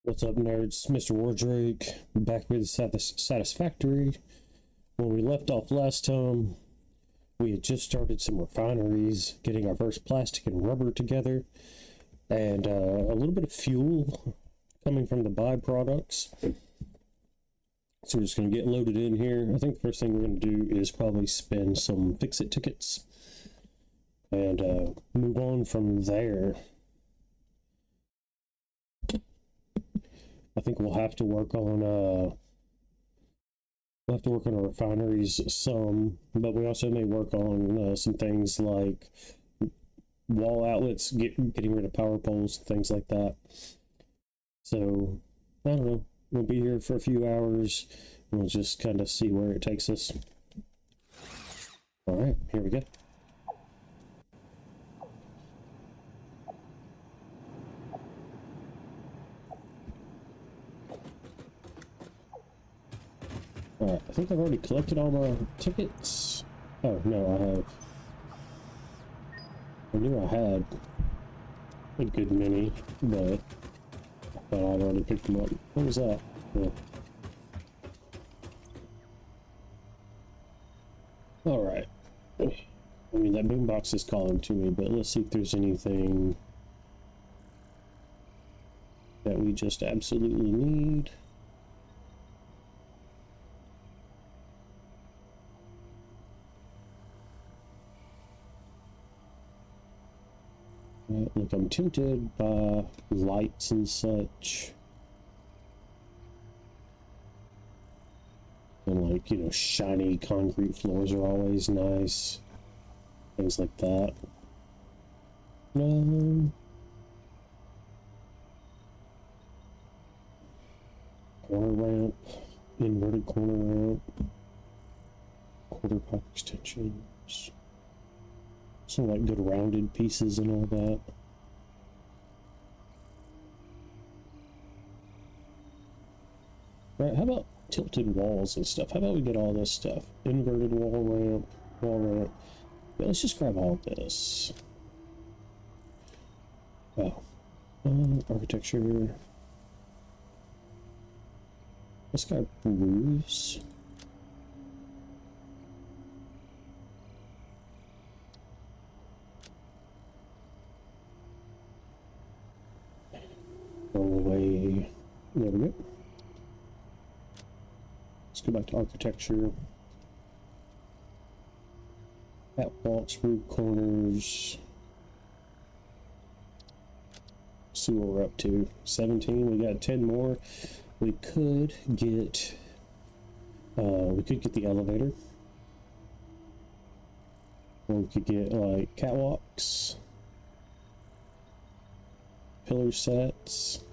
What's up, nerds? Mr. Wardrake, back with Satisfactory. When we left off last time, we had just started some refineries, getting our first plastic and rubber together, and a little bit of fuel coming from the byproducts. So we're just going to get loaded in here. I think the first thing we're going to do is probably spend some fix-it tickets and move on from there. I think we'll have to work on our refineries some, but we also may work on some things like wall outlets, getting rid of power poles, things like that. So I don't know. We'll be here for a few hours, and we'll just kind of see where it takes us. All right, here we go. Alright, I think I've already collected all my tickets. Oh, no, I have. I knew I had a good many, but I thought I'd already picked them up. What was that? Yeah. Alright. I mean, that boombox is calling to me, but let's see if there's anything that we just absolutely need. Look, I'm tempted by lights and such. And like, you know, shiny concrete floors are always nice. Things like that. Corner ramp, inverted corner ramp, quarter pipe extensions. Some like good rounded pieces and all that. Right, how about tilted walls and stuff? How about we get all this stuff? Inverted wall ramp. Yeah, let's just grab all this. Wow. Architecture. Let's grab roofs. Away. There we go. Let's go back to architecture. Catwalks, roof corners. See what we're up to. 17. We got 10 more. We could get the elevator. Or we could get like catwalks. Pillar sets.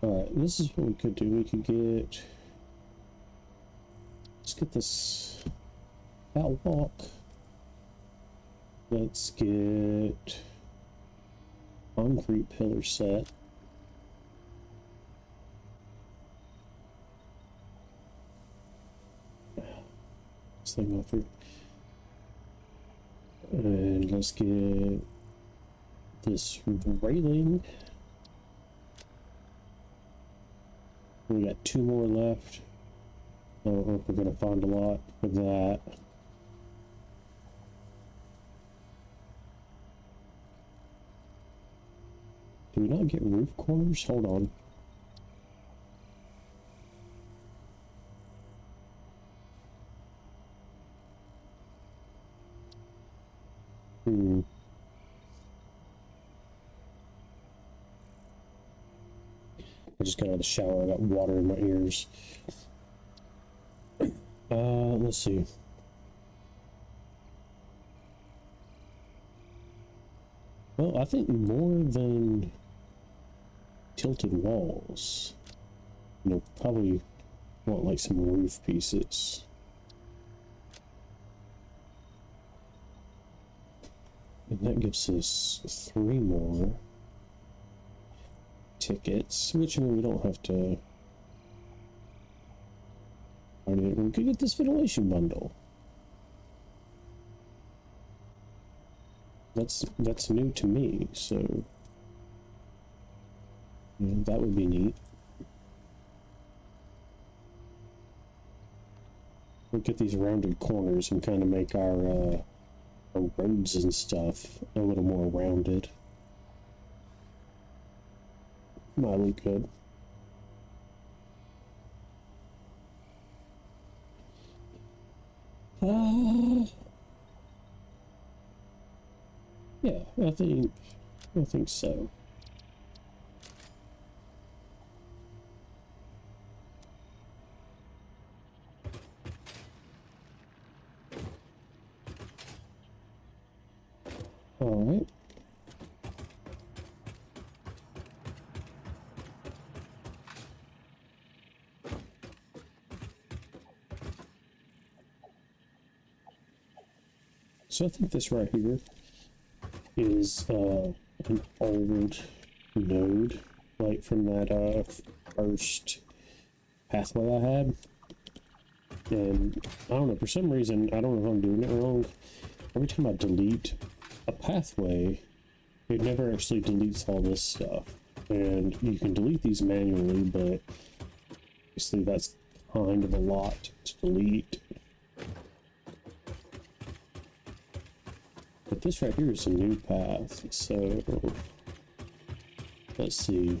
Alright, this is what we could do. We could get... Let's get this catwalk. Let's get concrete pillar set. This thing go through. And let's get this railing. We got 2 more left. I don't know if we're gonna find a lot for that. Do we not get roof corners? Hold on. I just got out of the shower. I got water in my ears. Let's see. Well, I think more than tilted walls, you know, probably want like some roof pieces. And that gives us 3 more tickets, which I mean, we don't have to. We could get this ventilation bundle. That's new to me, so yeah, that would be neat. Look at these rounded corners and kind of make our roads and stuff a little more rounded. Might look good. Yeah, I think so. All right. So I think this right here is an old node, like from that first pathway I had. And I don't know, for some reason, I don't know if I'm doing it wrong. Every time I delete a pathway, it never actually deletes all this stuff. And you can delete these manually, but obviously that's kind of a lot to delete. But this right here is a new path, so let's see.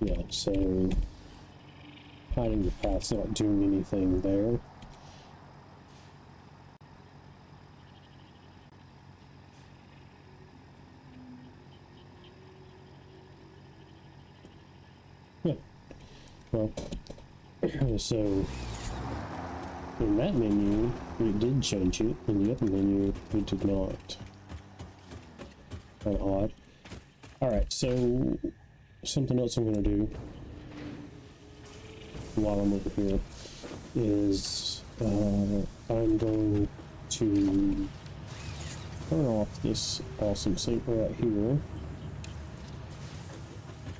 Yeah, so hiding the path's not doing anything there. Yeah, well, so in that menu, it did change it. In the other menu, it did not. Kind of odd. Alright, so something else I'm going to do while I'm over here is I'm going to turn off this awesome saver right here,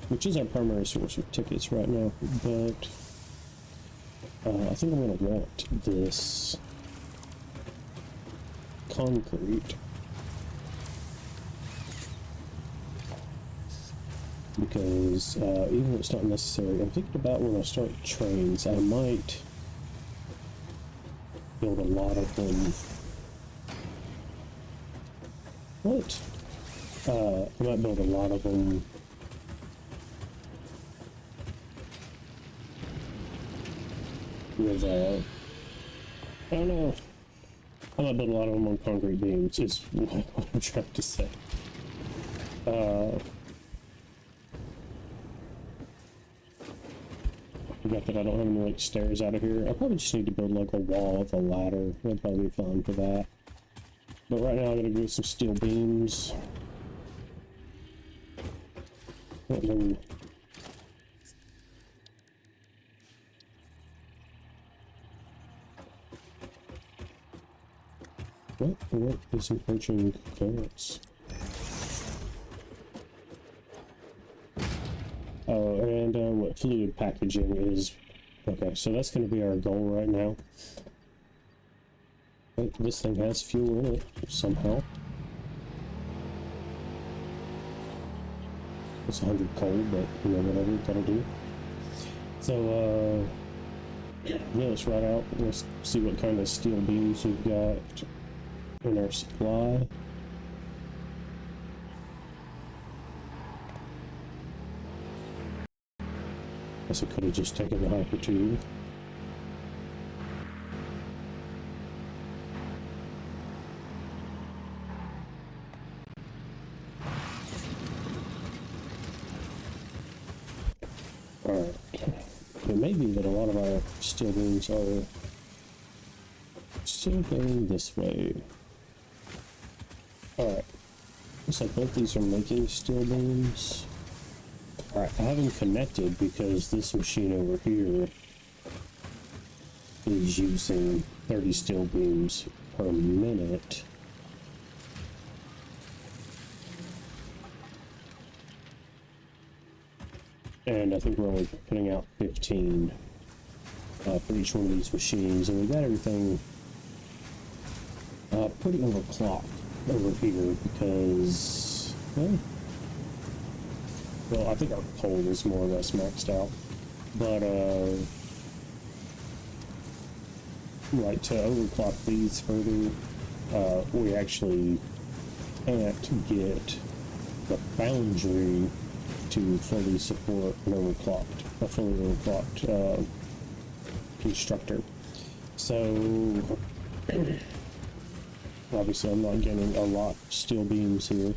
which is our primary source of tickets right now, but I think I'm going to want this concrete because even if it's not necessary, I'm thinking about when I start trains, I might build a lot of them. What? I might build a lot of them with, I don't know. I might build a lot of them on concrete beams, is what I'm trying to say. Forgot that I don't have any like stairs out of here. I probably just need to build like a wall with a ladder. That'd probably be fine for that. But right now I'm gonna do some steel beams. And then what is encroaching clearance? Oh, and what fluid packaging is. Okay, so that's going to be our goal right now. But this thing has fuel in it somehow. It's 100 coal, but you know, whatever, that'll do. So, yeah, let's ride out. Let's see what kind of steel beams we've got in our supply. Guess I could have just taken the hyper tube. Alright. It may be that a lot of our steel beams are still going this way. Alright. Looks like both these are making steel beams. Alright, I have them connected because this machine over here is using 30 steel beams per minute. And I think we're only putting out 15 for each one of these machines. And we got everything pretty overclocked over here because, well, I think our coal is more or less maxed out. But, like, to overclock these further, we actually can't get the foundry to fully support a fully overclocked constructor. So obviously I'm not getting a lot of steel beams here.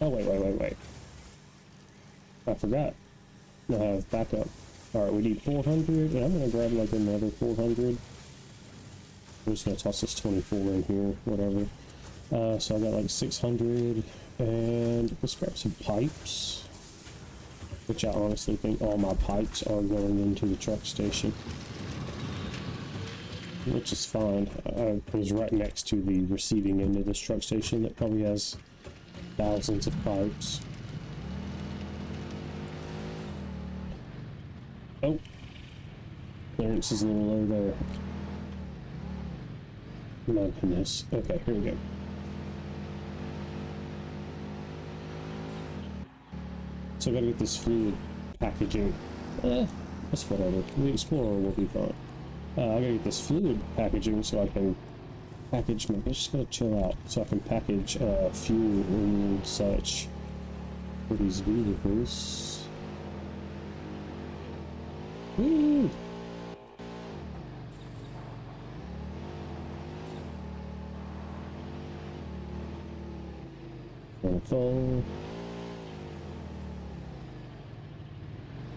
Oh wait. I forgot. I have backup. Alright, we need 400, and I'm gonna grab like another 400. I'm just gonna toss this 24 in here, whatever. So I got like 600, and let's grab some pipes, which I honestly think all my pipes are going into the truck station, which is fine. I was right next to the receiving end of this truck station that probably has thousands of pipes. Oh, clearance is a little low there. My goodness. Okay, here we go. So I gotta get this fluid packaging. That's whatever. The Explorer will be fine. I gotta get this fluid packaging so I can package. Maybe I just gotta chill out so I can package fuel and such for these vehicles. Woo! Full.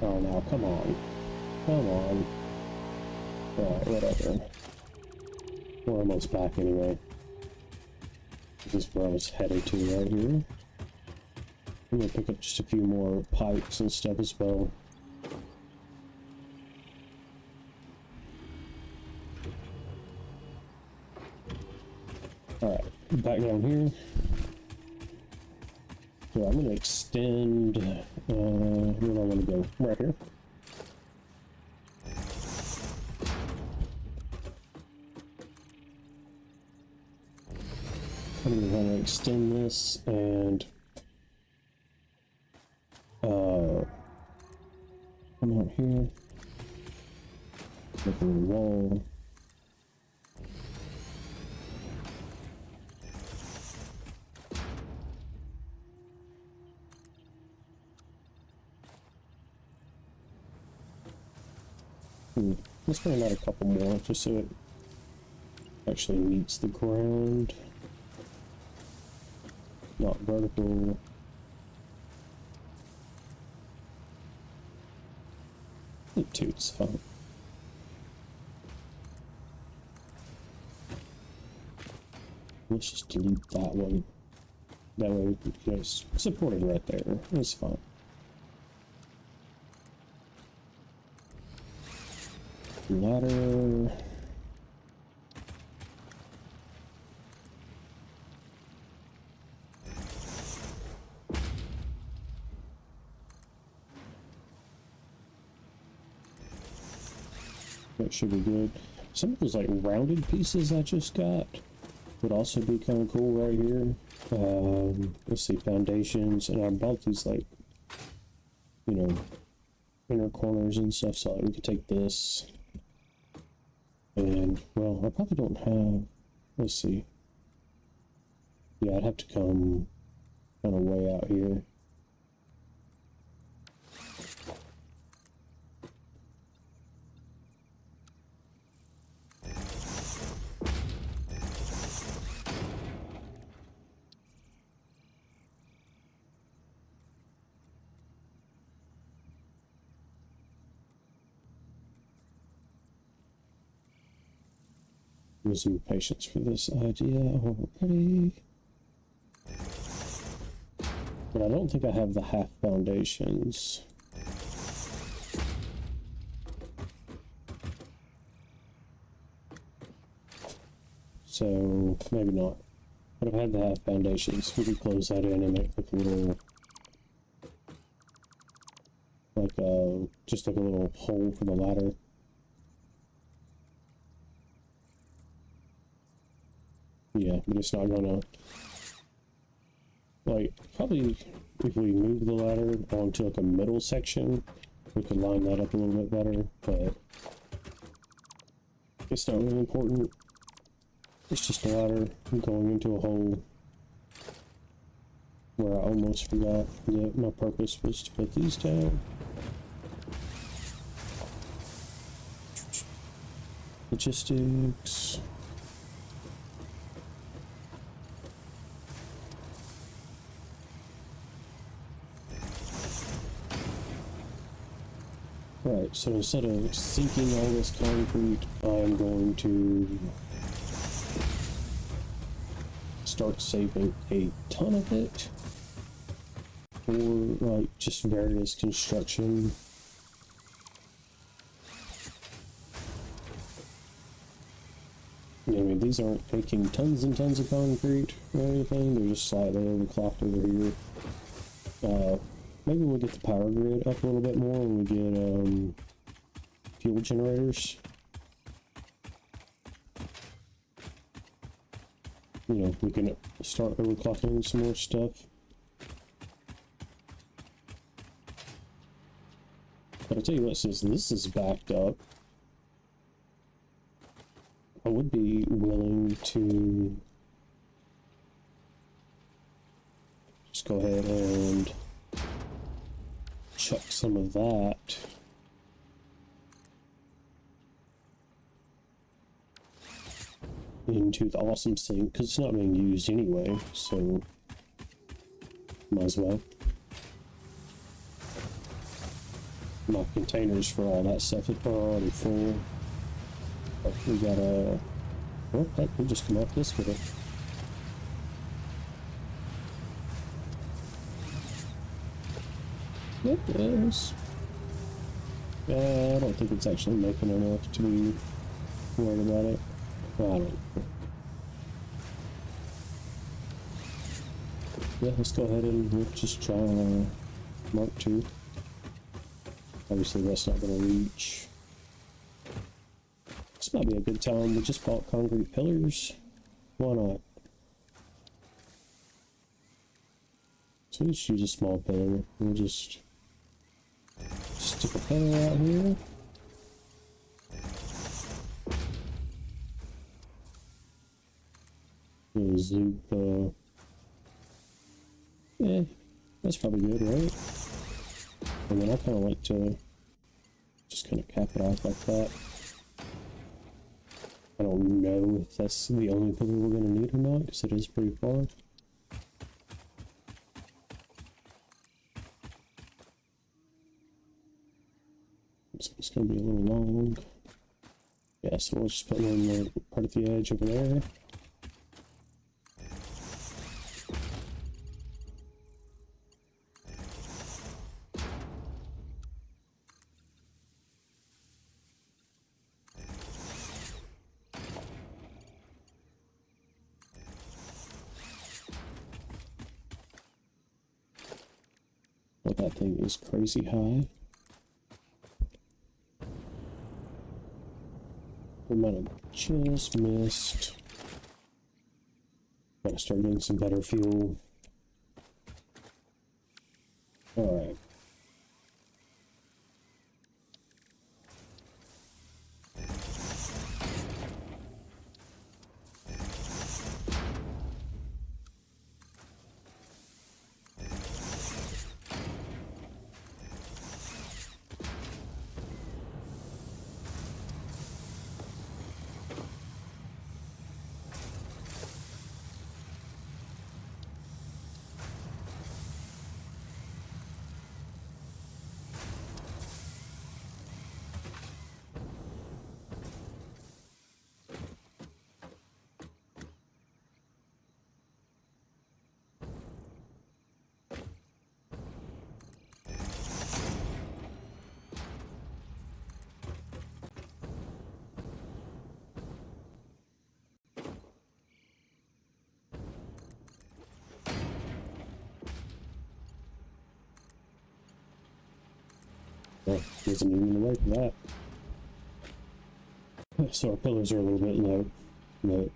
Oh no, come on. Come on. Alright, whatever. We're almost back anyway. This is where I was headed to right here. I'm gonna pick up just a few more pipes and stuff as well. Alright, back down here. So I'm going to extend, where do I want to go? Right here. I'm going to want to extend this and, come out here, make a little wall. Let's bring out a couple more just so it actually meets the ground, not vertical. I think 2 is fine. Let's just delete that one. That way we can just support it right there. It's fine. Ladder. That should be good. Some of those like rounded pieces I just got would also be kind of cool right here. Let's see, foundations, and I bought these like, you know, inner corners and stuff, so like we could take this. And, well, I probably don't have, let's see. Yeah, I'd have to come kind of way out here. Use some patience for this idea already. But I don't think I have the half foundations. So, maybe not. But if I have the half foundations, we could close that in and make like a little... like, just like a little hole for the ladder. Yeah, but it's not gonna... like, probably if we move the ladder onto like a middle section, we could line that up a little bit better, but it's not really important. It's just a ladder going into a hole where I almost forgot that my purpose was to put these down. Logistics. Right, so instead of sinking all this concrete, I'm going to start saving a ton of it for like just various construction. I mean, these aren't taking tons and tons of concrete or anything, they're just slightly overclocked over here. Maybe we'll get the power grid up a little bit more when we get fuel generators. You know, we can start overclocking some more stuff. But I'll tell you what, since this is backed up, I would be willing to just go ahead and chuck some of that into the awesome sink, because it's not being used anyway, so might as well. My containers for all that stuff are already full. But we gotta... well, heck, we'll just come off this with it. Yep, yes. I don't think it's actually making enough to be worried about it. Well, I don't know. Yeah, let's go ahead and we'll just try Mark 2. Obviously that's not going to reach. This might be a good time. We just bought concrete pillars. Why not? So we just use a small pillar. We'll just stick a pillar out here. We'll zoop, yeah, that's probably good, right? And then I kind of like to just kind of cap it off like that. I don't know if that's the only pillar we're going to need or not, because it is pretty far. So it's going to be a little long. Yeah, so we'll just put one more part of the edge over there. Well, that thing is crazy high. We might have just missed. Gotta start getting some better fuel. Alright. Well, wasn't even away for that. So our pillars are a little bit low, but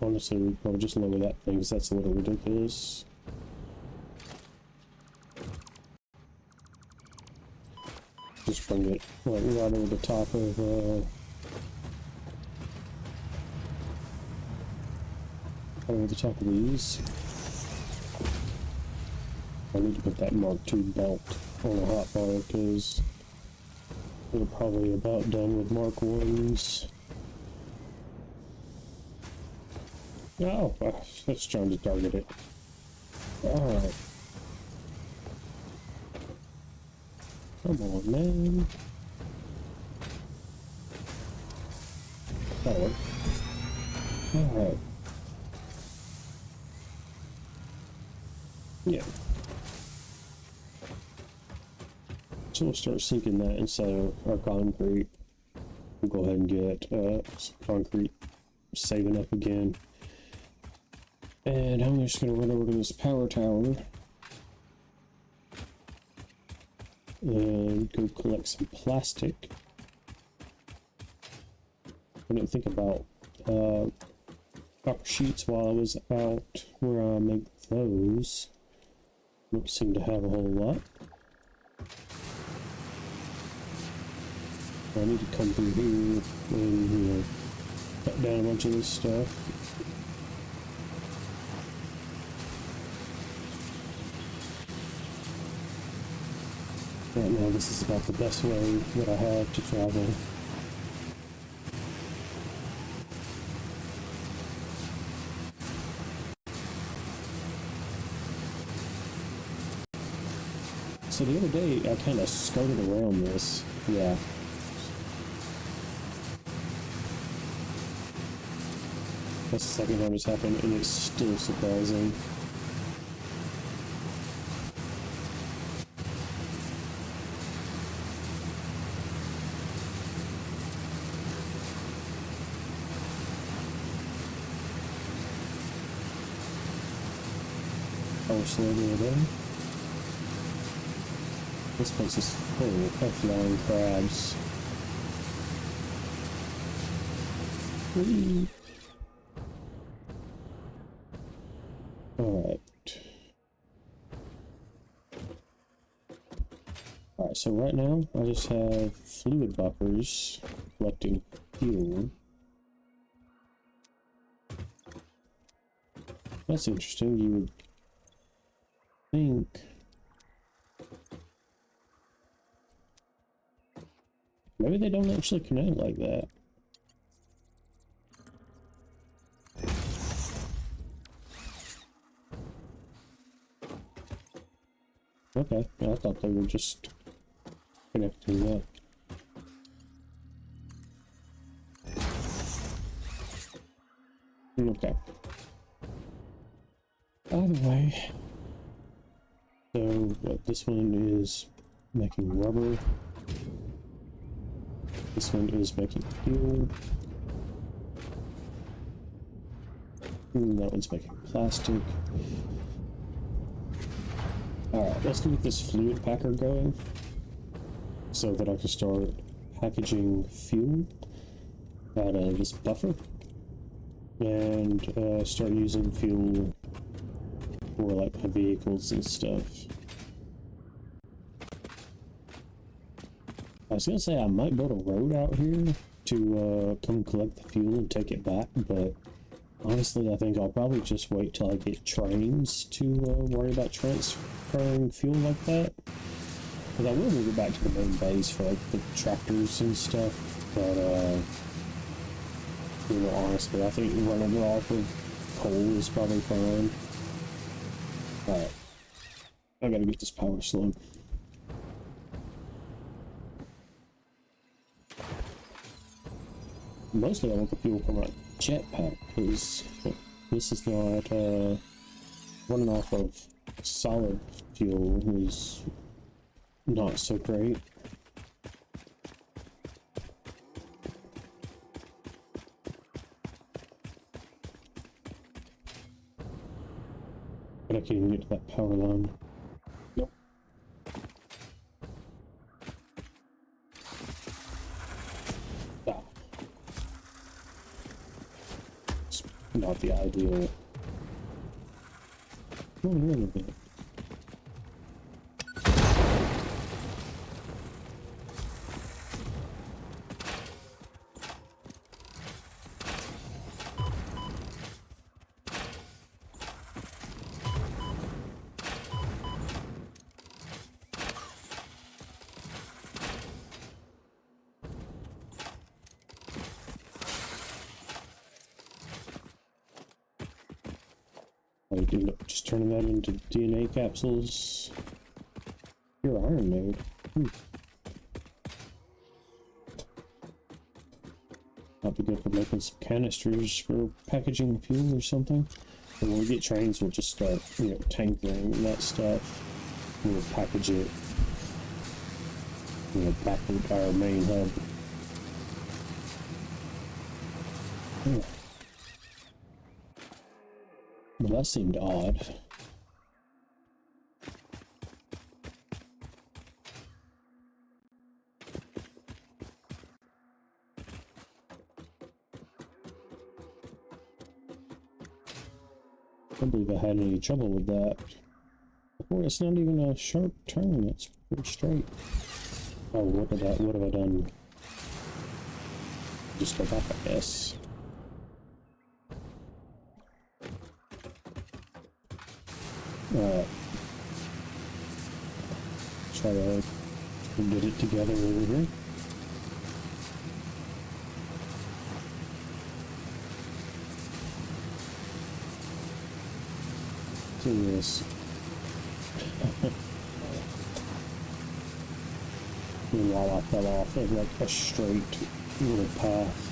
honestly, we'd probably just lower that thing because that's a little ridiculous. Just bring it like right over the top of over the top of these. I need to put that Mark II belt on the hotbar because we're probably about done with Mark I's. Oh, that's trying to target it. Alright. Come on, man. That'll work. Alright. Yeah. So we'll start sinking that inside of our concrete. We'll go ahead and get some concrete saving up again. And I'm just going to run over to this power tower and go collect some plastic. I didn't think about copper sheets while I was out where I make those. Don't seem to have a whole lot. I need to come through here and, you know, cut down a bunch of this stuff. Right now, this is about the best way that I have to travel. So the other day, I kind of skirted around this. Yeah. That's the second time it's happened, and it's still surprising. Power slowly again. This place is full of flying crabs. Whee! Alright. Alright, so right now I just have fluid buffers collecting fuel. That's interesting. You would think maybe they don't actually connect like that. Okay, I thought they were just connecting up. Okay. Either way, so what this one is making rubber. This one is making fuel. And that one's making plastic. Alright, let's get this fluid packer going so that I can start packaging fuel out of this buffer and start using fuel for like my vehicles and stuff. I was gonna say I might build a road out here to come collect the fuel and take it back, but honestly I think I'll probably just wait till I get trains to worry about transferring fuel like that. Because I will move it back to the main base for like the tractors and stuff, but you know, honestly I think running it off of coal is probably fine. Alright, I gotta get this power slow. Mostly I want the fuel from my jetpack, because this is not, running off of solid fuel is not so great. But I can't even get to that power line. Nope. not the ideal. Oh, a little bit. Just turning that into DNA capsules. Your iron node. Might be good for making some canisters for packaging fuel or something. And when we get trains, we'll just start, you know, tankering that stuff. We'll package it, you know, back at our main hub. Yeah. Well, that seemed odd. I don't believe I had any trouble with that. Boy, it's not even a sharp turn, it's pretty straight. Oh, what have I done? Just go back, I guess. Try to get it together over here. Do this. Meanwhile, I fell off of like a straight little path.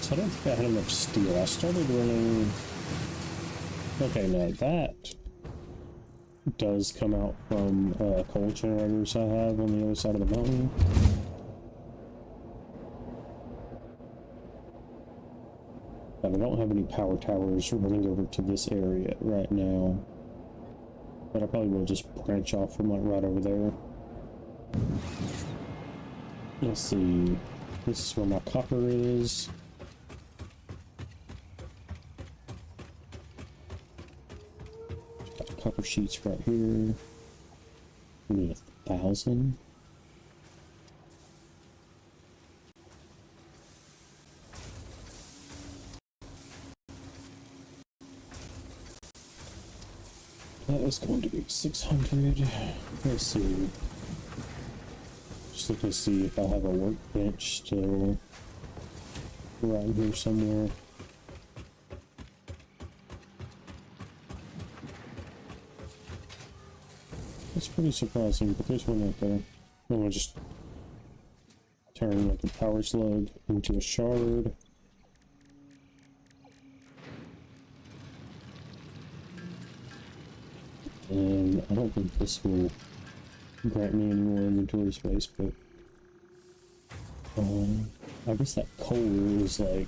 So I don't think I had enough steel. I started running... Okay, now that does come out from coal generators I have on the other side of the mountain. But I don't have any power towers running over to this area right now. But I probably will just branch off from like right over there. Let's see. This is where my copper is. Copper sheets right here. We need 1,000. That was going to be 600. Let's see. Just looking to see if I have a workbench still around here somewhere. That's pretty surprising, but there's one right there. I'm gonna just turn like a power slug into a shard. And I don't think this will grant me any more inventory space, but I guess that coal is like,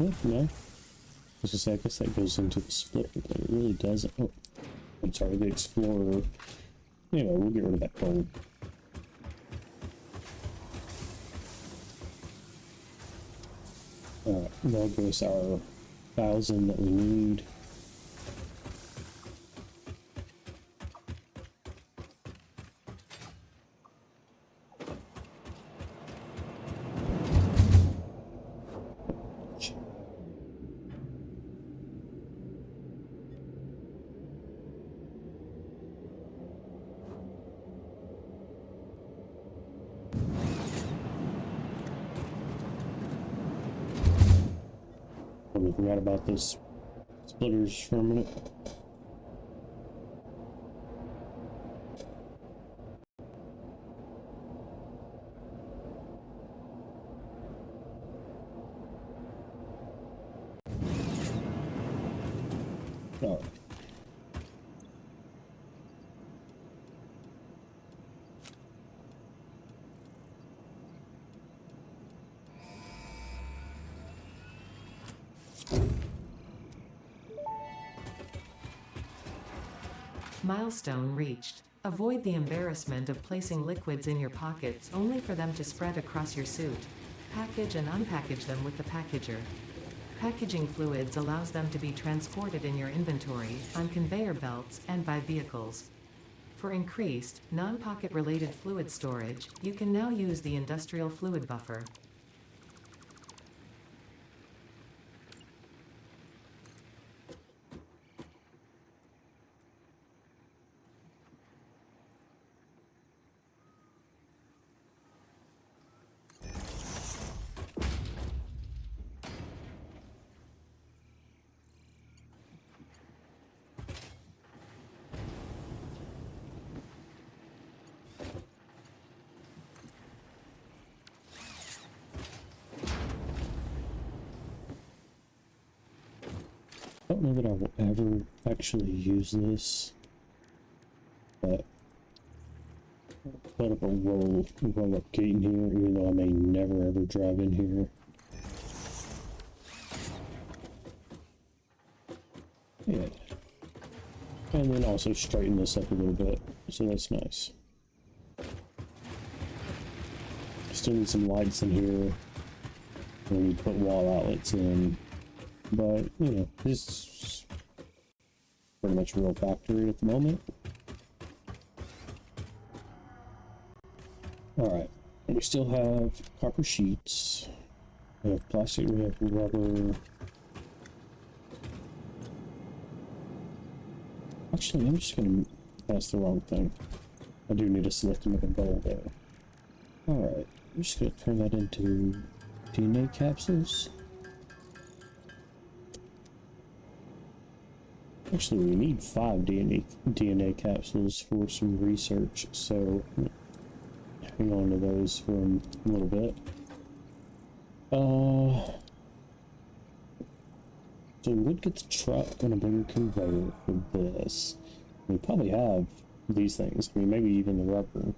oh, no. I was gonna say, I guess that goes into the splitter, but it really doesn't. Oh, I'm sorry, the explorer. Anyway, we'll get rid of that coal. There goes our 1,000 that we need. I forgot about those splitters for a minute. Alright. Milestone reached. Avoid the embarrassment of placing liquids in your pockets only for them to spread across your suit. Package and unpackage them with the packager. Packaging fluids allows them to be transported in your inventory, on conveyor belts, and by vehicles. For increased, non-pocket related fluid storage, you can now use the industrial fluid buffer. I don't know that I will ever actually use this, but I'll put up a roll-up gate in here, even though I may never ever drive in here. Yeah. And then also straighten this up a little bit, so that's nice. Still need some lights in here. We need to put wall outlets in. But, you know, this is pretty much a real factory at the moment. Alright, we still have copper sheets. We have plastic, we have rubber. Actually, I'm just gonna, that's the wrong thing. I do need to select another goal there. Alright, I'm just gonna turn that into DNA capsules. Actually, we need 5 DNA capsules for some research, so hang on to those for a little bit. So we would get the truck on a bigger conveyor for this. We probably have these things. I mean, maybe even the rubber.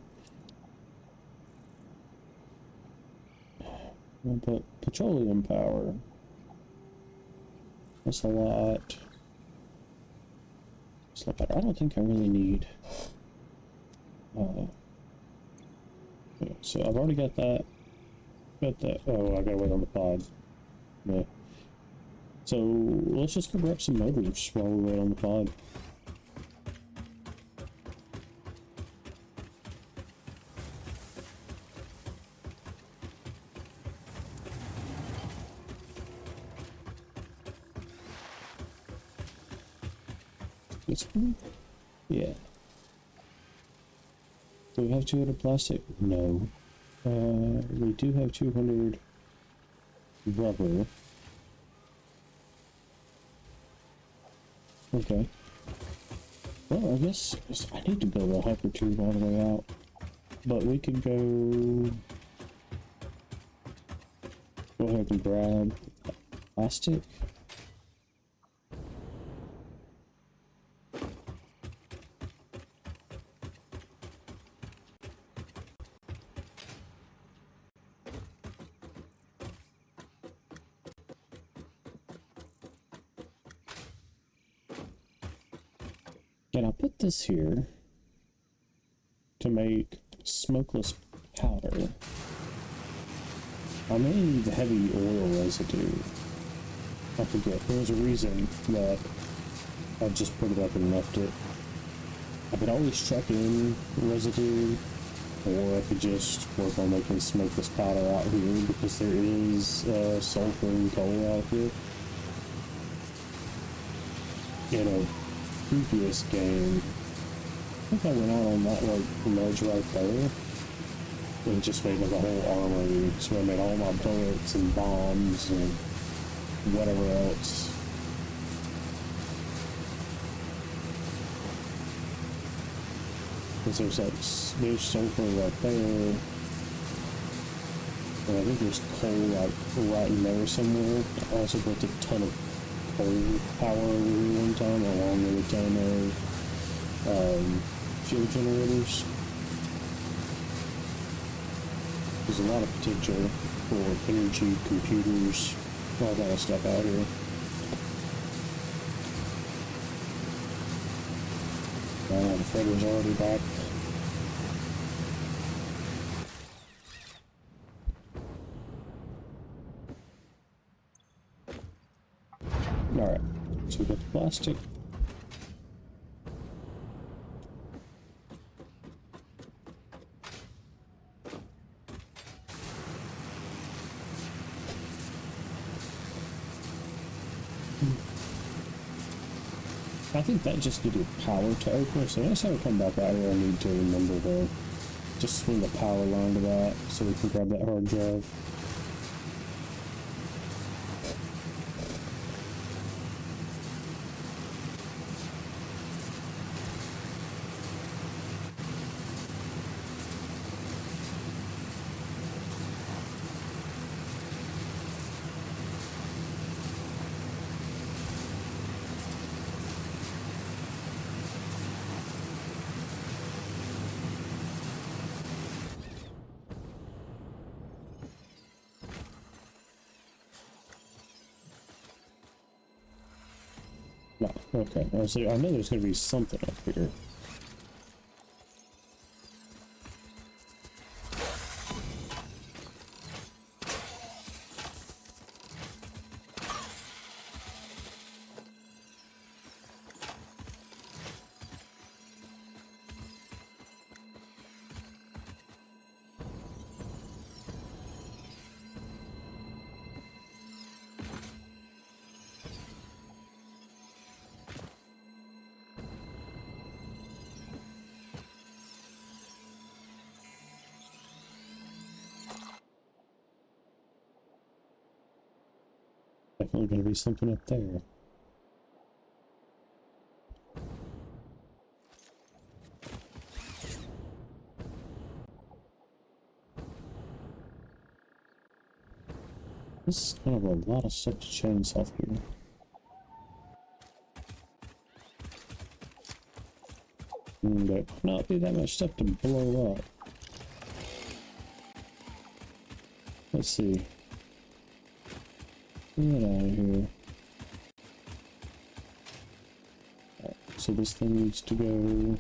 But petroleum power. That's a lot. It's not bad. I don't think I really need. Yeah, so I've already got that. Got that. Oh, I gotta wait on the pod. Yeah. So let's just go grab some motors while we wait on the pod. This one? Yeah. Do we have 200 plastic? No. We do have 200 rubber. Okay. Well, I guess I need to build a hyper tube all the way out. But we could go ahead and grab plastic. And I'll put this here to make smokeless powder. I made the heavy oil residue. I forget. There was a reason that I just put it up and left it. I could always truck in residue, or I could just work on making smokeless powder out here because there is sulfur and coal out here. You know, previous game, I think I went out on that like ledge right there and just made like a whole armory. So I made all my bullets and bombs and whatever else. Because there's sulfur right there. And I think there's coal like right in there somewhere. I also built a ton of coal power over here one time, along with a ton of fuel generators. There's a lot of potential for energy, computers, all that stuff out here. Oh, the freighter's already back. Alright, so we got the plastic. I think that just needed power to open, so next time we come back out here I need to remember to just swing the power line to that so we can grab that hard drive. No, okay. I know there's going to be something up here. Definitely going to be something up there. This is kind of a lot of stuff to chains off here. And there could not be that much stuff to blow up. Let's see. Get out of here. Right, so this thing needs to go.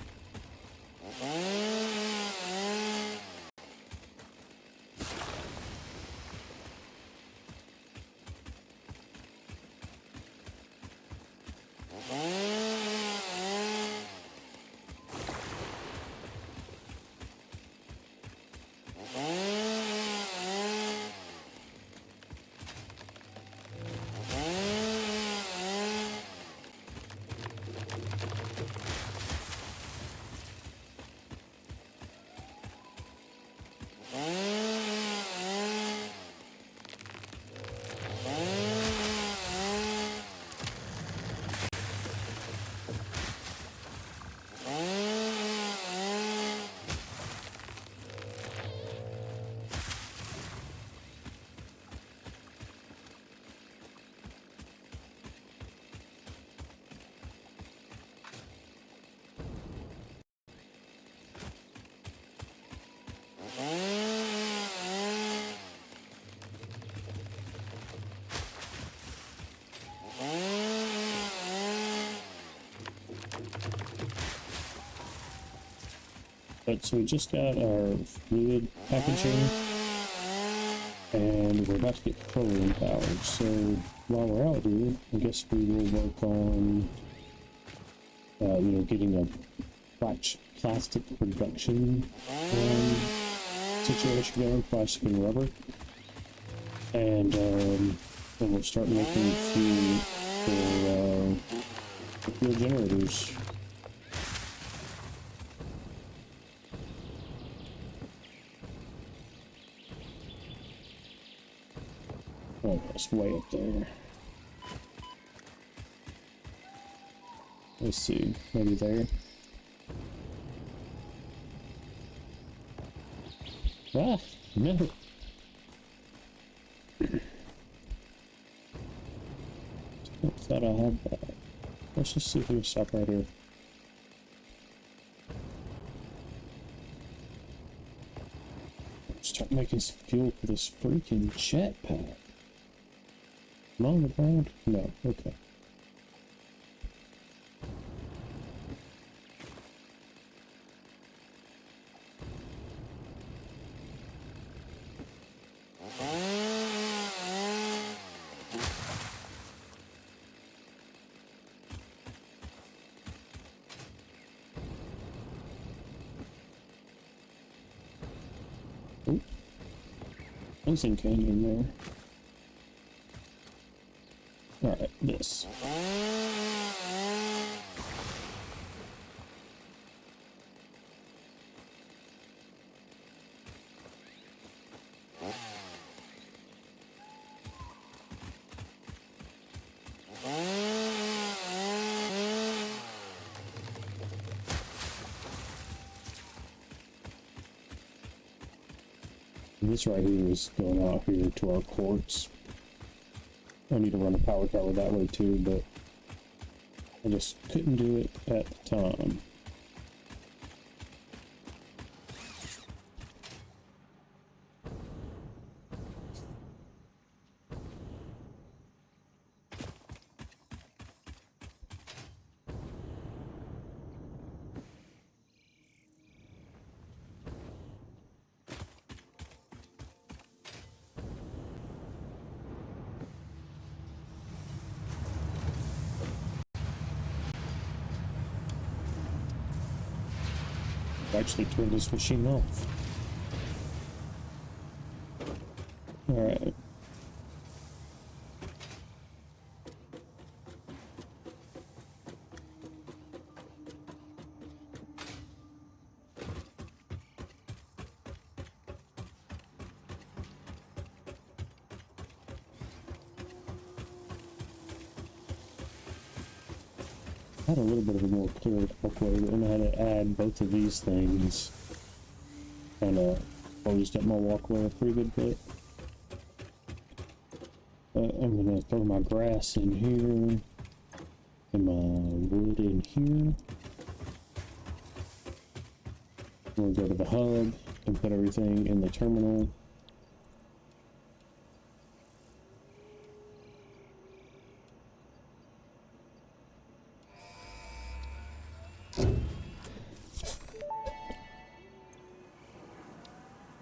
Right, so we just got our fluid packaging, and we're about to get petroleum powered. So while we're out here, I guess we will work on, getting a plastic production situation going, plastic and rubber, and then we'll start making fuel for fuel generators. Oh, that's way up there. Let's see, maybe there. Ah, no. Thought I had that. Let's just see if we can stop right here. Start making some fuel for this freaking jetpack. Am I on the ground? No, okay. Oop. Losing canyon there. Alright, this. This right here is going out here to our quartz. I need to run a power tower that way too, but I just couldn't do it at the time. Actually turn this machine off. Alright. I had a little bit of a more clear walkway, and I had to add both of these things. Kind of closed up my walkway a pretty good bit. I'm gonna throw my grass in here, and my wood in here. We'll go to the hub and put everything in the terminal.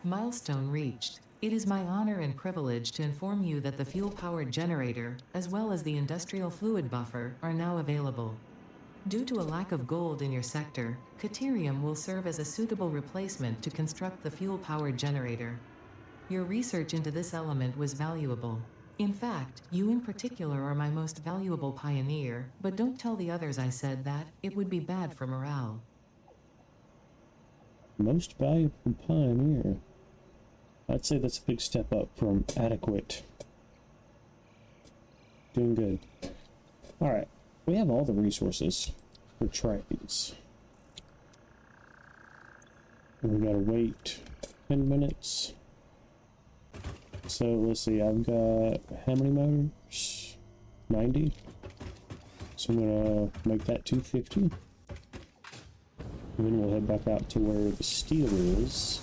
Milestone reached. It is my honor and privilege to inform you that the fuel-powered generator, as well as the industrial fluid buffer, are now available. Due to a lack of gold in your sector, Caterium will serve as a suitable replacement to construct the fuel-powered generator. Your research into this element was valuable. In fact, you in particular are my most valuable pioneer, but don't tell the others I said that, it would be bad for morale. Most valuable pioneer. I'd say that's a big step up from adequate. Doing good. Alright, we have all the resources for trades. And we gotta wait 10 minutes. So let's see, I've got how many motors? 90. So I'm gonna make that 250. And then we'll head back out to where the steel is.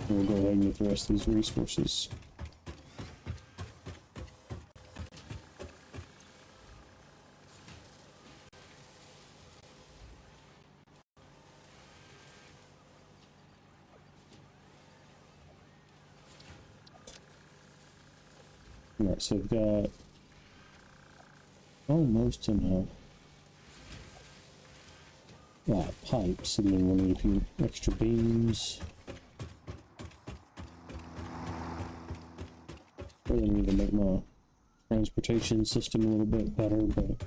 And we'll go ahead and get the rest of these resources. Alright, so we've got almost enough pipes, and then we'll need a few extra beams. Really need to make my transportation system a little bit better, but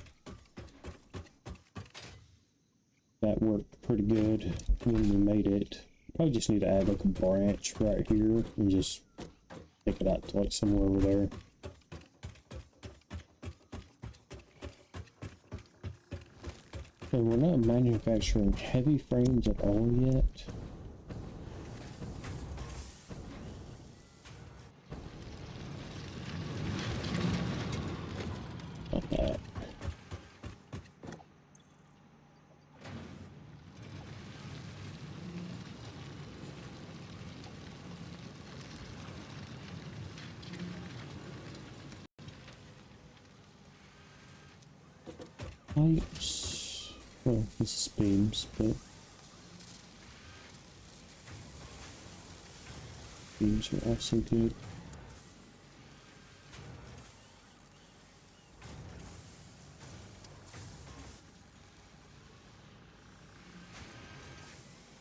that worked pretty good when we made it. Probably just need to add like a branch right here and just take it out to like somewhere over there. And we're not manufacturing heavy frames at all yet. Not that. Pipes. Well, this is beams, but beams are also good.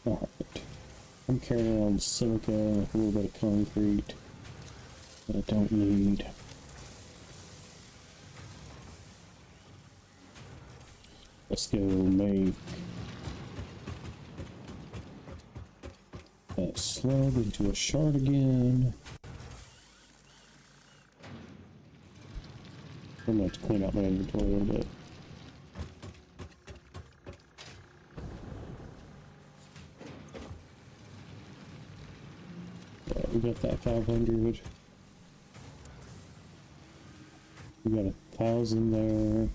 Alright. I'm carrying around silica, a little bit of concrete that I don't need. Let's go make that slug into a shard again. I'm gonna have to clean out my inventory a little bit. Alright, we got that 500. We got 1,000 there.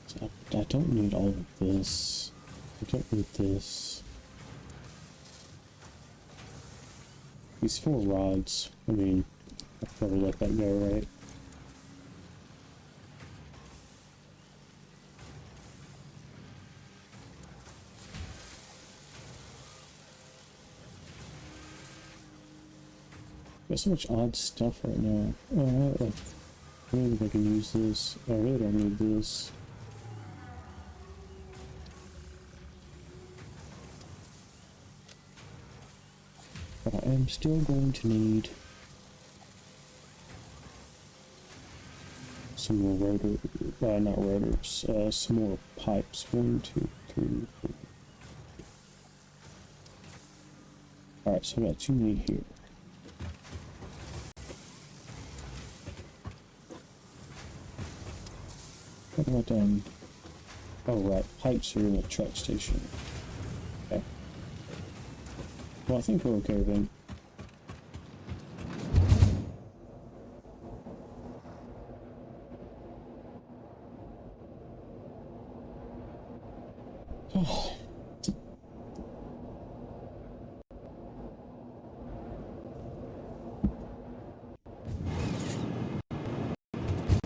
So I don't need all of this. I don't need this. These 4 rods, I mean, I'll probably let that go, right? Got so much odd stuff right now. Alright, like, I don't think I can use this. I really don't need this. But I am still going to need some more rotor, not rotors, some more pipes. 1, 2, 3, 4. Alright, so I got 2 many here. What have I done? Oh right, pipes are in the truck station. Okay. Well, I think we're okay then.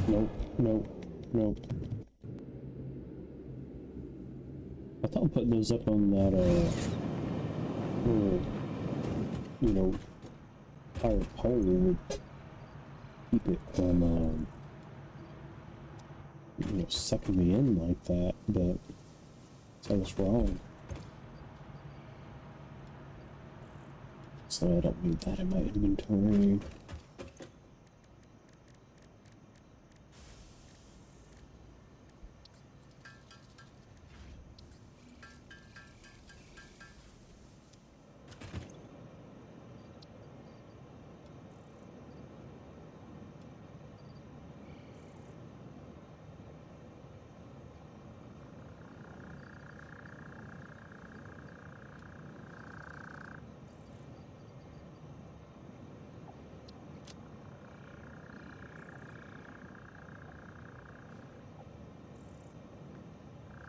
Nope, nope, nope. I thought putting those up on that, little, you know, higher pole would keep it from, you know, sucking me in like that, but I was wrong. So I don't need that in my inventory.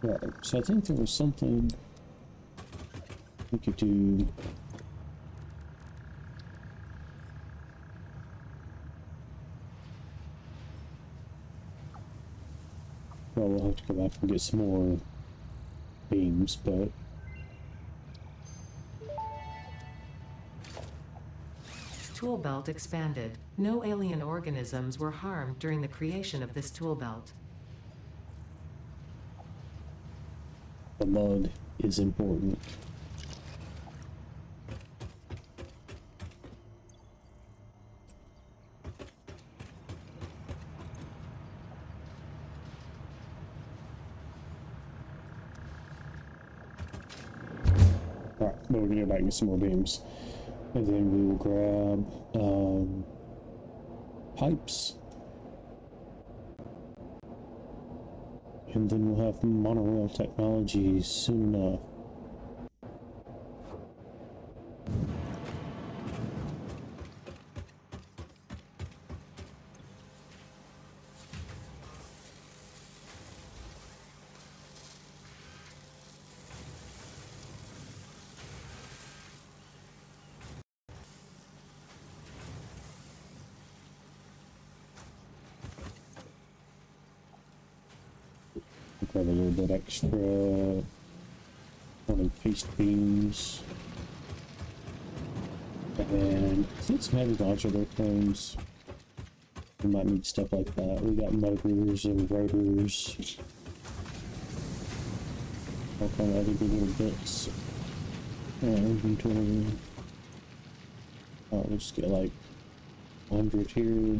Right, so I think there was something we could do. Well, we'll have to go back and get some more beams, but Tool belt expanded. No alien organisms were harmed during the creation of this tool belt. the mud is important. Alright, but we're gonna go back and get some more beams. And then we will grab pipes. And then we'll have monorail technology soon enough. Grab a little bit extra one of paste beams. And I think some heavy modular frames. We might need stuff like that. We got motors and rotors. all kind of other good little bits. Inventory. Oh, we'll just get like 100 here.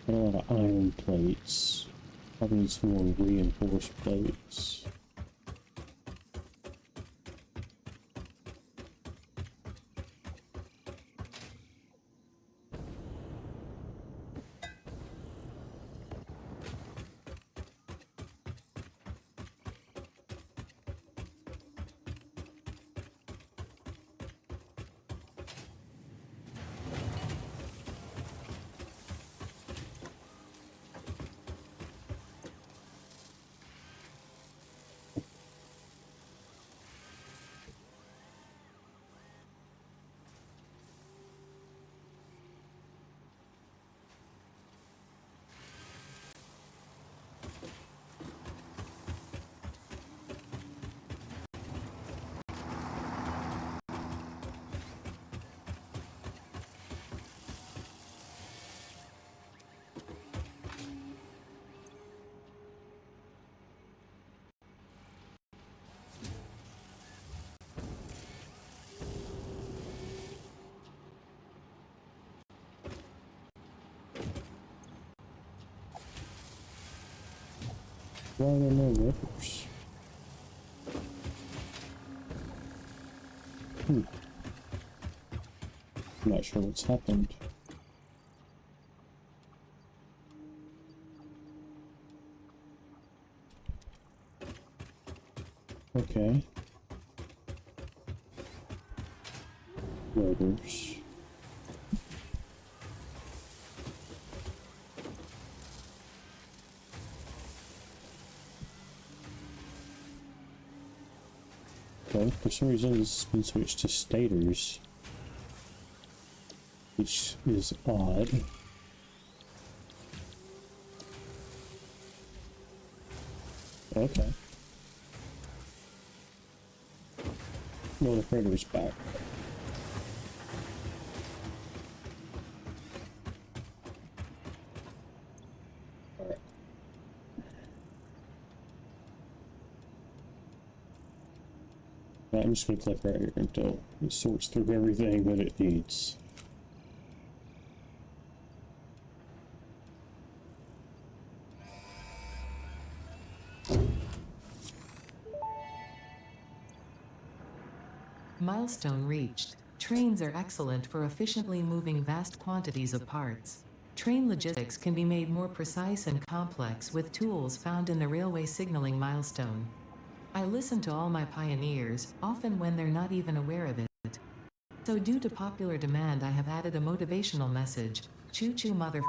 Got a lot of iron plates. Probably need some more reinforced plates. Why are there no rippers? I'm not sure what's happened. Okay. Rotors. Okay, for some reason this has been switched to stators, which is odd. Okay. No, the predator's back. Alright. I'm just going to click right here until it sorts through everything that it needs. Milestone reached. Trains are excellent for efficiently moving vast quantities of parts. Train logistics can be made more precise and complex with tools found in the railway signaling milestone. I listen to all my pioneers, often when they're not even aware of it. So due to popular demand, I have added a motivational message. Choo-choo mother.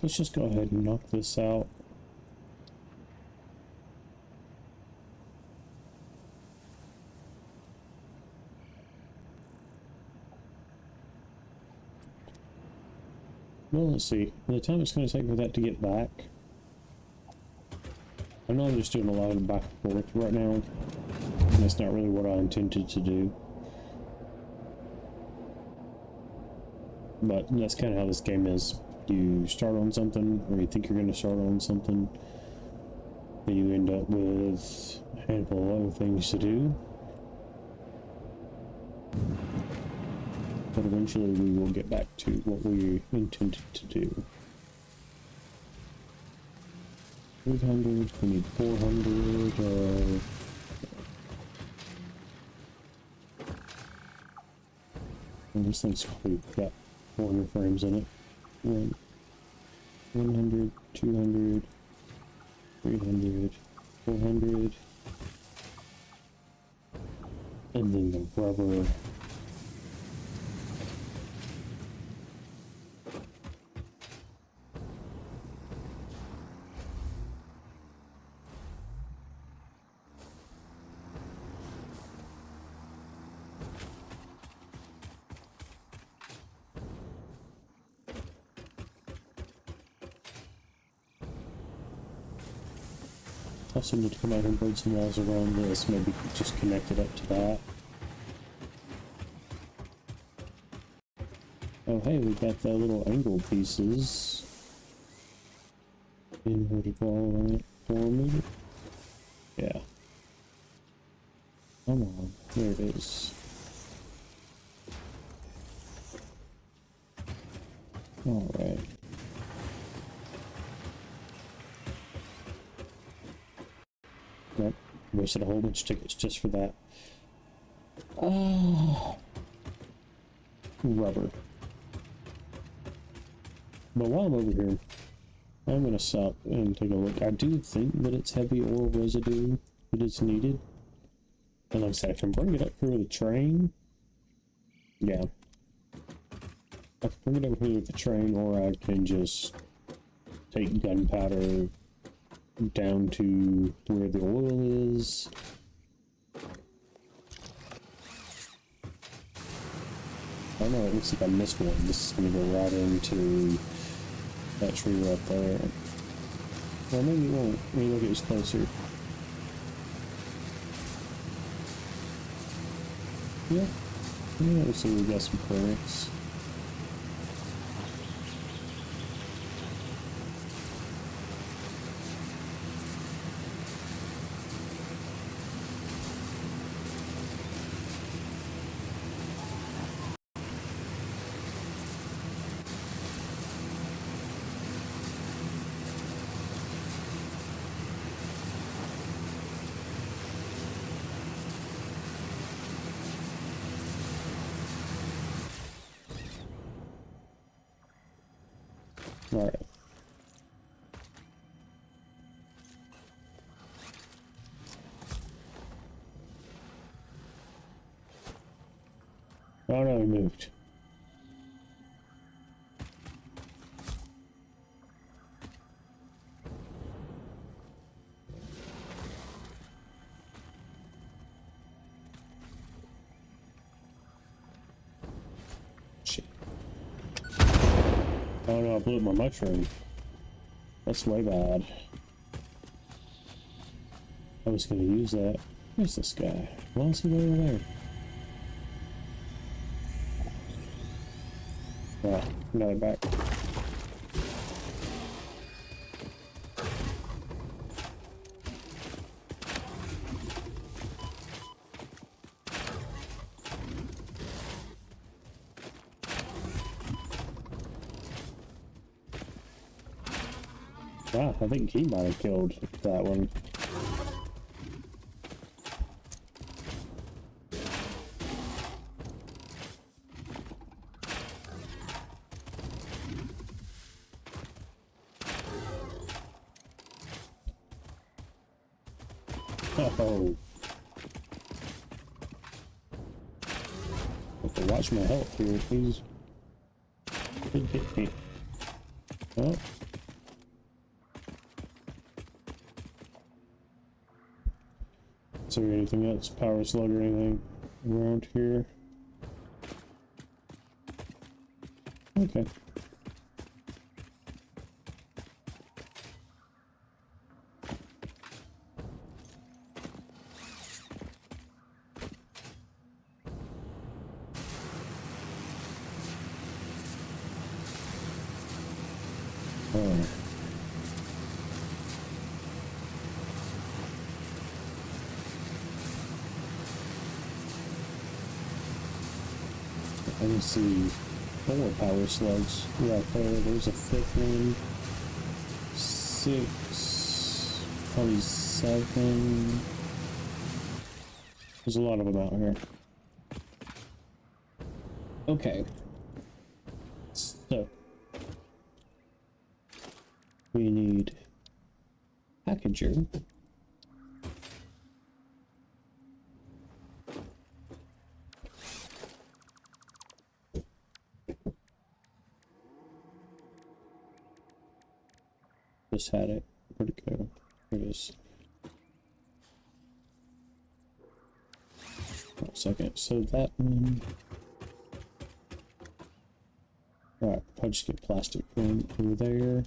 Let's just go ahead and knock this out. Well, let's see. By the time it's going to take for that to get back, I know I'm just doing a lot of back and forth right now, and that's not really what I intended to do. But that's kind of how this game is. You start on something, or you think you're going to start on something, and you end up with a handful of other things to do. But eventually we will get back to what we intended to do. 300, we need 400, and this thing's probably got 400 frames in it. 100, 200, 300, 400, and then the rubber. Also need to come out here and build some walls around this, maybe just connect it up to that. Oh hey, we got the little angle pieces. Inverted wall on it for me. Yeah. Come on, there it is. Alright. Nope. Wasted a whole bunch of tickets just for that. Rubber. But while I'm over here, I'm gonna stop and take a look. I do think that it's heavy oil residue that is needed. And like I said, I can bring it up here with a train. Yeah. I can bring it over here with the train, or I can just take gunpowder down to where the oil is. Oh no, it looks like I missed one. This is gonna go right into that tree right there. Well, maybe it won't. Maybe look, it was closer. Yeah. Yeah, let's see, we got some clearance. Alright. Oh no, he moved. Shit. Oh no, I blew up my mushroom. That's way bad. I was gonna use that. Where's this guy? Why is he way over there? Right, another back. Wow, I think he might have killed that one. Oh. Have to watch my health here, please. Could hit me. Oh. Is there anything else? Power slug or anything around here? Okay. Oh. I can see 4 power slugs right there. There's a 5th one. 6, probably 7. There's a lot of them out here. Okay. So we need packager. Just had it. Where'd it go? Here it is. 1 second. So that one. Alright, I'll just get plastic from over there.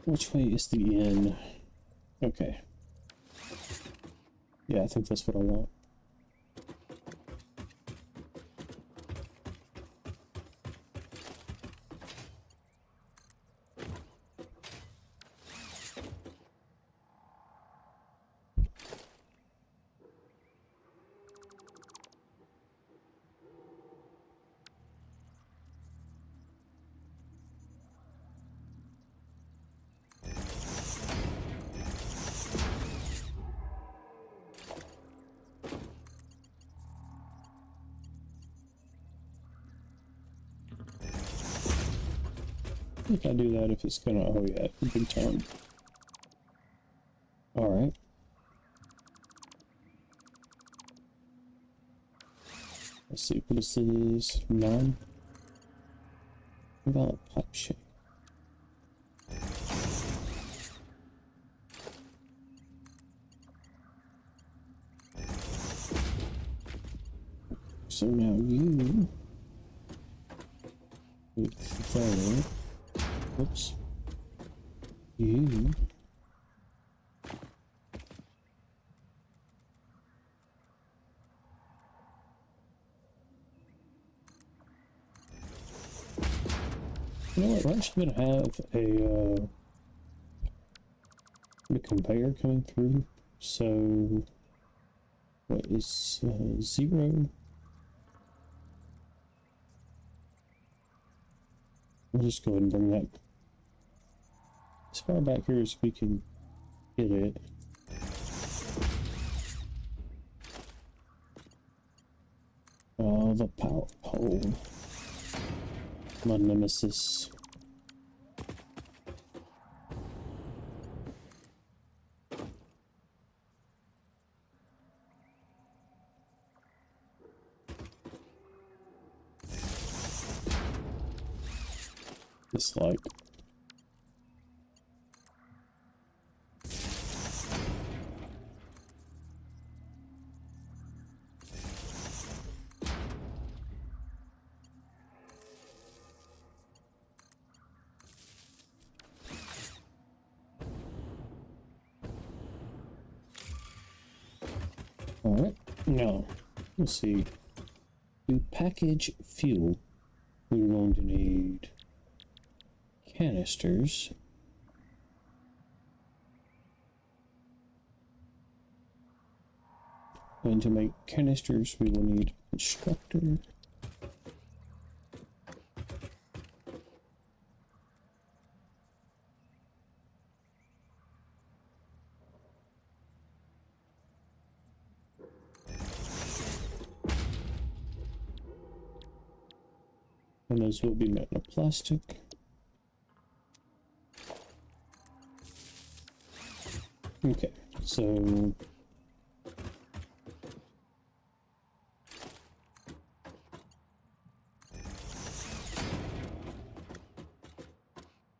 Which way is the inn? Okay. Yeah, I think that's what I want. I think I do that if it's gonna, oh yeah, big turn. Alright. Let's see, what is this? 9? What about pipe shape? So now you need there. Whoops. You know what? We're actually gonna have a conveyor coming through. So what is 0? We'll just go ahead and bring that as far back here as we can get it. Oh, the power pole. My nemesis. It's like alright, now let's see. To package fuel, we're going to need canisters. And to make canisters, we will need a constructor. And those will be made of plastic. Okay, so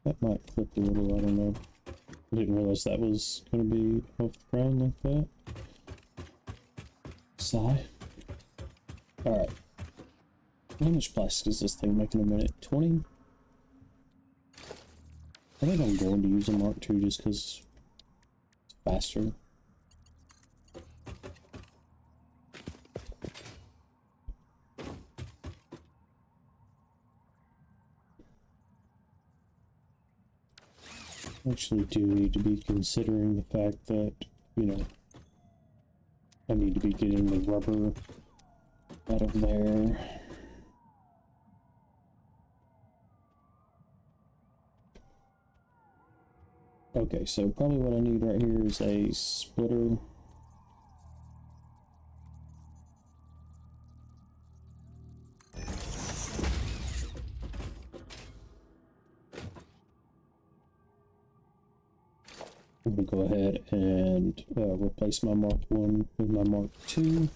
that might clip a little, I don't know. I didn't realize that was going to be off the ground like that. Sigh. Alright. How much plastic is this thing making a minute? 20? I think I'm going to use a Mark II just because it's faster. Actually do need to be considering the fact that, you know, I need to be getting the rubber out of there. Okay, so probably what I need right here is a splitter. I'm gonna go ahead and replace my Mark I with my Mark II.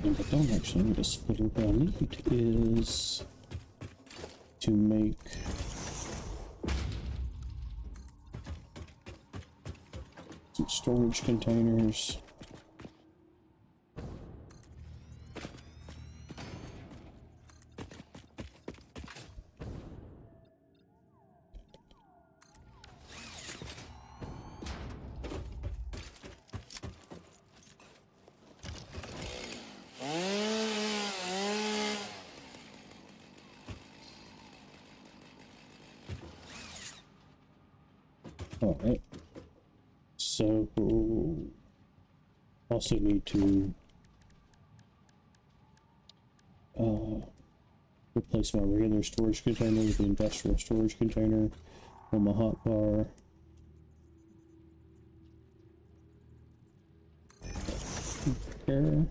And I don't actually need a splitter. What I need is to make some storage containers. Alright. So, also need to replace my regular storage container with the industrial storage container on my hotbar. There.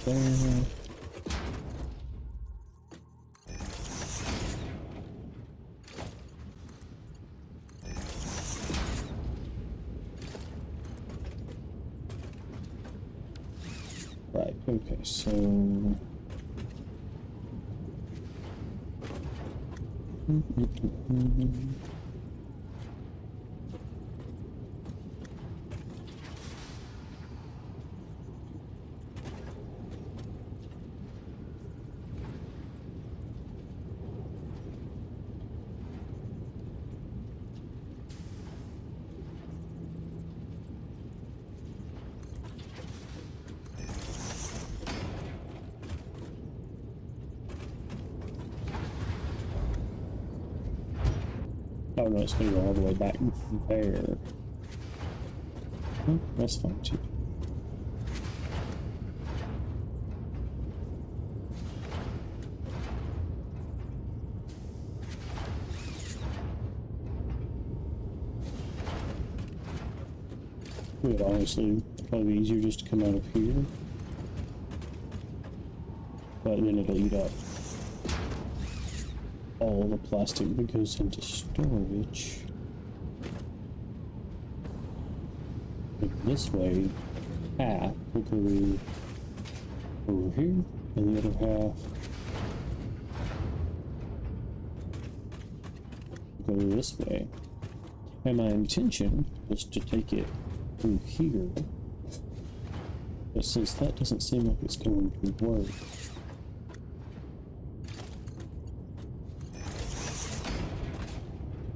There. Right, okay, so oh no, it's gonna go all the way back there. Oh, that's fine too. It would honestly probably be easier just to come out of here. But then it'll eat up all the plastic that goes into storage. Like this way, half will go over here, and the other half will go this way. And my intention was to take it through here, but since that doesn't seem like it's going to work,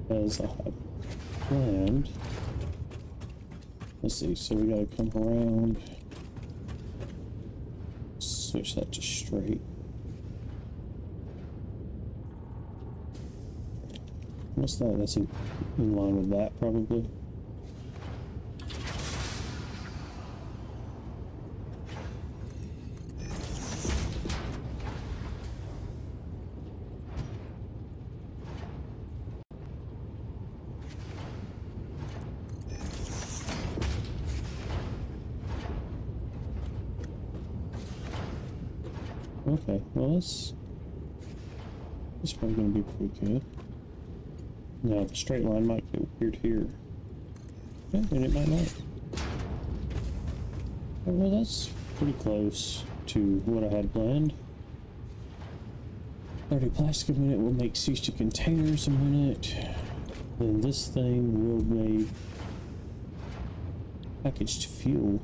as I had planned. Let's see, so we gotta come around, switch that to straight. What's that? That's in line with that, probably. Okay, well this is probably going to be pretty good. Now the straight line might go weird here. Yeah, and it might not. Oh, well, that's pretty close to what I had planned. 30 plastic a minute will make 60 containers a minute. Then this thing will make packaged fuel.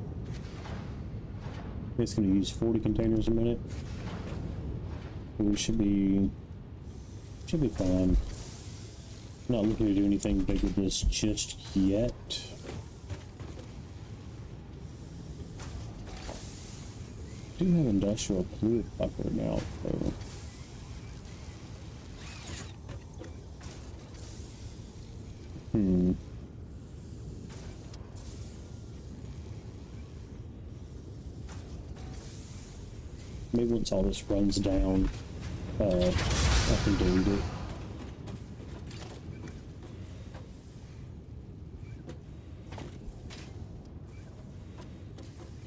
It's going to use 40 containers a minute. We should be fine. Not looking to do anything big with this just yet. I do have industrial fluid bucket now, though. Maybe once all this runs down, I can delete it.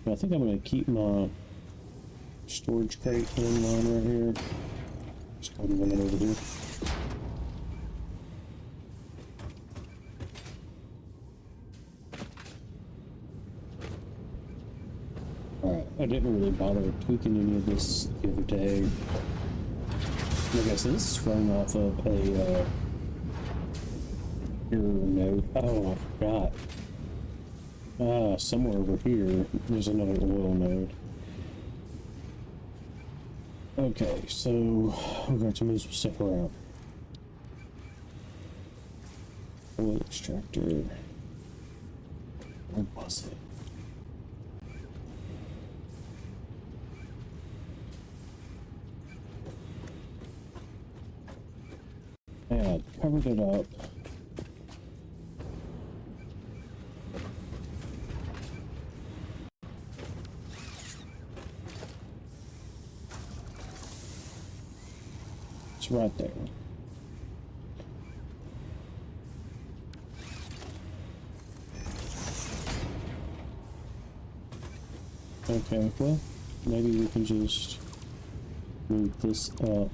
I think I'm going to keep my storage crate in line right here. Just go ahead and run it over here. Alright, I didn't really bother tweaking any of this the other day. Like I said, this is running off of a error node. Oh, I forgot. Somewhere over here, there's another oil node. Okay, so we're going to move some stuff around. Oil extractor. Where was it? Yeah, covered it up. It's right there. Okay, well, maybe we can just move this up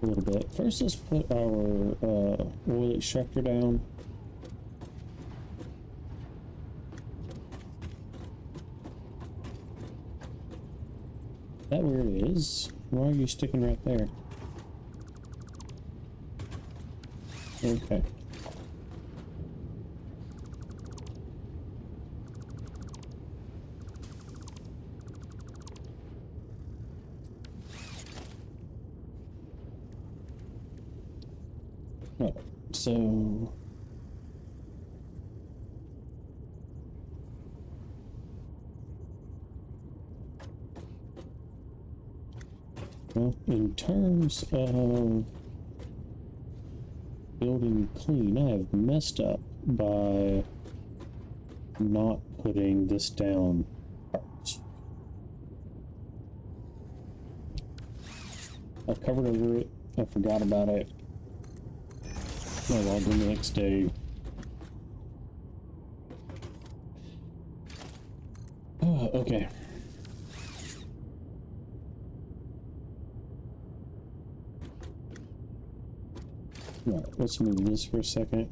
a little bit. First, let's put our oil extractor down. Is that where it is? Why are you sticking right there? Okay. Right, so well, in terms of building clean, I have messed up by not putting this down first. I covered over it, I forgot about it. I logged in the next day. Okay. Right, let's move this for a second.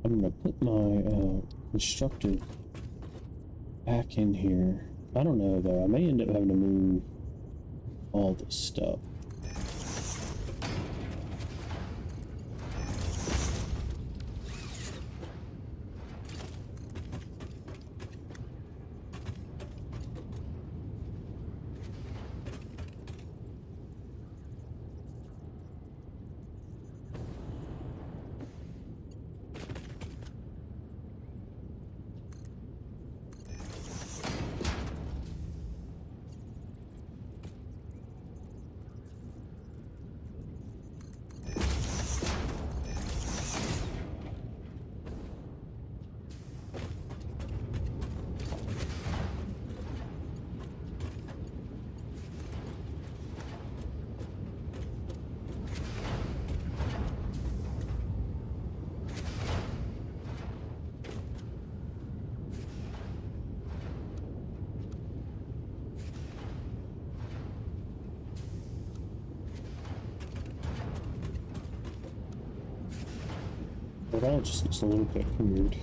I'm gonna put my constructor back in here. I don't know though, I may end up having to move all this stuff. It all just looks a little bit weird.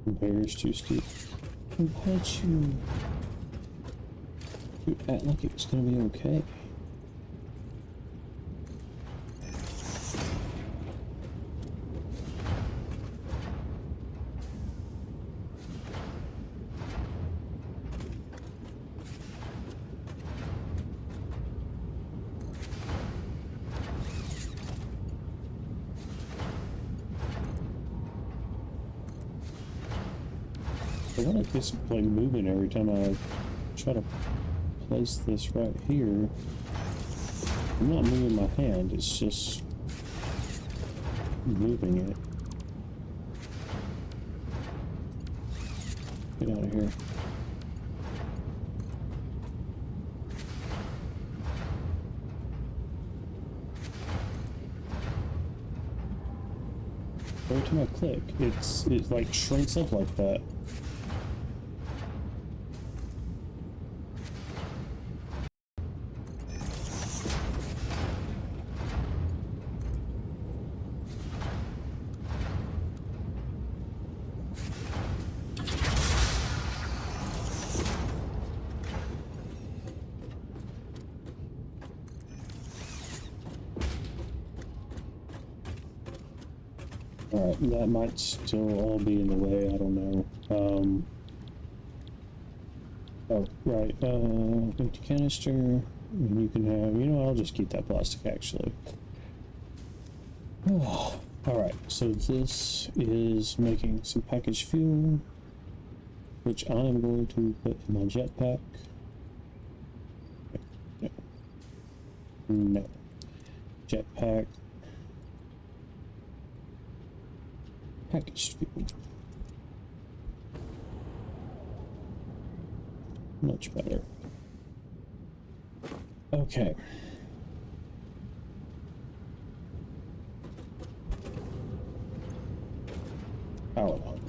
Compares too steep. Why'd you act like it was gonna be okay? I want like this like moving every time I try to place this right here. I'm not moving my hand, it's just moving it. Get out of here. Every time I click, it like shrinks up like that. Alright, that might still all be in the way, I don't know. Oh, right, empty canister, and you can have, you know, I'll just keep that plastic actually. Oh, alright, so this is making some packaged fuel, which I am going to put in my jetpack. No. No. Jetpack. Packaged fuel. Much better. Okay. Power line.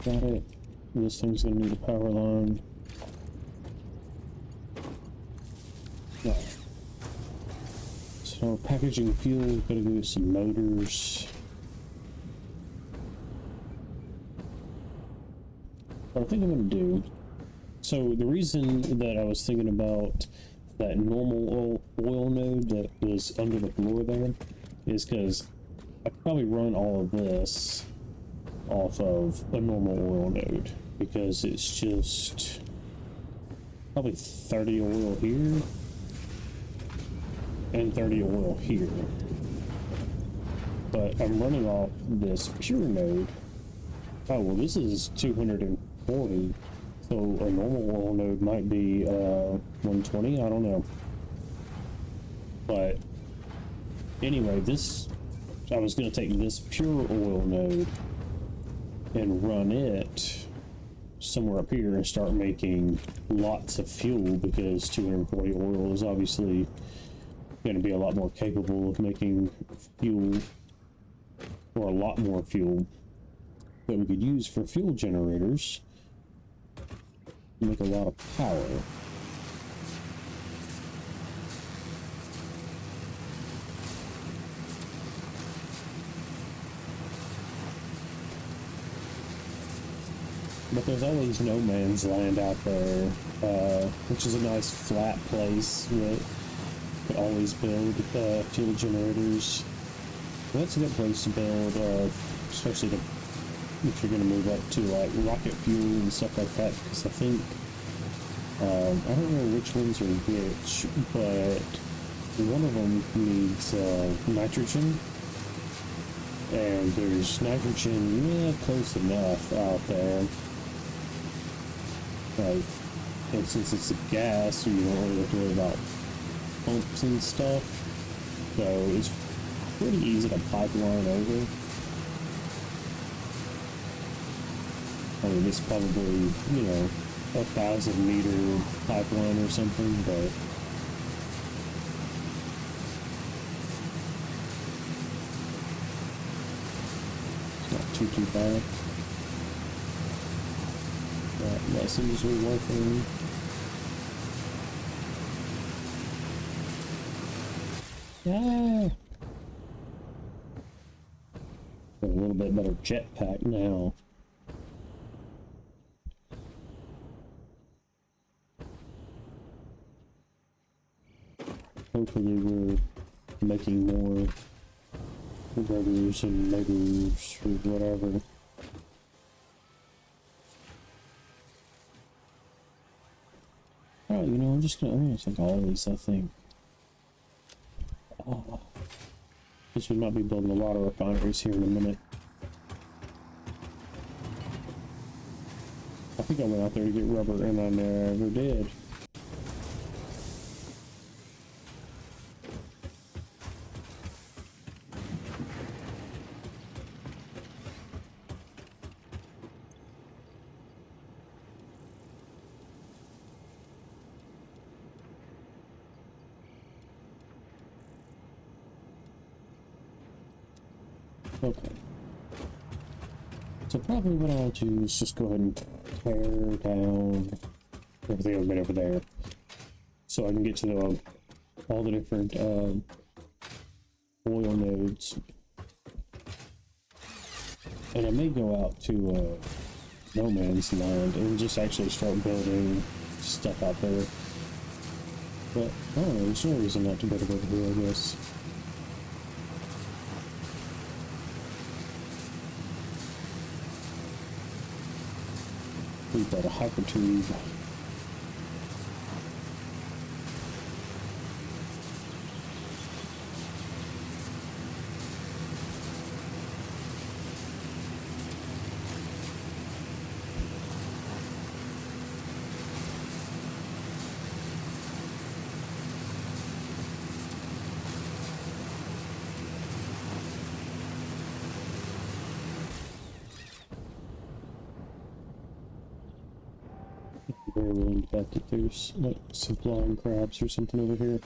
Got it. This thing's gonna need a power line. Yeah. So packaging fuel, gotta go with some motors. What I think I'm gonna do. So the reason that I was thinking about that normal oil node that was under the floor there is because I could probably run all of this off of a normal oil node because it's just probably 30 oil here and 30 oil here. But I'm running off this pure node. Oh, well, this is 240. So a normal oil node might be 120, I don't know. But anyway, I was going to take this pure oil node and run it somewhere up here and start making lots of fuel, because 240 oil is obviously going to be a lot more capable of making fuel, or a lot more fuel that we could use for fuel generators. Make a lot of power. But there's always no man's land out there, which is a nice flat place that could always build fuel generators. Well, that's a good place to build, especially if you're going to move up to like rocket fuel and stuff like that, because I think I don't know which ones are which, but one of them needs nitrogen, and there's nitrogen close enough out there, like, and since it's a gas, you don't really have to worry about pumps and stuff, so it's pretty easy to pipeline over. I mean, it's probably, 1,000-meter pipeline or something, but it's not too bad. Got lessons we're working. Yeah! Got a little bit better jetpack now. Hopefully we're making more rotors and motors or whatever. Alright, I'm gonna take all of these, I think. Oh. Guess we might be building a lot of refineries here in a minute. I think I went out there to get rubber and I never did. Okay. So probably what I'll do is just go ahead and tear down everything I've made over there, so I can get to all the different oil nodes. And I may go out to no man's land and just actually start building stuff out there. But I don't know, there's no reason not to go over here, I guess. We've got a hyper tube. very willing to bet that there's like some flying crabs or something over here.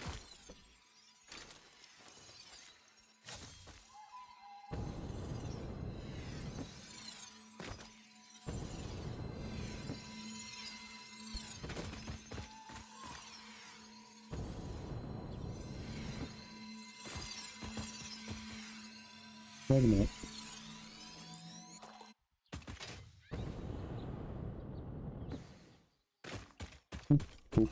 Wait a minute. Cool.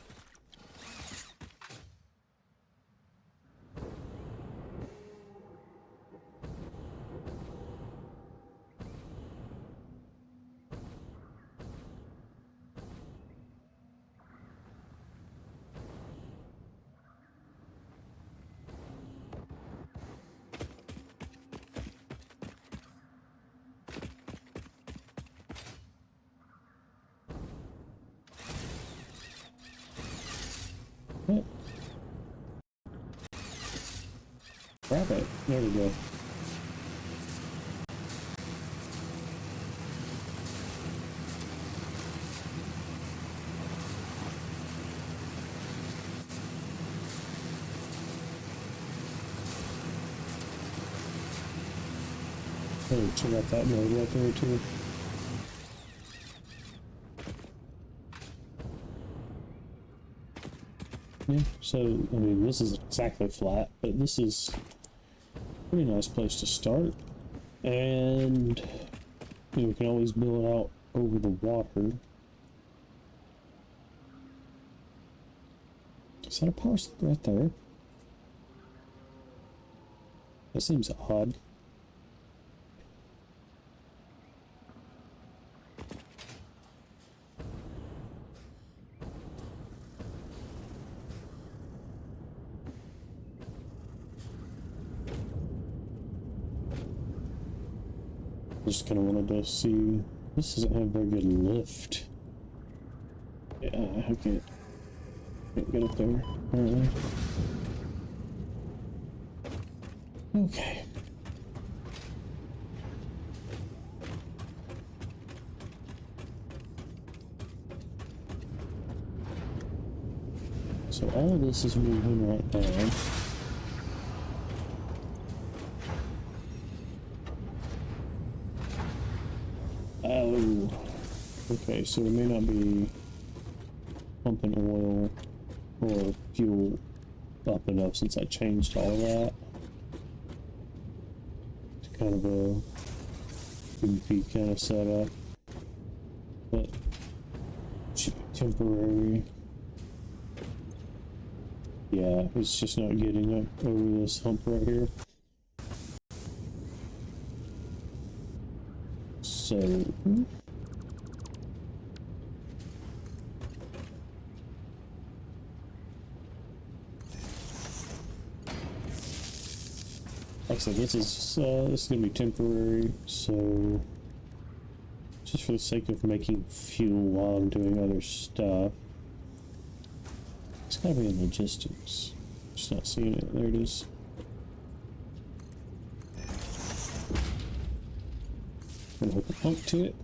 What? Grab it. There we go. Oh, check out that node right there too. Yeah, so, I mean, this is exactly flat, but this is a pretty nice place to start. And, you know, we can always build out over the water. Is that a power supply right there? That seems odd. Just kind of wanted to see. This doesn't have very good lift. Yeah, I can't get up there. Apparently. Okay. So all of this is moving right now. Oh, okay, so we may not be pumping oil or fuel up enough since I changed all of that. It's kind of a goofy kind of setup, but it should be temporary. Yeah, it's just not getting up over this hump right here. So, like I said, this is gonna be temporary. So, just for the sake of making fuel while I'm doing other stuff, it's gotta be in logistics. Just not seeing it. There it is. Gonna hook a pump to it.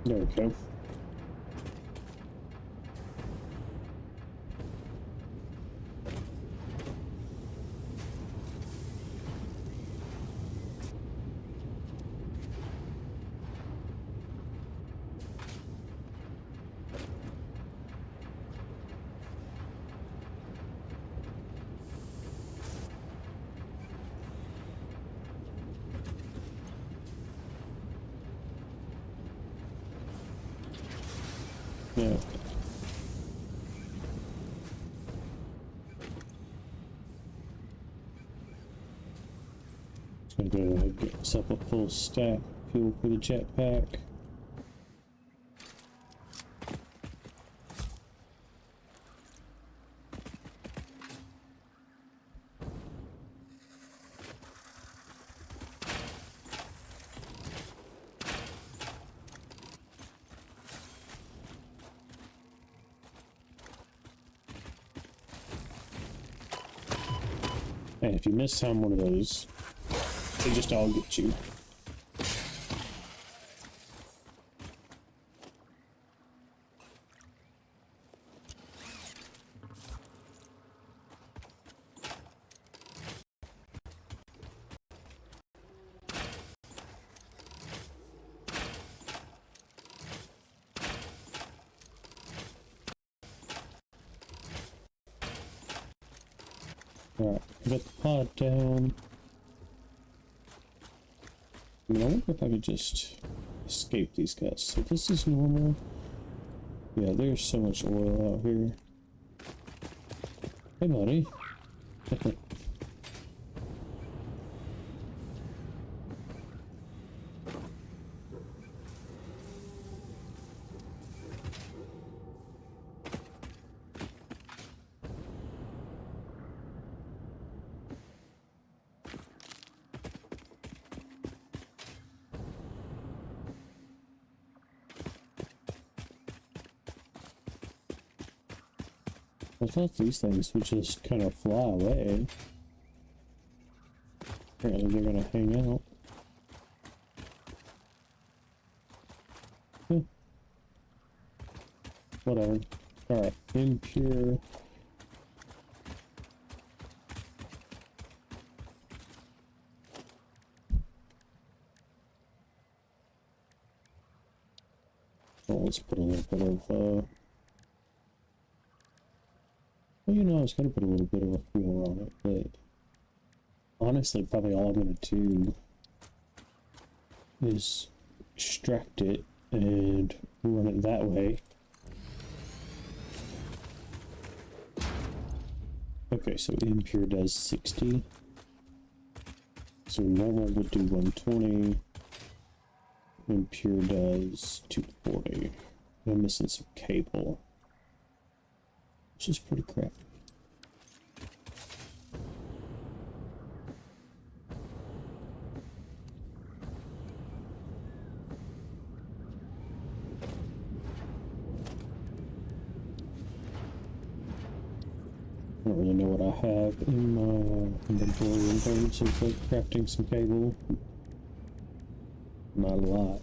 There we go. Yeah. Just gonna go ahead and get myself a full stack of fuel for the jetpack. And if you miss time one of those, they just all get you. Alright, got the pod down. I mean, I wonder if I could just escape these guys. So this is normal. Yeah, there's so much oil out here. Hey, buddy. I thought these things would just kind of fly away. Apparently they're gonna hang out. Whatever. Alright, impure. Well, let's put a little bit of, well, you know, I was gonna put a little bit of a fuel on it, but honestly, probably all I'm gonna do is extract it and run it that way. Okay, so impure does 60. So normal would do 120. Impure does 240. I'm missing some cable, which is pretty crappy. I don't really know what I have in my inventory in terms of like crafting some cable. Not a lot.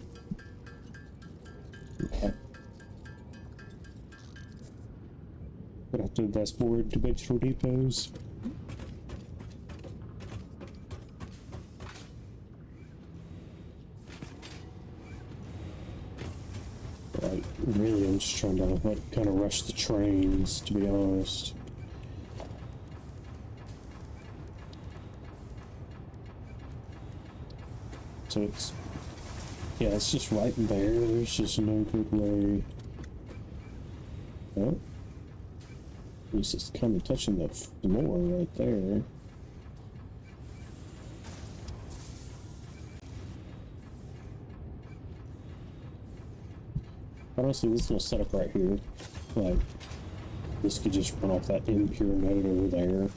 Okay. But I have to invest more into dimensional depots. Like, really, I'm just trying to like kind of rush the trains, to be honest. So it's, yeah, it's just right there. There's just no good way. Oh, at least it's kind of touching the floor right there. Honestly, this little setup right here, like, this could just run off that impure node over there.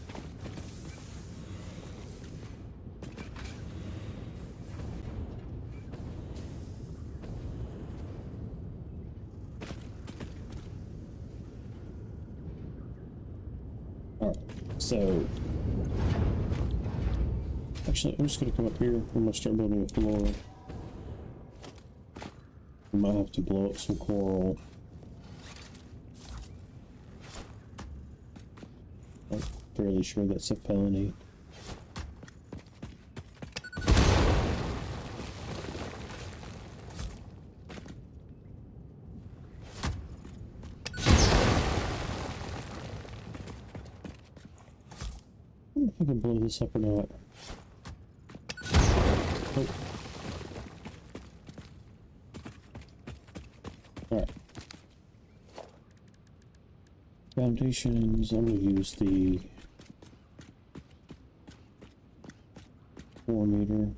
So, actually, I'm just gonna come up here. I'm gonna start building a floor. I might have to blow up some coral. I'm fairly sure that's a felony. I wonder if I can blow this up or not. Oh. Alright. Foundations, I'm going to use the 4 meter.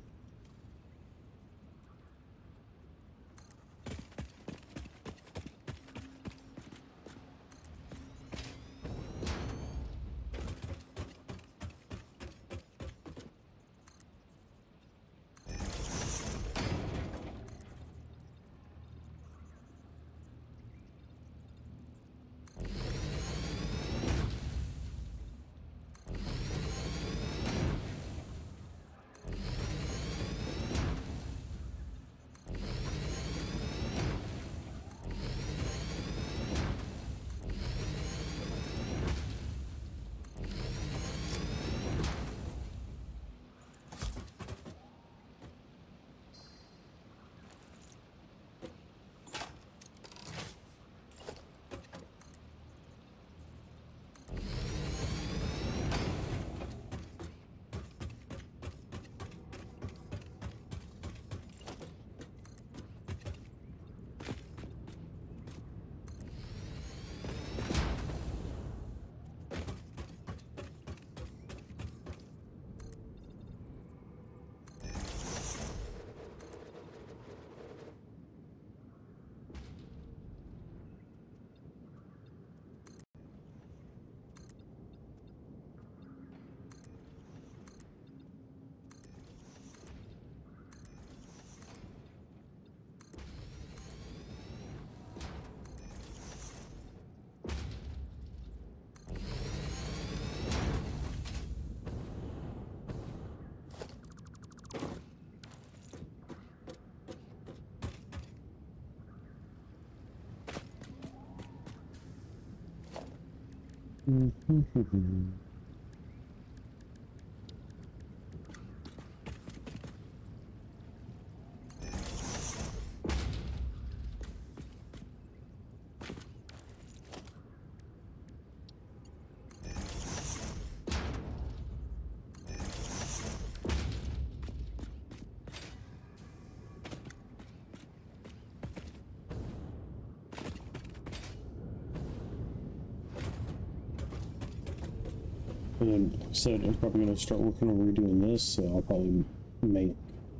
And like I said, I'm probably going to start working on redoing this, so I'll probably make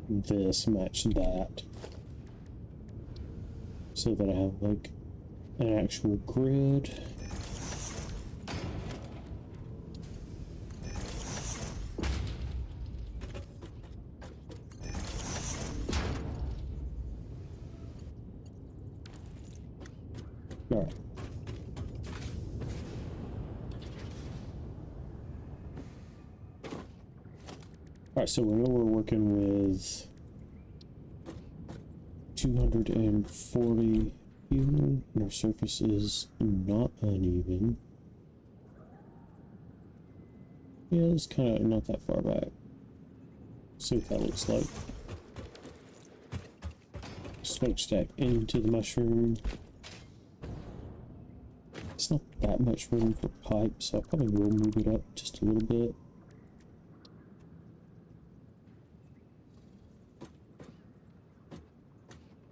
this match that. So that I have like an actual grid. Alright. Alright, so we know we're working with 240 fuel, and our surface is not uneven. Yeah, it's kind of not that far back. See what that looks like. Smokestack into the mushroom. It's not that much room for pipe, so I probably will move it up just a little bit.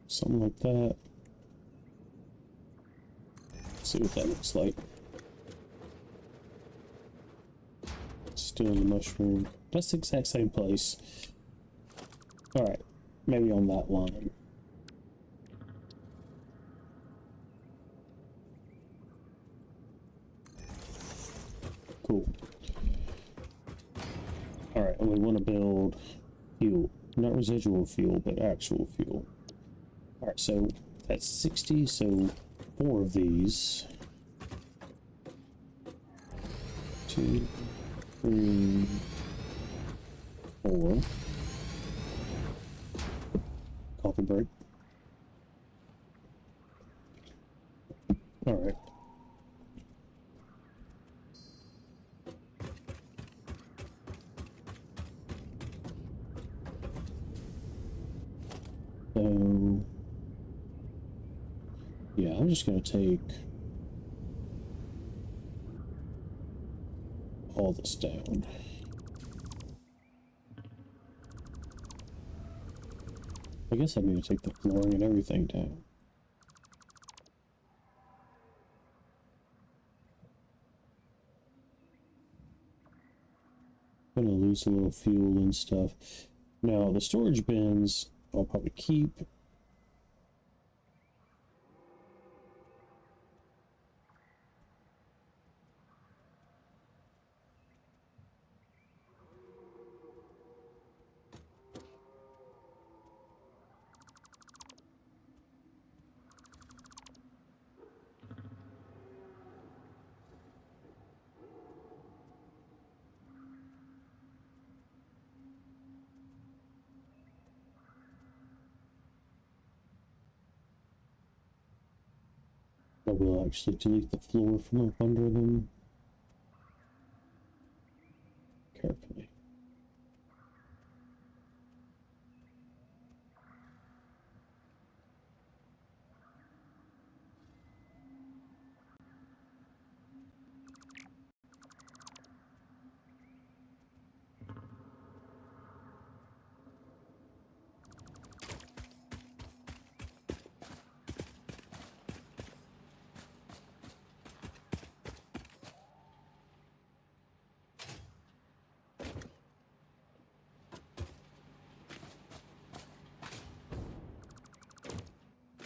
Something like that. See what that looks like. Still in the mushroom. That's the exact same place. Alright, maybe on that line. Cool. Alright, and we want to build fuel. Not residual fuel, but actual fuel. Alright, so that's 60, so 4 of these. 2, 3, 4. Coffee break. Alright. So, yeah, I'm just going to take all this down. I guess I'm going to take the flooring and everything down. I'm going to lose a little fuel and stuff. Now, the storage bins I'll probably keep. I will actually delete the floor from up under them carefully.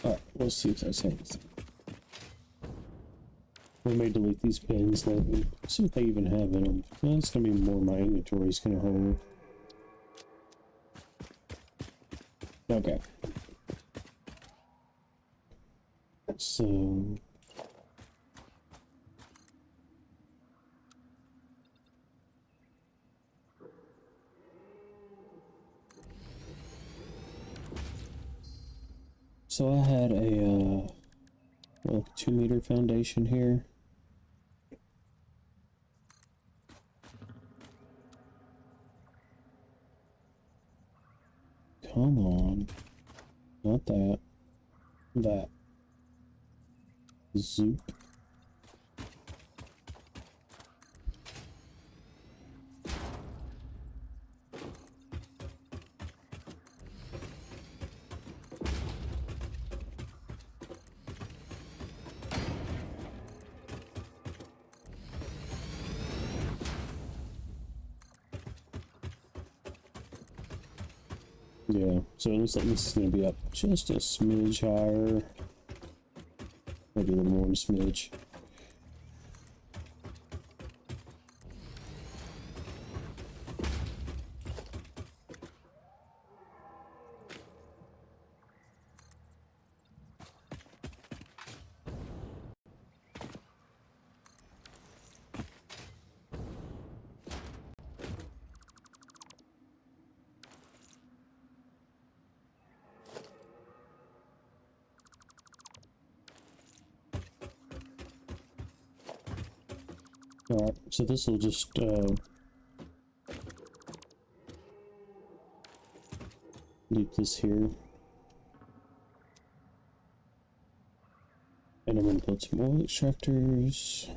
Alright, we'll see if that's anything. We may delete these bins later. See what they even have in them. Well, it's gonna be more my inventory is gonna hold. Okay. So I had a well, 2-meter foundation here. come on. Not that. That. Zoop. Yeah, so it looks like this is going to be up just a smidge higher. Maybe a little more than a smidge. Alright, so this will just leave this here. And I'm going to build some oil extractors.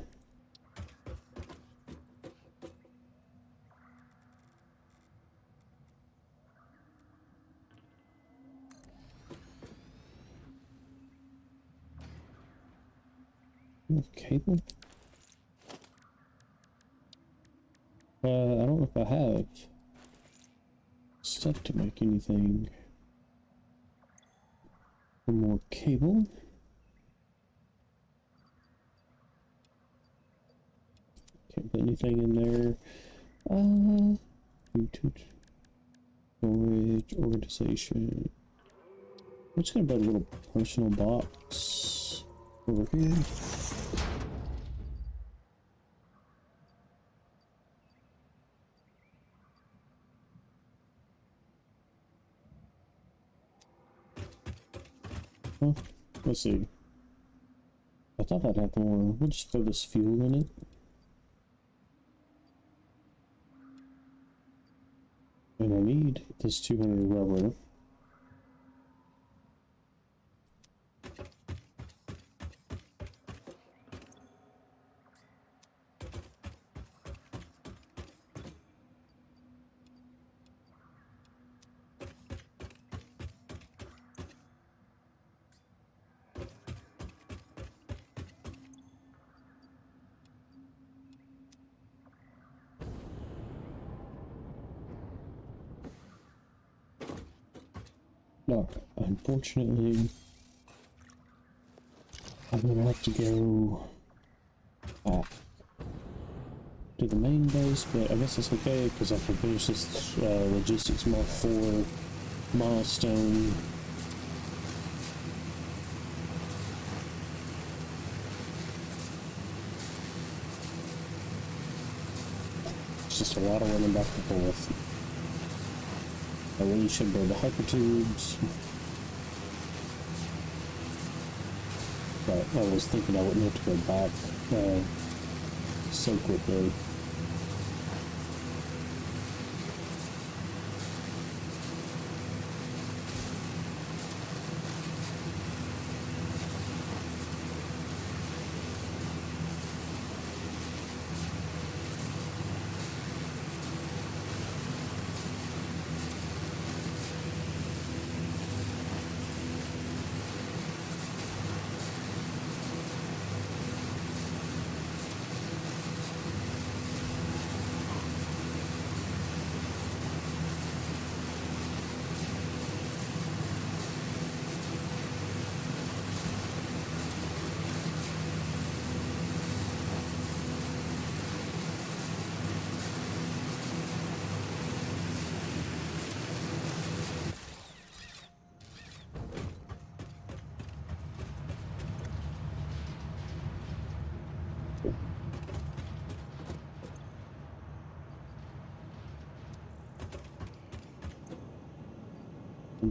Cable? I don't know if I have stuff to make anything. One more cable. Can't put anything in there. YouTube storage organization. I'm just gonna build a little personal box over here. Huh? Let's see. I thought I'd have more. We'll just throw this fuel in it. And I need this 200 rubber. No, unfortunately, I'm gonna have to go back to the main base, but I guess that's okay because I can finish this logistics Mark 4 milestone. It's just a lot of running back and forth. I really should build the hyper tubes. But I was thinking I wouldn't have to go back so quickly.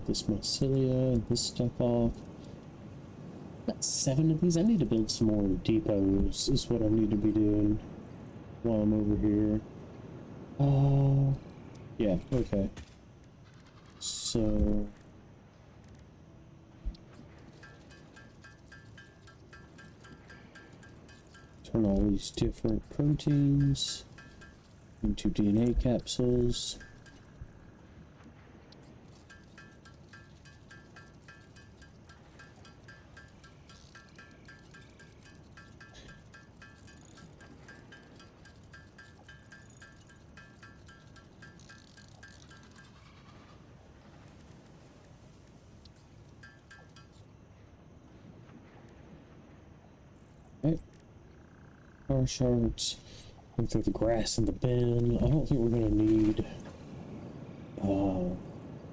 This mycelia and this stuff off. Got 7 of these. I need to build some more depots is what I need to be doing while I'm over here. Yeah, okay. So turn all these different proteins into DNA capsules. Right. Power shards. Look through the grass in the bin. I don't think we're gonna need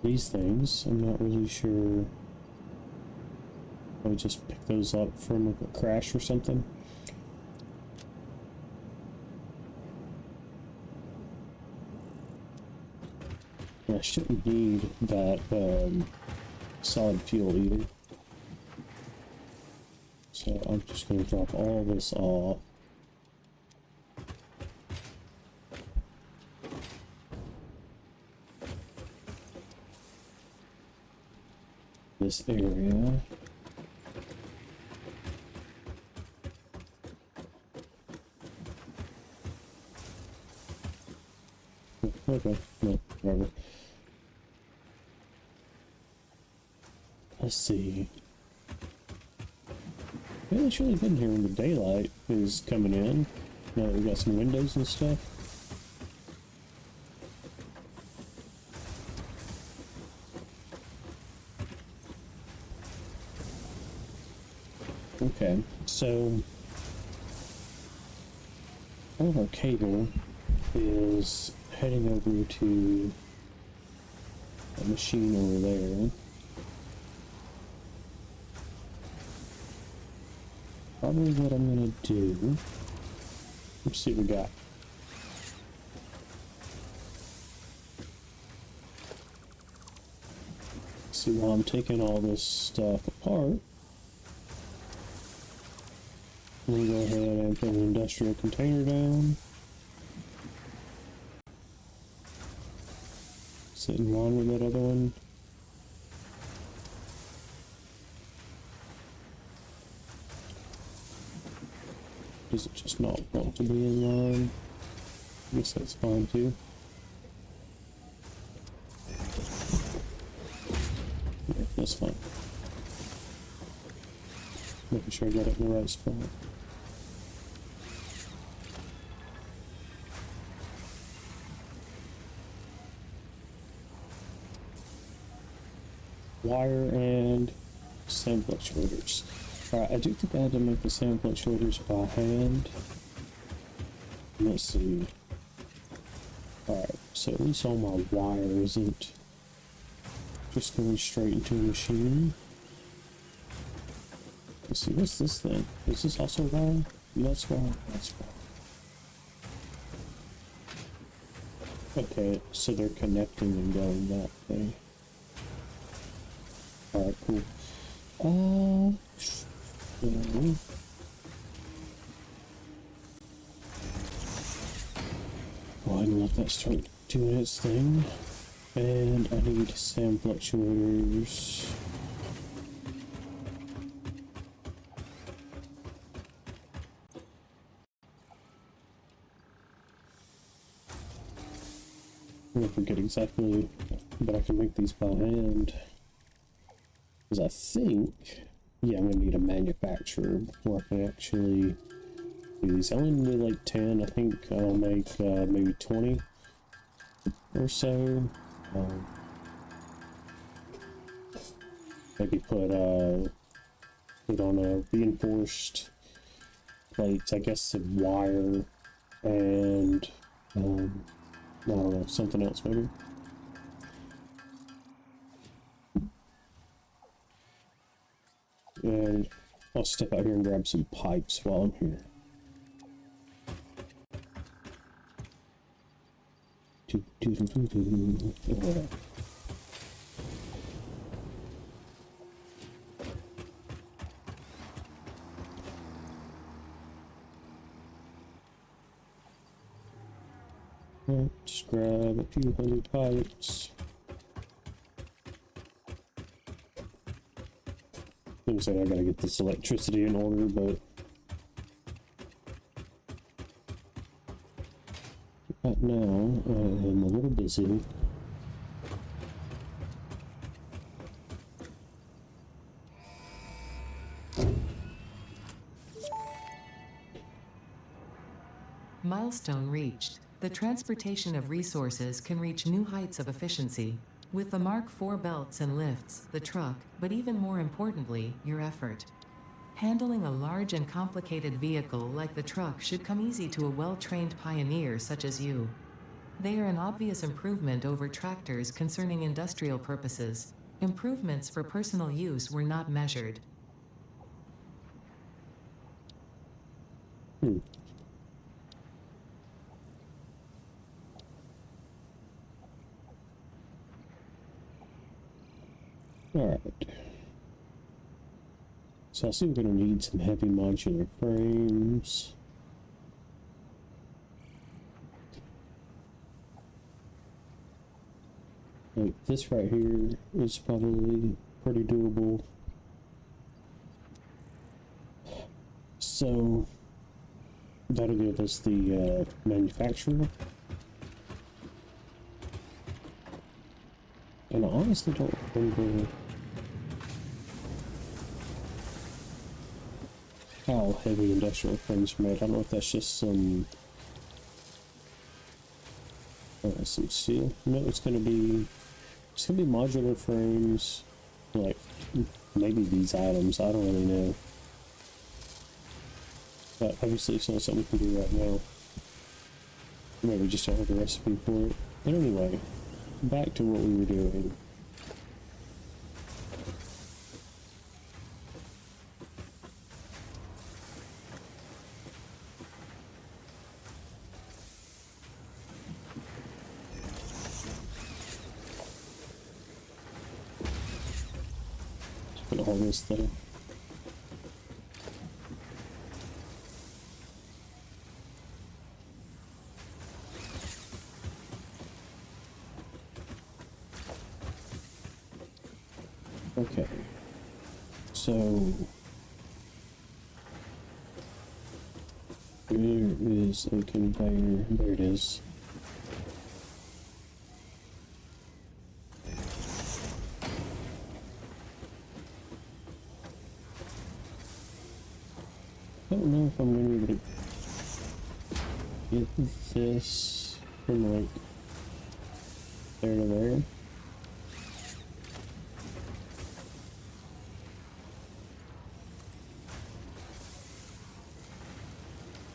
these things. I'm not really sure. I would just pick those up from a crash or something. I shouldn't need that solid fuel either. So I'm just going to drop all this off. This area. Okay, no, whatever. Let's see. Yeah, it's really good here when the daylight is coming in. Now that we've got some windows and stuff. Okay, so all of our cable is heading over to a machine over there. Probably what I'm gonna do. Let's see what we got. See, while I'm taking all this stuff apart, I'm gonna go ahead and put an industrial container down. Sit in line with that other one. Does it just not want to be in line? I guess that's fine too. Yeah, that's fine. Making sure I got it in the right spot. Wire and sand fluctuators. Alright, I do think I had to make the sand fluctuators by hand. Let's see. Alright, so at least all my wire isn't just going straight into a machine. Let's see, what's this thing? Is this also wire? That's wire. That's wire. Okay, so they're connecting and going that way. Alright, cool. Yeah. Go ahead and let that start doing its thing. And I need sand fluctuators. I'm gonna forget exactly, but I can make these by hand. Because I think, yeah, I'm gonna need a manufacturer before I can actually do these. I only need like 10. I think I'll make maybe 20 or so. Maybe put on a reinforced plates, I guess some wire, and I don't know, something else maybe. And I'll step out here and grab some pipes while I'm here. Just grab a few hundred pipes. Like I said, I gotta get this electricity in order, but right now I am a little busy. Milestone reached. The transportation of resources can reach new heights of efficiency. With the Mark IV belts and lifts, the truck, but even more importantly, your effort. Handling a large and complicated vehicle like the truck should come easy to a well-trained pioneer such as you. They are an obvious improvement over tractors concerning industrial purposes. Improvements for personal use were not measured. Alright. So I see we're going to need some heavy modular frames. Like this right here is probably pretty doable. So that'll give us the manufacturer. And I honestly don't remember how heavy industrial frames are made. I don't know if that's just some steel. No, it's gonna be modular frames, like maybe these items. I don't really know. But obviously it's not something we can do right now. Maybe we just don't have the recipe for it. But anyway, back to what we were doing. Just put all this there. Okay, so there is a conveyor. There it is. I don't know if I'm going to be able to get this from like there to there.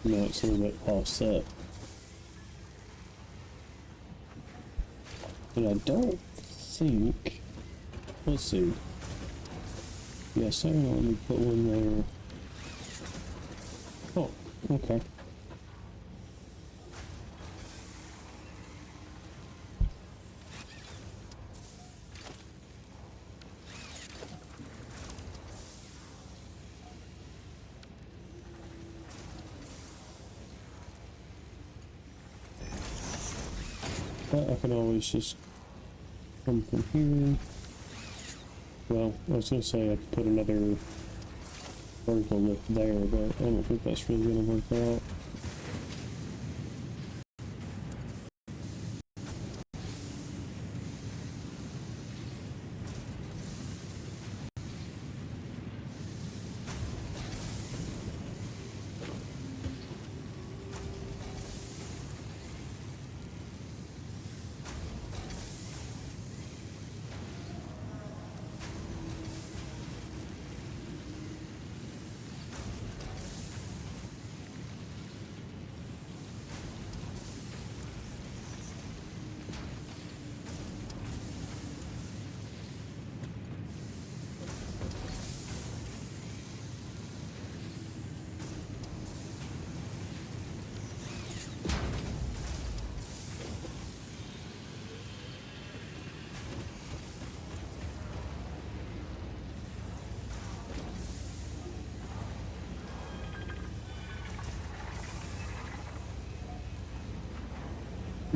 No, it's a little bit offset. But I don't think... Let's see. Yeah, so let me put one there. Oh, okay. But I can always just come from here. Well, I was going to say I could put another vertical lift there, but I don't think that's really going to work out.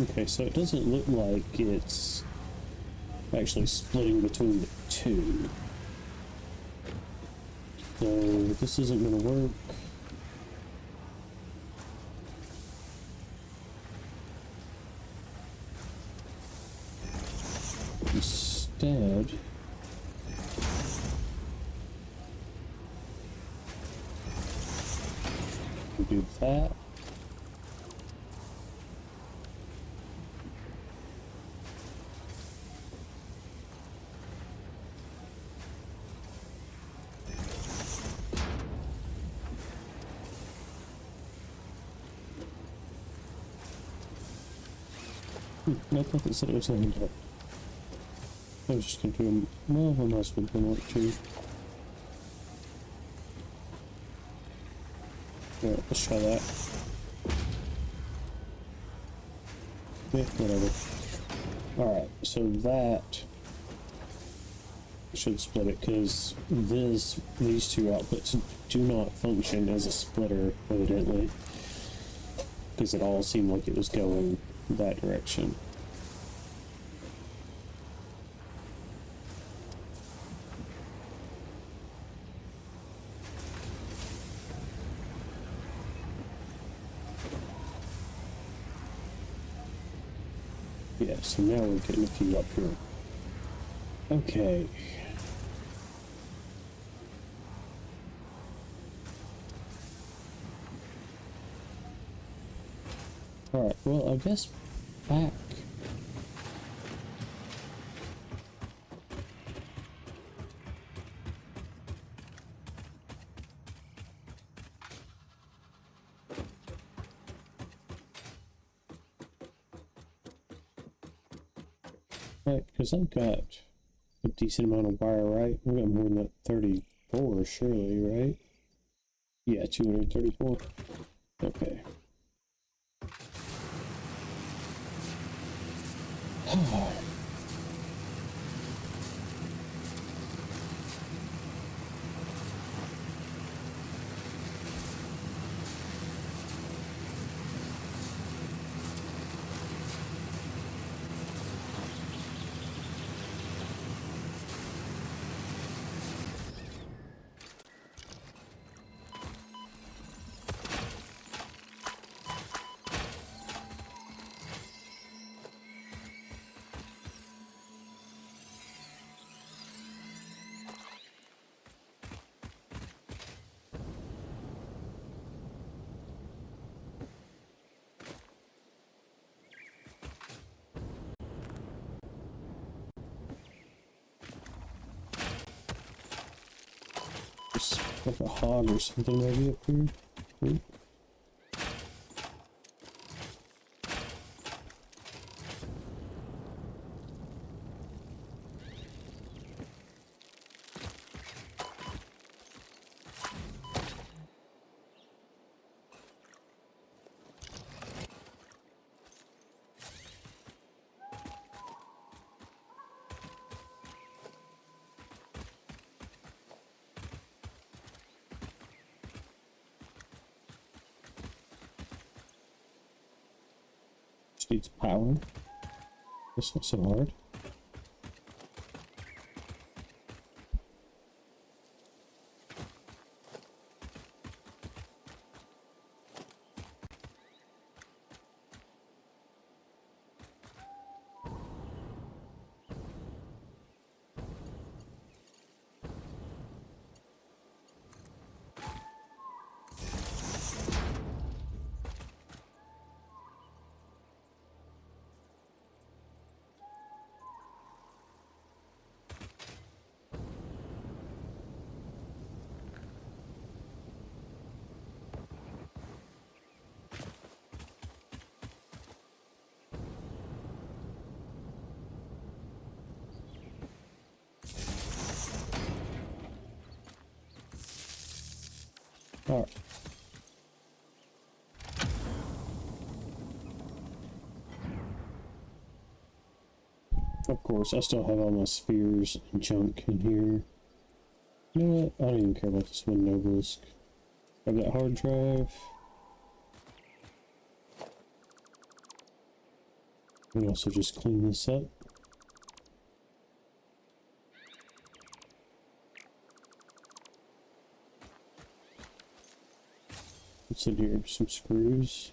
Okay, so it doesn't look like it's actually splitting between the two. So this isn't gonna work. Instead, we do that. I thought it said it was lined up. I was just gonna do them. Well, I might as well do them up too. Alright, let's try that. Yeah, whatever. Alright, so that should split it because these two outputs do not function as a splitter, evidently. Because it all seemed like it was going that direction. Yeah, so now we're getting a few up here. Okay. Alright, well, I guess back. Right, because I've got a decent amount of wire, right? I've got more than that 34, surely, right? Yeah, 234. Okay. Just like a hog or something maybe up here. Ooh. Just needs power. That's not so hard. Alright. Of course, I still have all my spheres and junk in here. You know what? I don't even care about this one Noblisk. Grab that hard drive. We also just clean this up. What's in here? Some screws.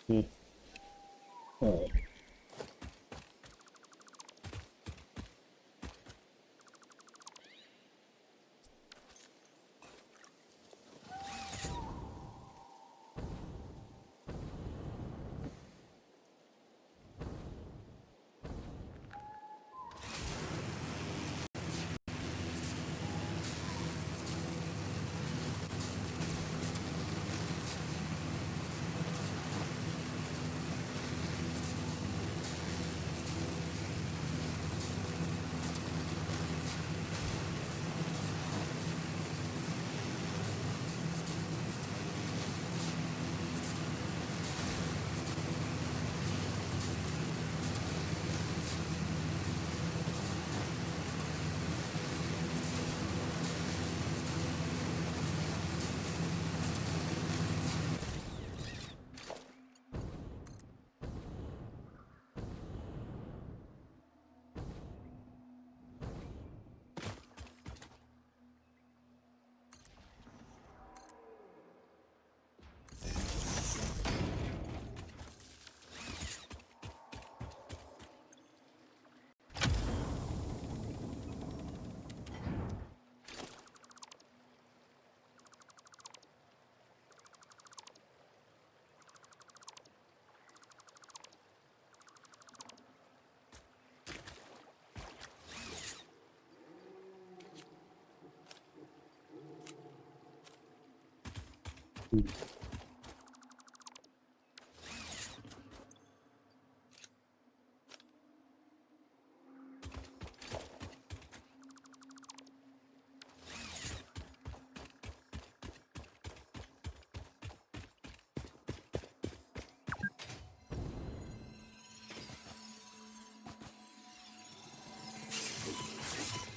Yeah. Alright.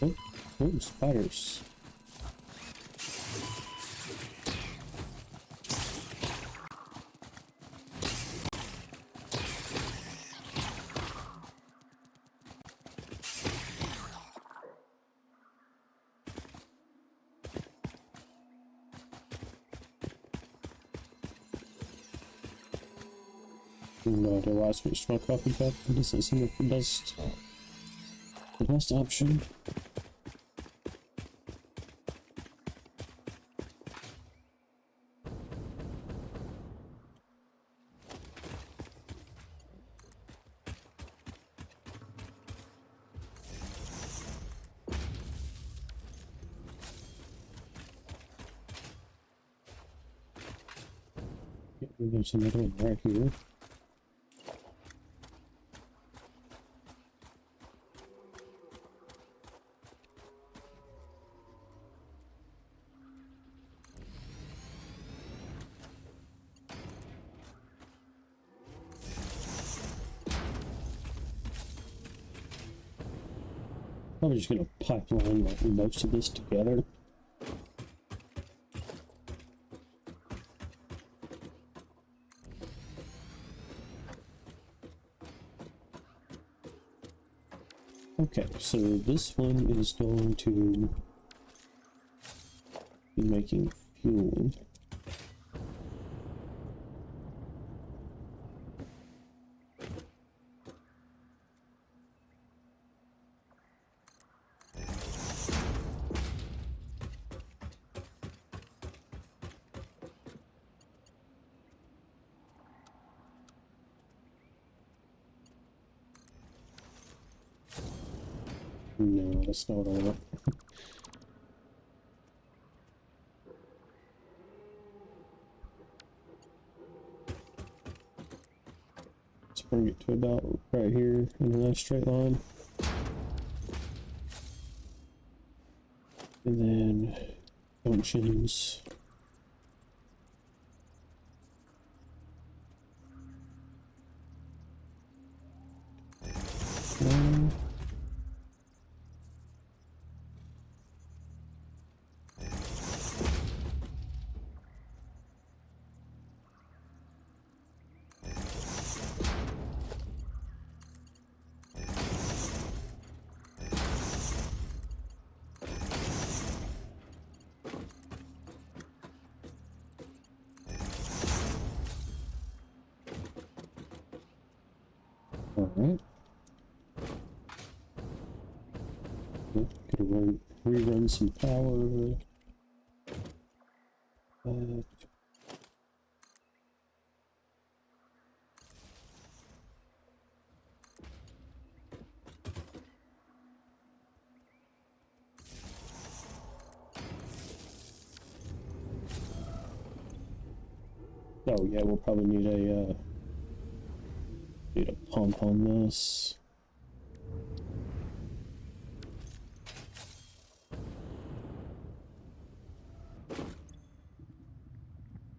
Oh, oh, spiders. No idea why I switched my coffee cup. It doesn't seem like the best option. Yeah, there's another one right here. Probably just gonna pipeline like most of this together. Okay, so this one is going to be making fuel. No, that's not what I want. Let's bring it to about right here in a nice straight line. And then functions. Alright. Gonna rerun some power. Oh yeah, we'll probably need a pump on this.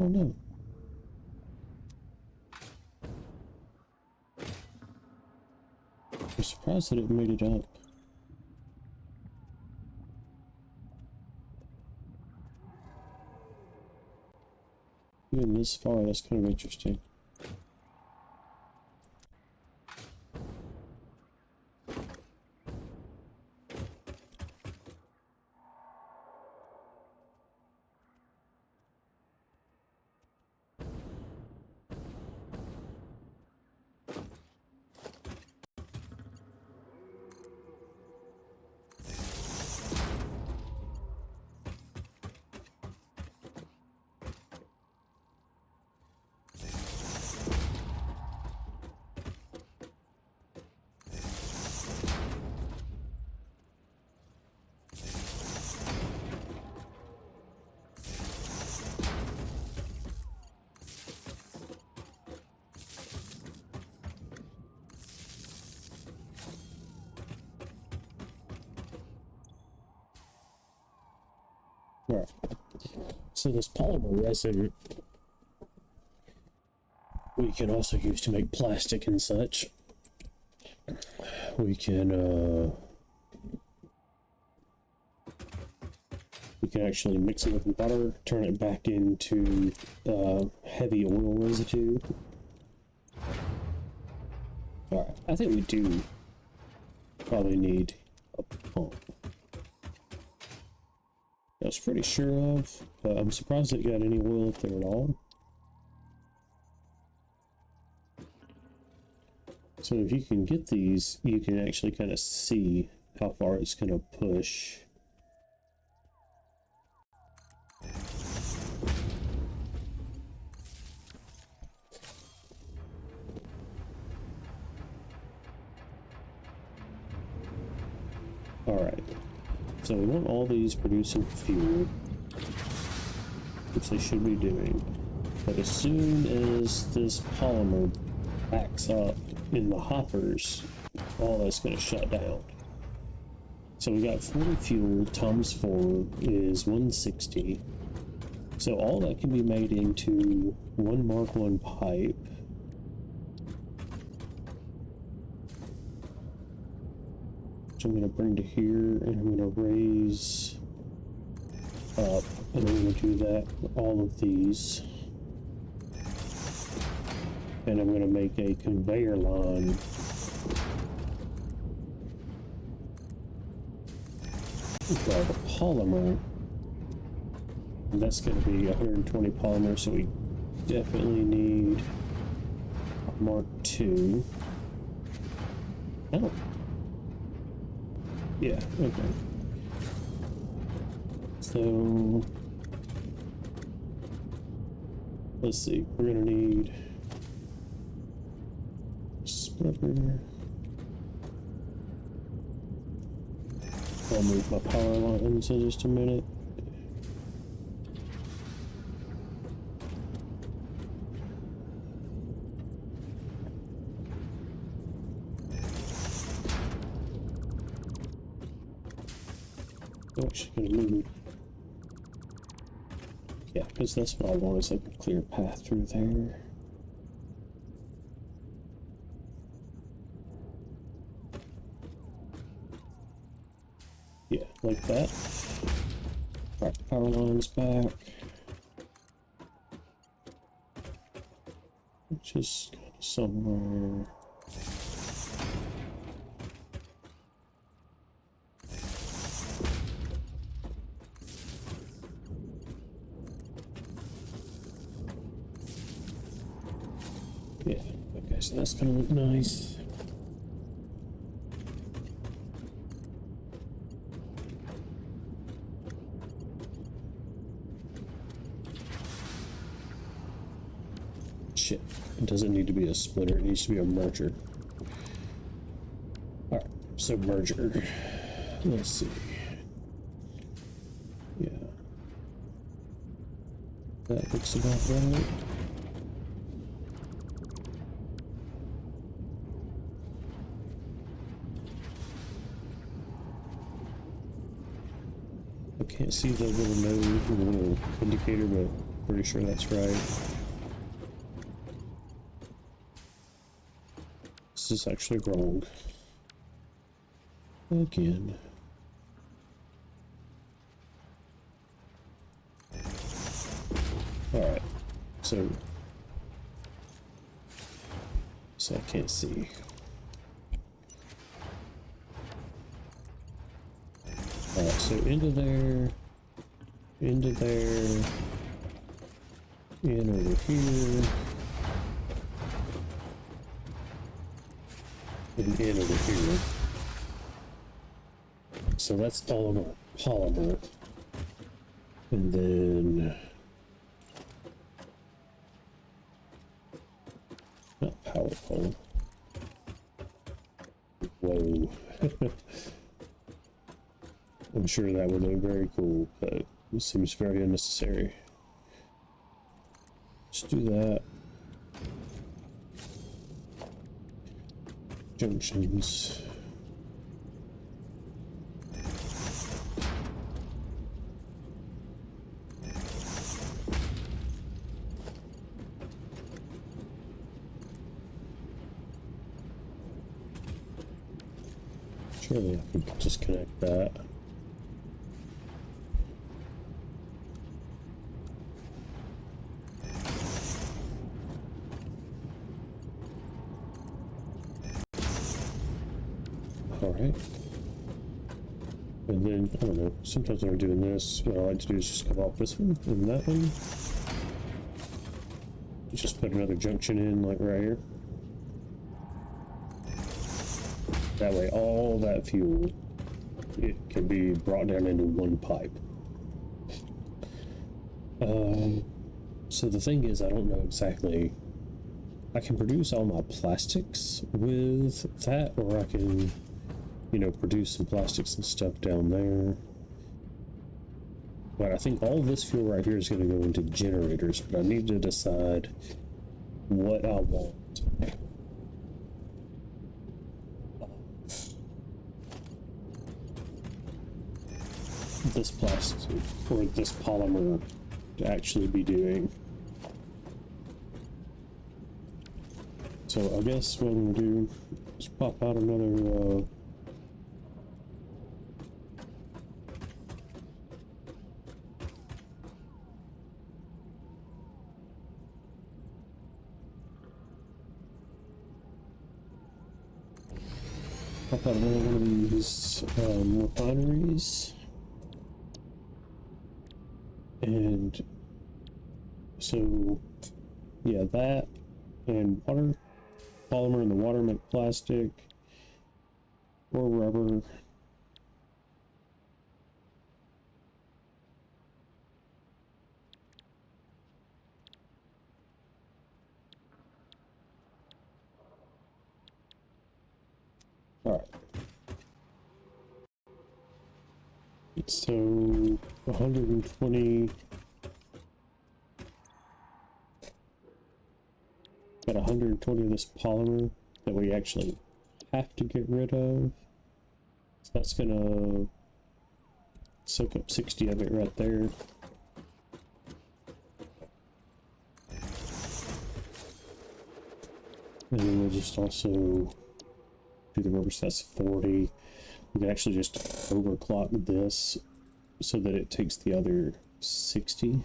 Oh no. I'm surprised that it made it up. Even this far, that's kind of interesting. Right. So this polymer resin we can also use to make plastic and such. We can actually mix it with water, turn it back into heavy oil residue. Alright, I think we do probably need a pump. I was pretty sure of, but I'm surprised it got any oil up there at all. So if you can get these, you can actually kind of see how far it's going to push. Alright, so we want all these producing fuel, which they should be doing. But as soon as this polymer backs up in the hoppers, all that's going to shut down. So we got 40 fuel times 4 is 160. So all that can be made into one Mark 1 pipe. Which I'm going to bring to here, and I'm going to raise up, and I'm going to do that for all of these. And I'm going to make a conveyor line for the polymer. And that's going to be 120 polymer, so we definitely need a Mark II. Oh. Yeah, okay. So, let's see, we're going to need splitter. I'll move my power lines in just a minute. I'm actually going to move. Yeah, because that's what I want, is like a clear path through there. Yeah, like that. Right, power lines back. Just kind of somewhere. Yeah, okay, so that's gonna look nice. shit. It doesn't need to be a splitter, it needs to be a merger. Alright, so merger. Let's see. Yeah. That looks about right. I can't see the little node, the little indicator, but pretty sure that's right. This is actually wrong. Again. Alright, so I can't see. Alright, so into there, in over here, and in over here. So that's all of our polymer. And then, not power pole. Whoa. I'm sure that would look very cool, but it seems very unnecessary. Let's do that. Junctions. Surely I could just connect that. Alright. And then, I don't know, sometimes when I'm doing this, what I like to do is just come off this one and that one. Just put another junction in, like right here. That way all that fuel, it can be brought down into one pipe. So the thing is, I don't know exactly. I can produce all my plastics with that, or I can, you know, produce some plastics and stuff down there. But I think all this fuel right here is going to go into generators, but I need to decide what I want. This plastic, or this polymer, to actually be doing. So I guess what I'm gonna do is pop out another one of these refineries. And so, yeah, that and water, polymer and the water make plastic or rubber. All right. So 120. Got 120 of this polymer that we actually have to get rid of. So that's gonna soak up 60 of it right there. And then we'll just also do the reverse. That's 40. We can actually just overclock this so that it takes the other 60.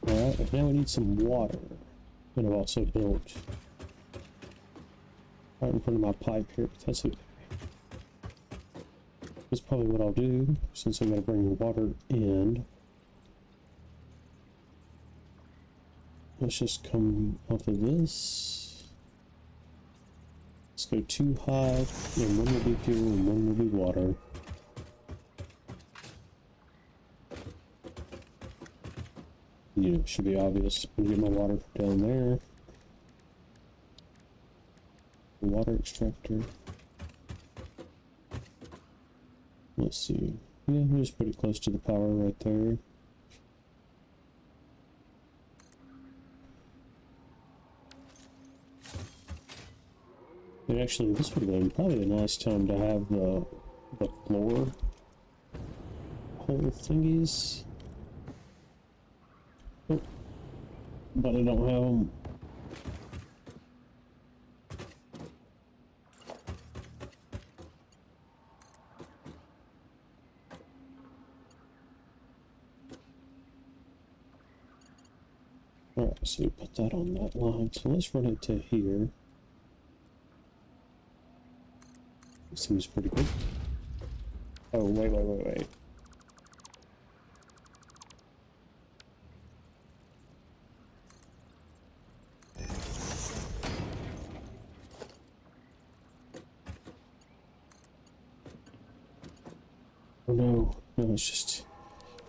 Alright, now we need some water. And I've also built right in front of my pipe here, but that's okay. That's probably what I'll do, since I'm going to bring water in. Let's just come off of this. Let's go 2 high, and one will be fuel and one will be water. You know, it should be obvious. I'm gonna get my water down there. Water extractor. Let's see. Yeah, I'm just pretty close to the power right there. And actually, this would have been probably a nice time to have the floor hole thingies. Oh, but I don't have them. Alright, so we put that on that line. So let's run it to here. Seems pretty good. Oh, wait. Oh no, it's just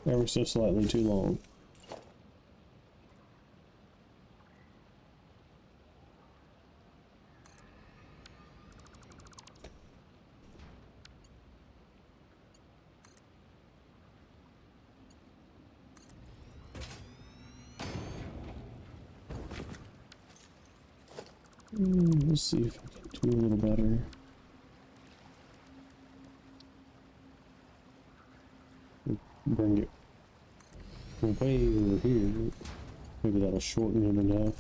ever so slightly too long. Let's see if I can do a little better. Bring it way over here. Maybe that'll shorten it enough.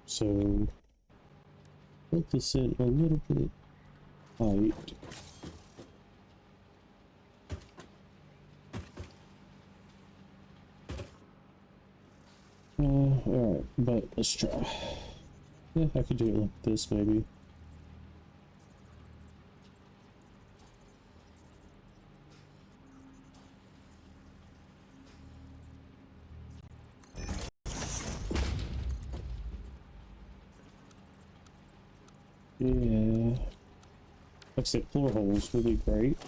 So, put this in a little bit tight. Alright, but let's try. Yeah, I could do it like this maybe. Yeah. Like I said, floor holes would be great.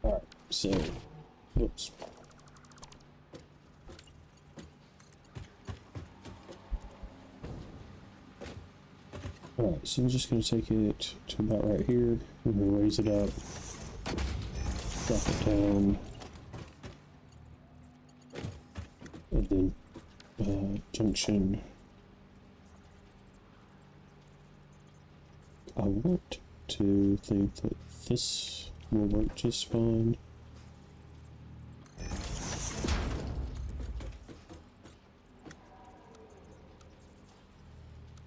Alright, so, whoops. Alright, so we're just going to take it to about right here. We're going to raise it up, drop it down, and then junction. I want to think that this will work just fine.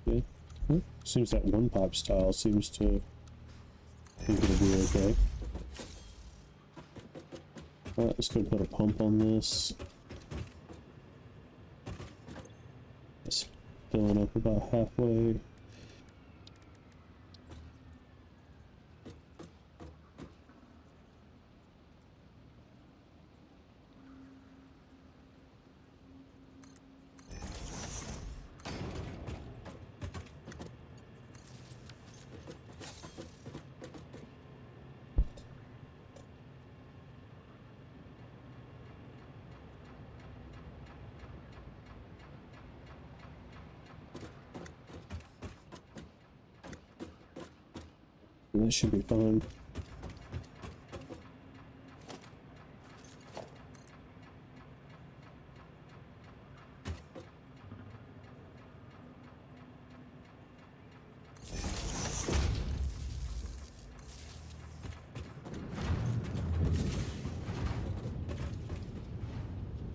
Yeah, well, seems that one pipe style seems to think it'll be okay. Alright, let's go put a pump on this. It's filling up about halfway. That should be fine.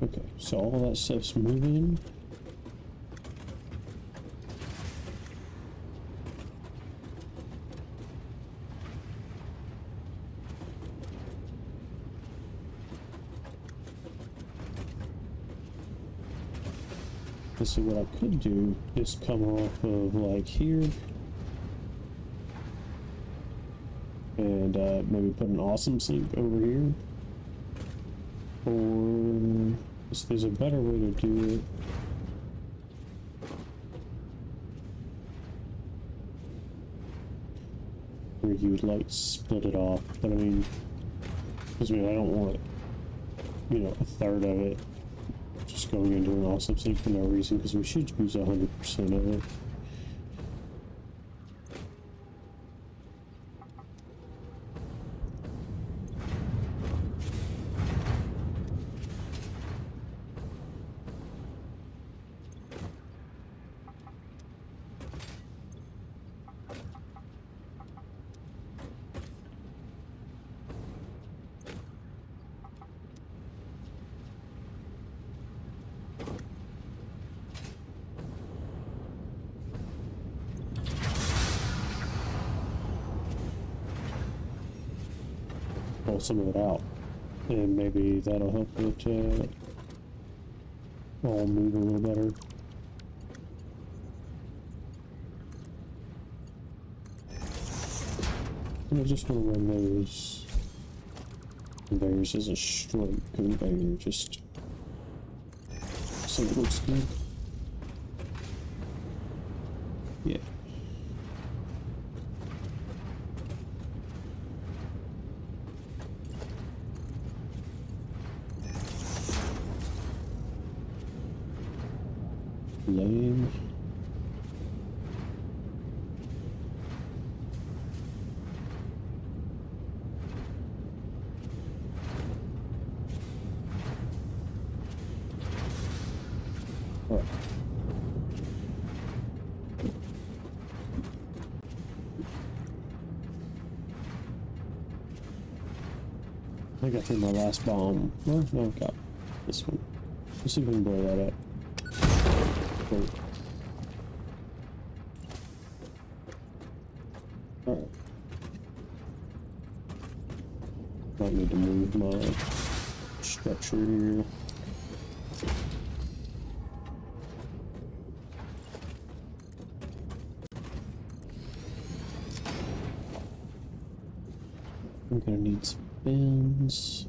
Okay, so all that stuff's moving. So what I could do is come off of like here and maybe put an awesome sink over here, or there's a better way to do it. Where you would like split it off, but I mean, I don't want, you know, a third of it just going into an awesome sink for no reason, because we should use 100% of it. Pull some of it out, and maybe that'll help it all move a little better. And I just want to run those conveyors as a straight conveyor, just so it looks good. Yeah. Lame. Alright. I got through my last bomb. Well, no, I got this one. Let's see if we can blow that up. Wait. Alright. Might need to move my structure here. I'm gonna need some bins.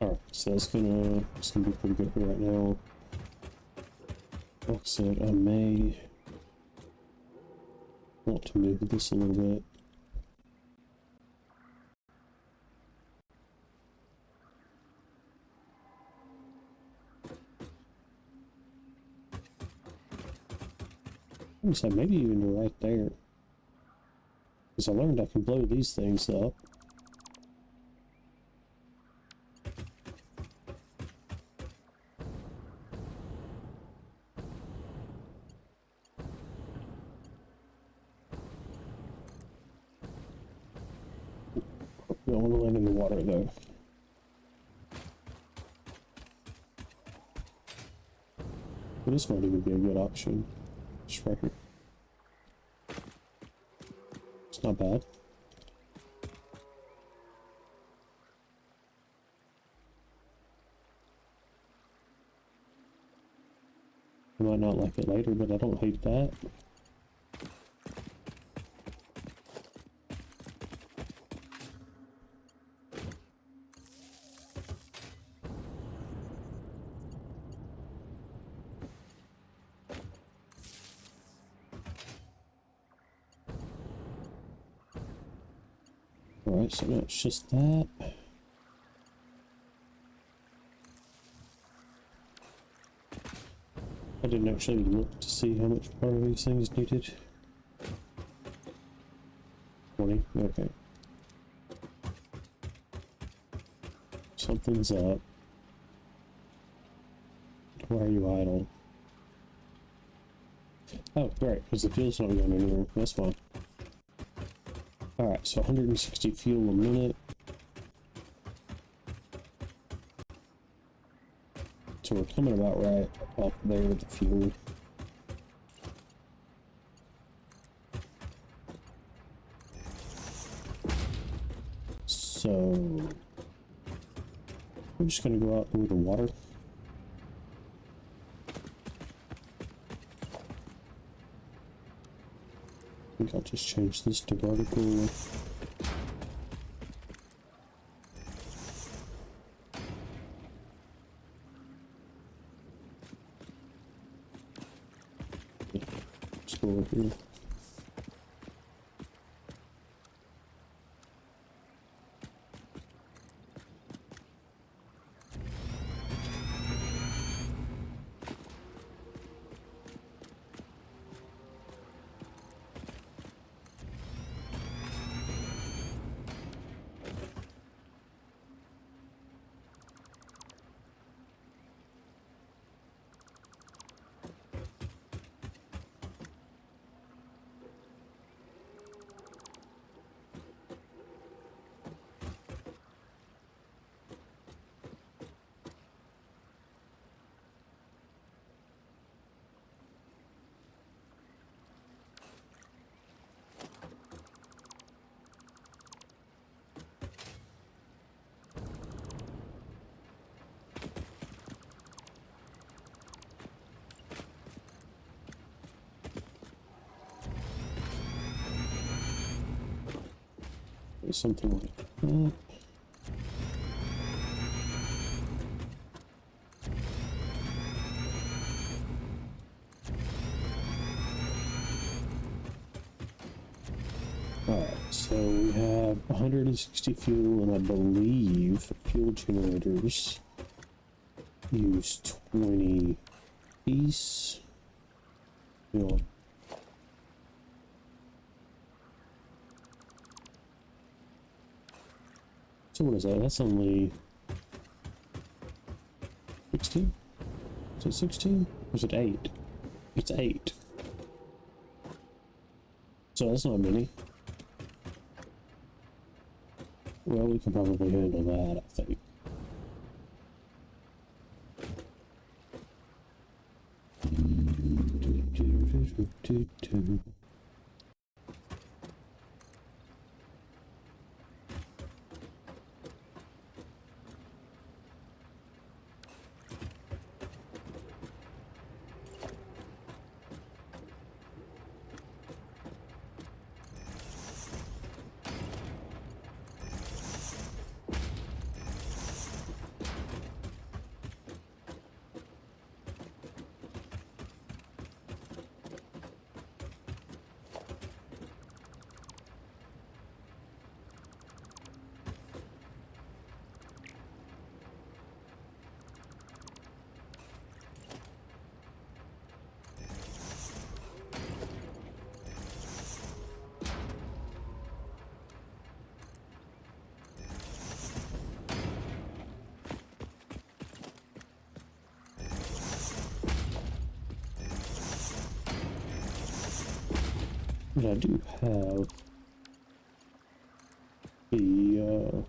Alright, so it's gonna be pretty good for right now. Like I said, I may want to move this a little bit. So maybe even to right there. Because I learned I can blow these things up. We don't want to land in the water though. But this might even be a good option. Just right here. It's not bad. I might not like it later, but I don't hate that. Alright, so now it's just that. I didn't actually look to see how much part of these things needed. 20, okay. Something's up. Why are you idle? Oh, right, because the fuel's not going anywhere. That's fine. Alright, so 160 fuel a minute. So we're coming about right off there with the fuel. So we're just gonna go out with the water. I think I'll just change this to vertical. Let's go over here. Something like that. Alright, so we have 160 fuel, and I believe fuel generators use 20 piece. Fuel. So what is that? That's only 16? Is it 16? Or is it 8? It's 8. So that's not many. Well, we can probably handle that, I think. But I do have the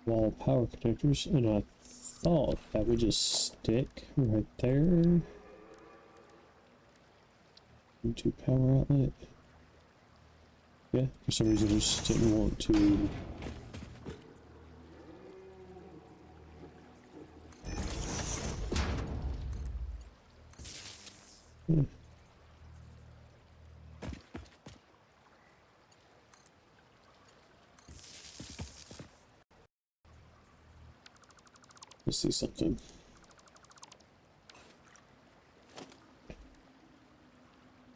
wall power connectors, and I thought that would just stick right there into power outlet. Yeah, for some reason I just didn't want to. Let's see something.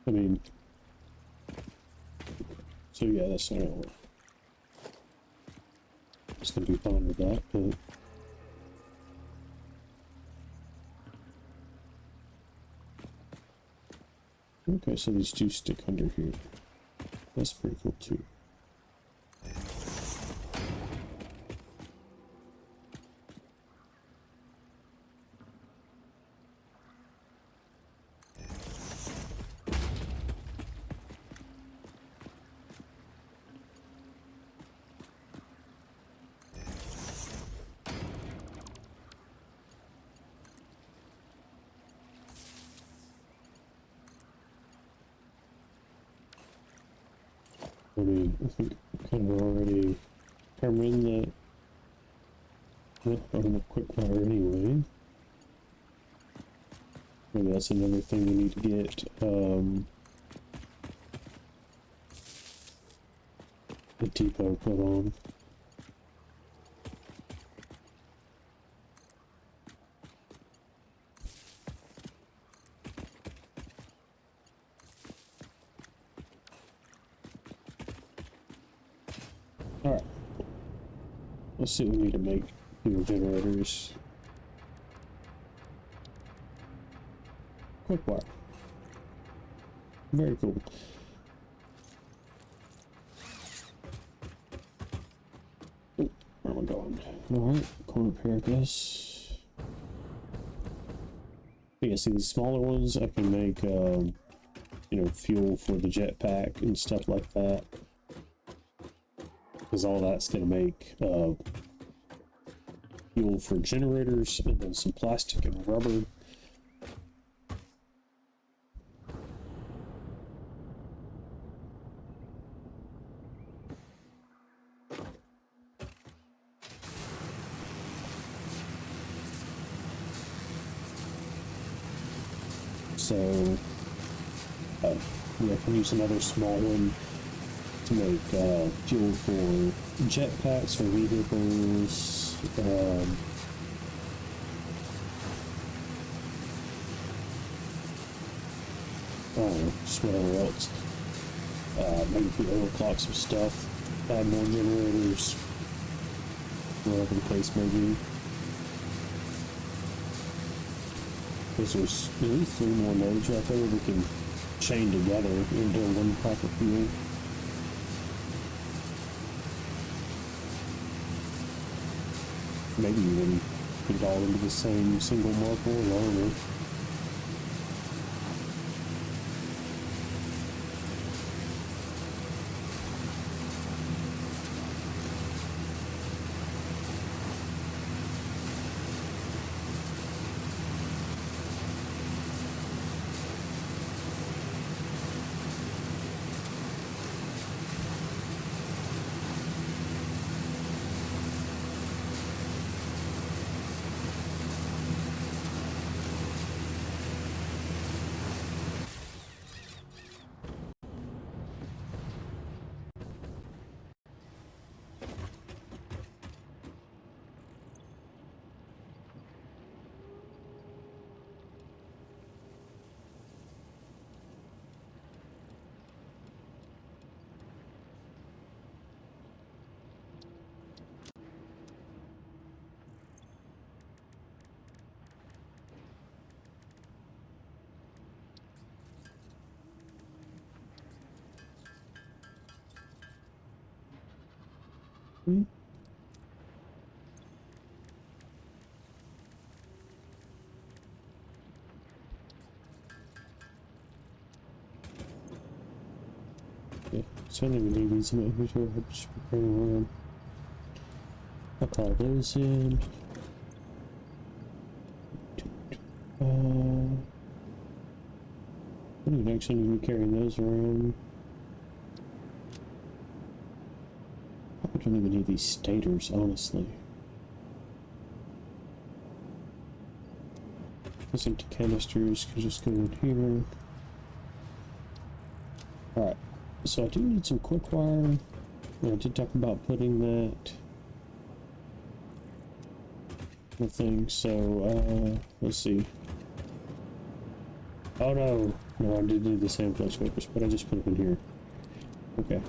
I mean, So yeah, that's not gonna work. It's gonna be fine with that, but okay, so these do stick under here. That's pretty cool too. I mean, I think kind of already determined that I'm a quick fire anyway. Maybe that's another thing we need to get the depot put on. Alright. Let's see what we need to make fuel generators. Quick wire. Very cool. Oh, where am I going? Alright, corner pair, I guess. Yeah, see these smaller ones, I can make, you know, fuel for the jetpack and stuff like that. Because all that's going to make fuel for generators, and then some plastic and rubber. So, yeah, I can use another small one to make fuel for jetpacks, for vehicles, I don't know, just whatever else. Maybe if we overclock some stuff, add more generators, whatever the case may be. Because there's at least 3 more nodes right there we can chain together into one pack of fuel. Maybe even put it all into the same single marker, I don't know. Hmm? Yeah, certainly we need these in my inventory. I just bring around. I'll call those in. I don't actually need to be carrying those around. I don't even need these stators, honestly. Those empty canisters can just go in here. Alright, so I do need some quick wire. I did talk about putting that thing, so let's see. Oh no, no, I did need the sand flash makers, but I just put them in here. Okay.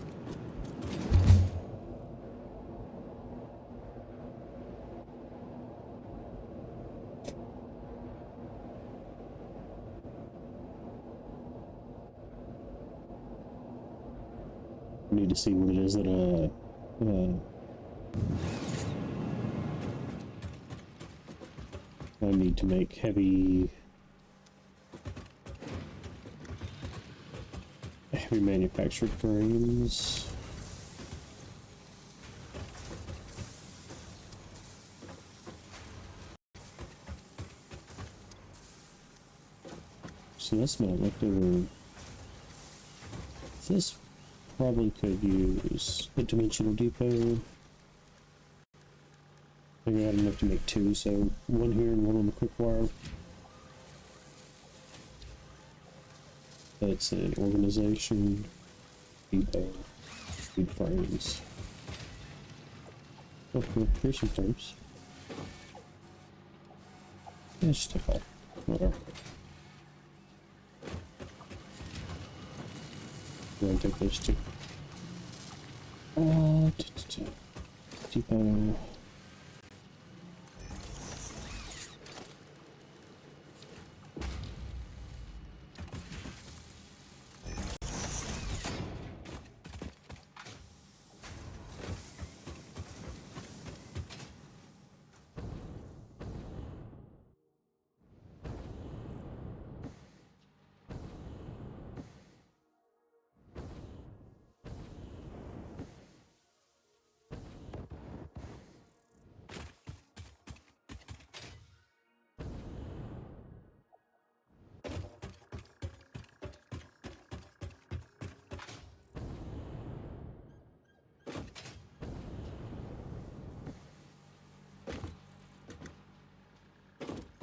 need to see what it is that I need to make heavy manufactured frames. So this might look over. This probably could use a dimensional depot. I got enough to make two, so one here and one on the quick wire. That's an organization depot. Feed frames. Oh, cool. Here's some frames. Yeah, just take off. Whatever. I'm gonna take those two. Depot.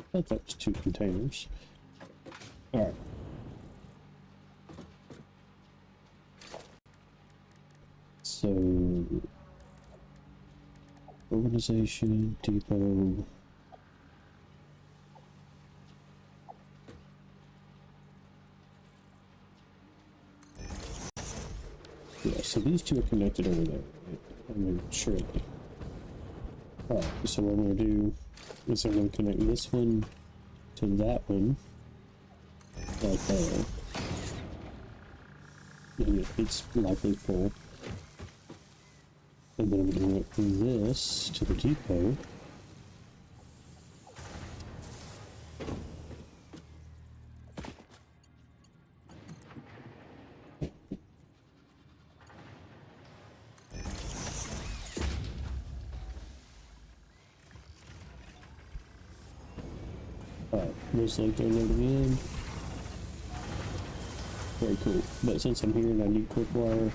I thought that was two containers. Alright. So, organization, depot. Yeah, so these two are connected over there. I mean, surely. Alright, so what I'm going to do is I'm going to connect this one to that one, right there. And it's likely full. And then I'm going to connect this to the depot. Looks like they're loading in. Very cool. But since I'm here and I need quick wire,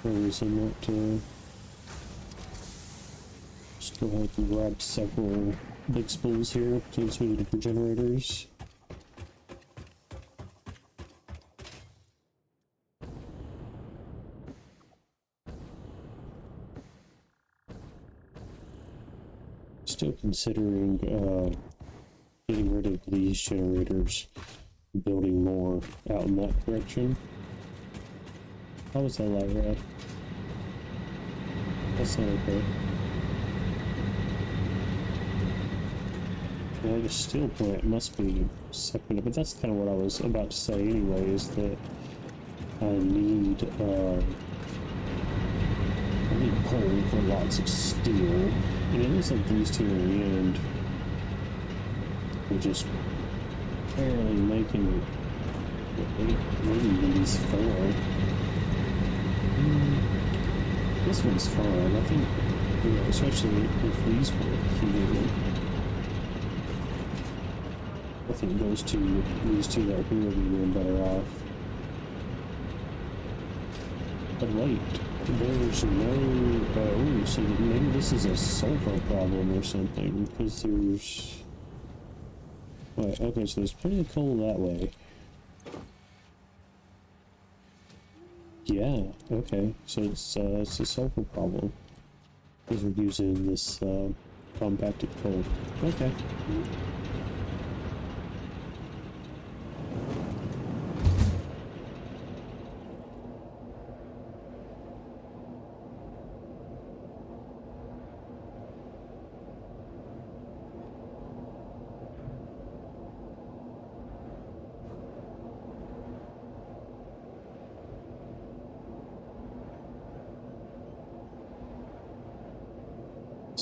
there's not to just go ahead and grab several big spools here since we need for generators. Still considering getting rid of these generators, building more out in that direction. How was that like that? That's not okay. Yeah, the steel plant must be sucking it, but that's kind of what I was about to say anyway, is that I need coal for lots of steel. And it looks like these two in the end we're just barely making it. Maybe these four. This one's fine. I think, you know, especially if these work here. I think these two that are here will be doing better off. But wait. There's no, oh, so maybe this is a sulfur problem or something, because there's, wait, okay, so there's plenty of coal that way. Yeah, okay, so it's a sulfur problem, because we're using this, compacted coal. Okay.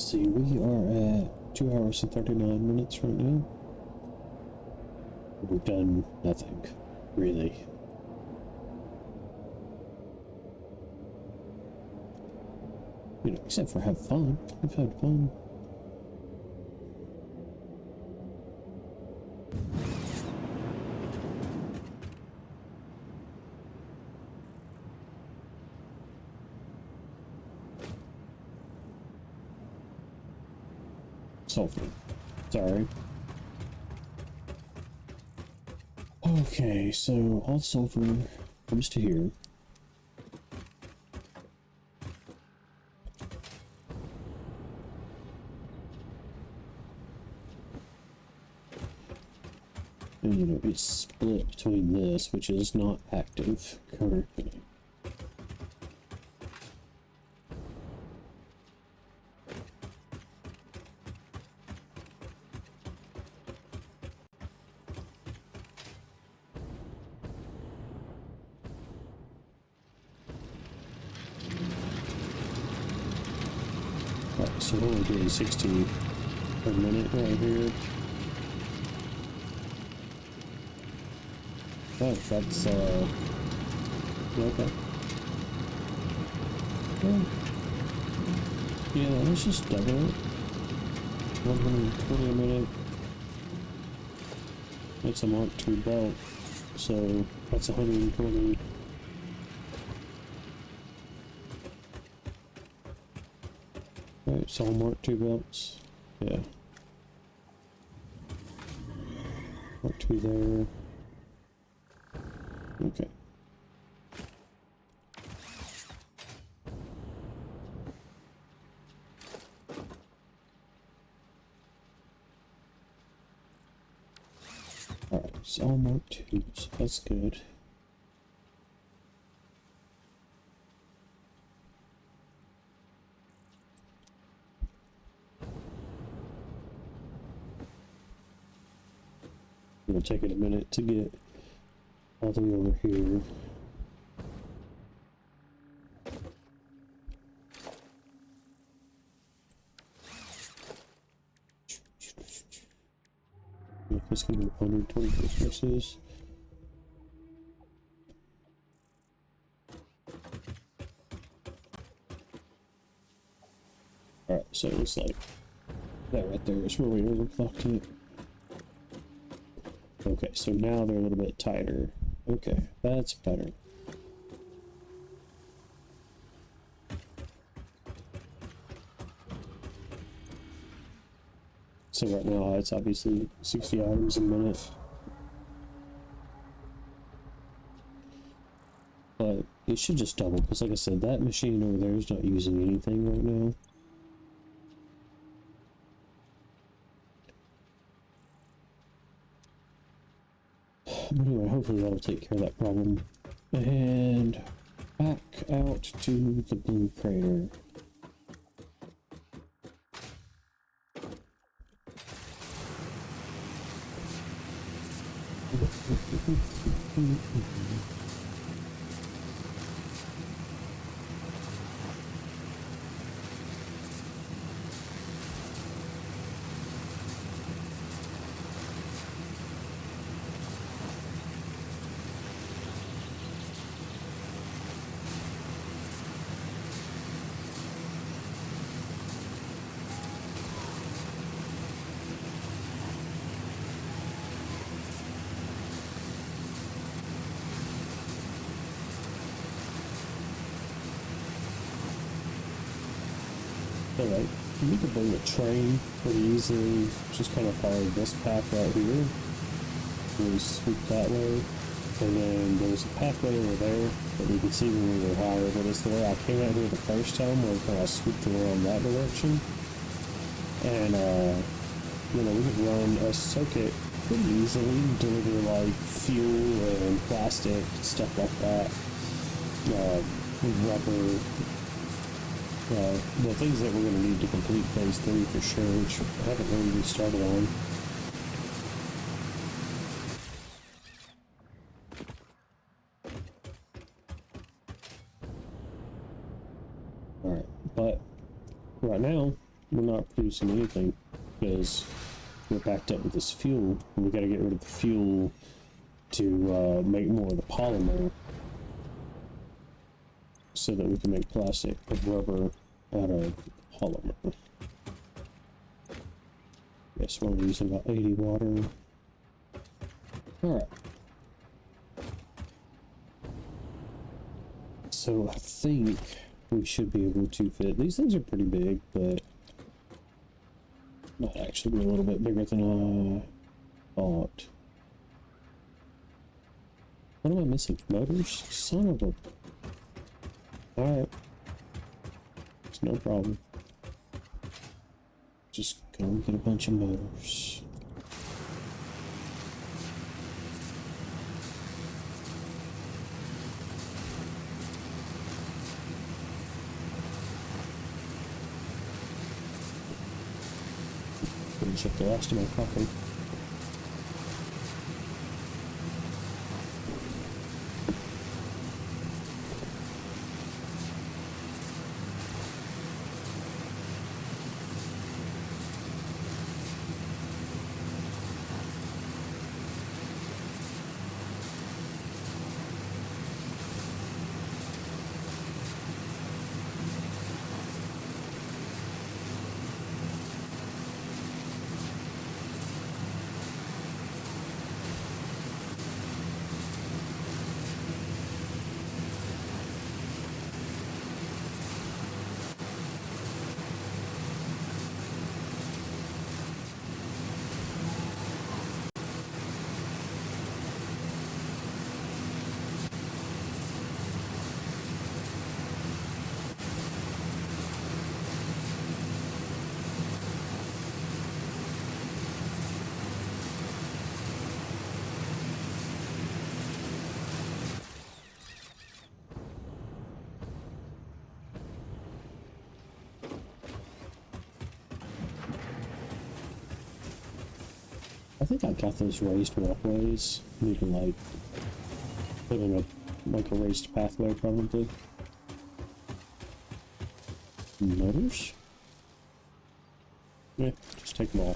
see, we are at 2 hours and 39 minutes right now. We've done nothing, really. You know, except for have fun. We've had fun. Sulfur. Sorry. Okay, so all sulfur comes to here. And you know, it's split between this, which is not active currently. Right, so we're only doing 60 per minute right here. Oh, that's, okay. Well, yeah, let's just double it. 120 a minute. That's a Mark II belt, so that's 120. Right, it's all Mark II belts. Yeah. Mark II there. Okay. Alright, it's all Mark II, so that's good. It'll take it a minute to get all the way over here. It's gonna be 120 resources. Alright, so it looks like that right there is where we overclocked it. Okay, so now they're a little bit tighter. Okay, that's better. So right now it's obviously 60 items a minute. But it should just double, because like I said, that machine over there is not using anything right now. But anyway, hopefully that'll take care of that problem. And back out to the blue crater. Alright, we could bring the train pretty easily, just kind of follow this path right here. We sweep that way, and then there's a pathway over there that we can see when we were higher, but it's the way I came out here the first time where we kind of swooped around that direction. And, you know, we could run a circuit pretty easily, deliver like fuel and plastic, stuff like that, rubber. The things that we're going to need to complete phase 3 for sure, which I haven't really even started on. Alright, but right now, we're not producing anything because we're backed up with this fuel, and we got to get rid of the fuel to make more of the polymer so that we can make plastic and rubber out of polymer. Yes, we're using about 80 water. Alright. So I think we should be able to fit. These things are pretty big, but might actually be a little bit bigger than I thought. What am I missing? Motors? Son of a... Alright. It's no problem. Just go and get a bunch of motors. Finish up the last of my coffee. I think I got those raised walkways. You can like put in a raised pathway probably. Motors? Yeah, just take them all.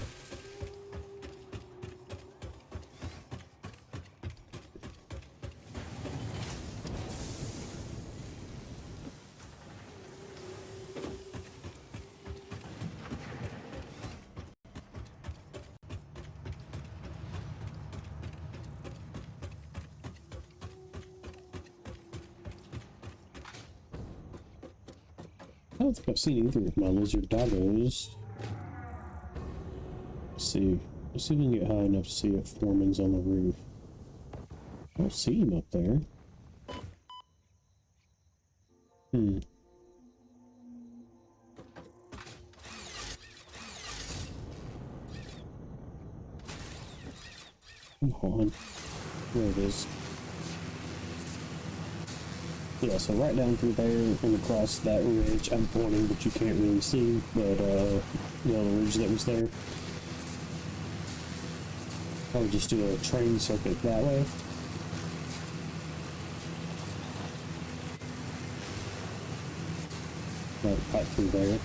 I don't think I've seen either of my lizard doggos. Let's see. Let's see if we can get high enough to see if Foreman's on the roof. I don't see him up there. Come on. There it is. Yeah, so right down through there and across that ridge, I'm pointing, but you can't really see, but, you know, the ridge that was there. Probably just do a train circuit that way. Like, right through there.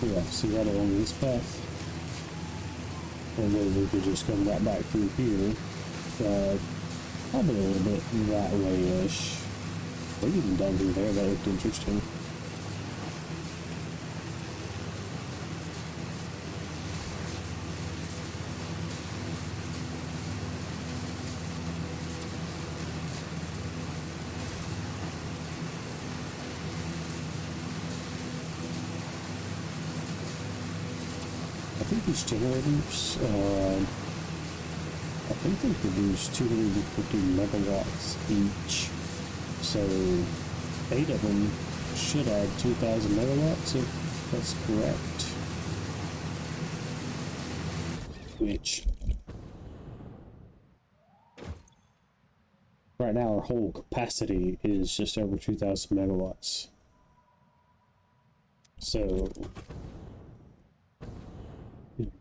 Yeah, see right along this path. And then we could just come right back through here. Probably a little bit that way-ish. Maybe even down through there, that looked interesting. I think these generators, I think they produce 250 megawatts each, so 8 of them should add 2,000 megawatts if that's correct. Which, right now our whole capacity is just over 2,000 megawatts. So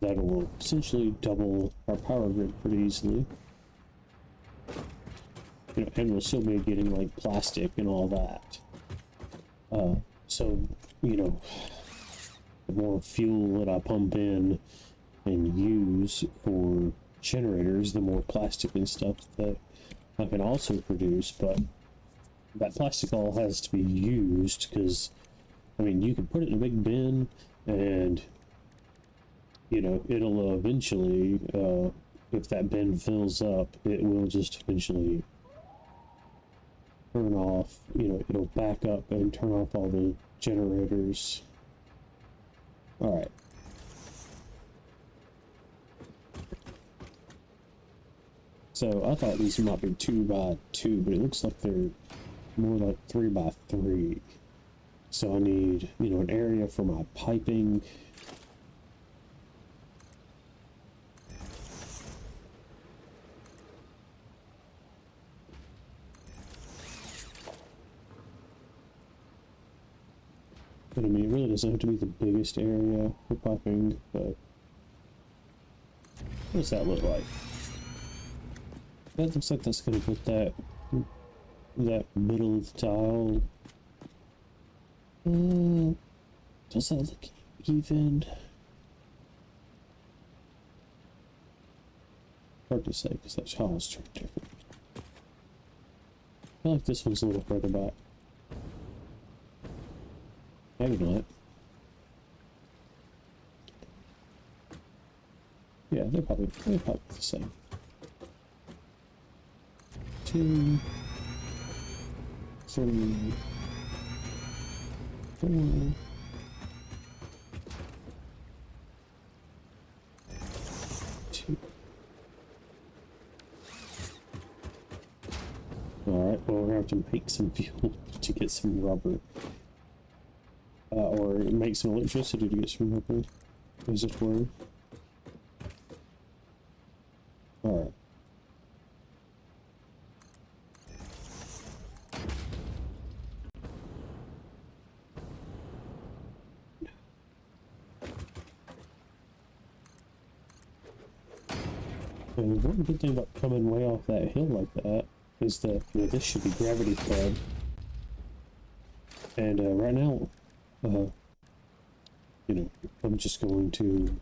that will essentially double our power grid pretty easily. You know, and we'll still be getting like plastic and all that. So, you know, the more fuel that I pump in and use for generators, the more plastic and stuff that I can also produce. But that plastic all has to be used because, I mean, you can put it in a big bin and, you know, it'll eventually, if that bin fills up, it will just eventually turn off, you know, it'll back up and turn off all the generators. All right. So I thought these might be 2x2, but it looks like they're more like 3x3. So I need, you know, an area for my piping. But I mean, it really doesn't have to be the biggest area for piping, but what does that look like? That looks like that's gonna put that middle of the tile. Does that look even? Hard to say because that tile is turned different. I feel like this one's a little further back. Maybe not. Yeah, they're probably the same. 2, 3, 4. Alright, well, we're gonna have to make some fuel to get some rubber. Or make some electricity to get some rubber. Is it word? Alright. And one good thing about coming way off that hill like that is that, you know, this should be gravity fed. And right now, you know, I'm just going to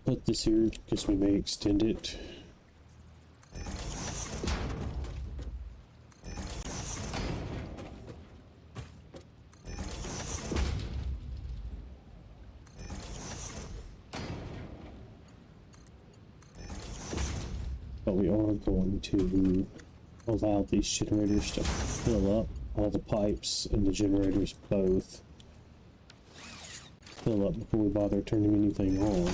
put this here because we may extend it. But we are going to allow these generators to fill up, all the pipes and the generators both fill up before we bother turning anything on.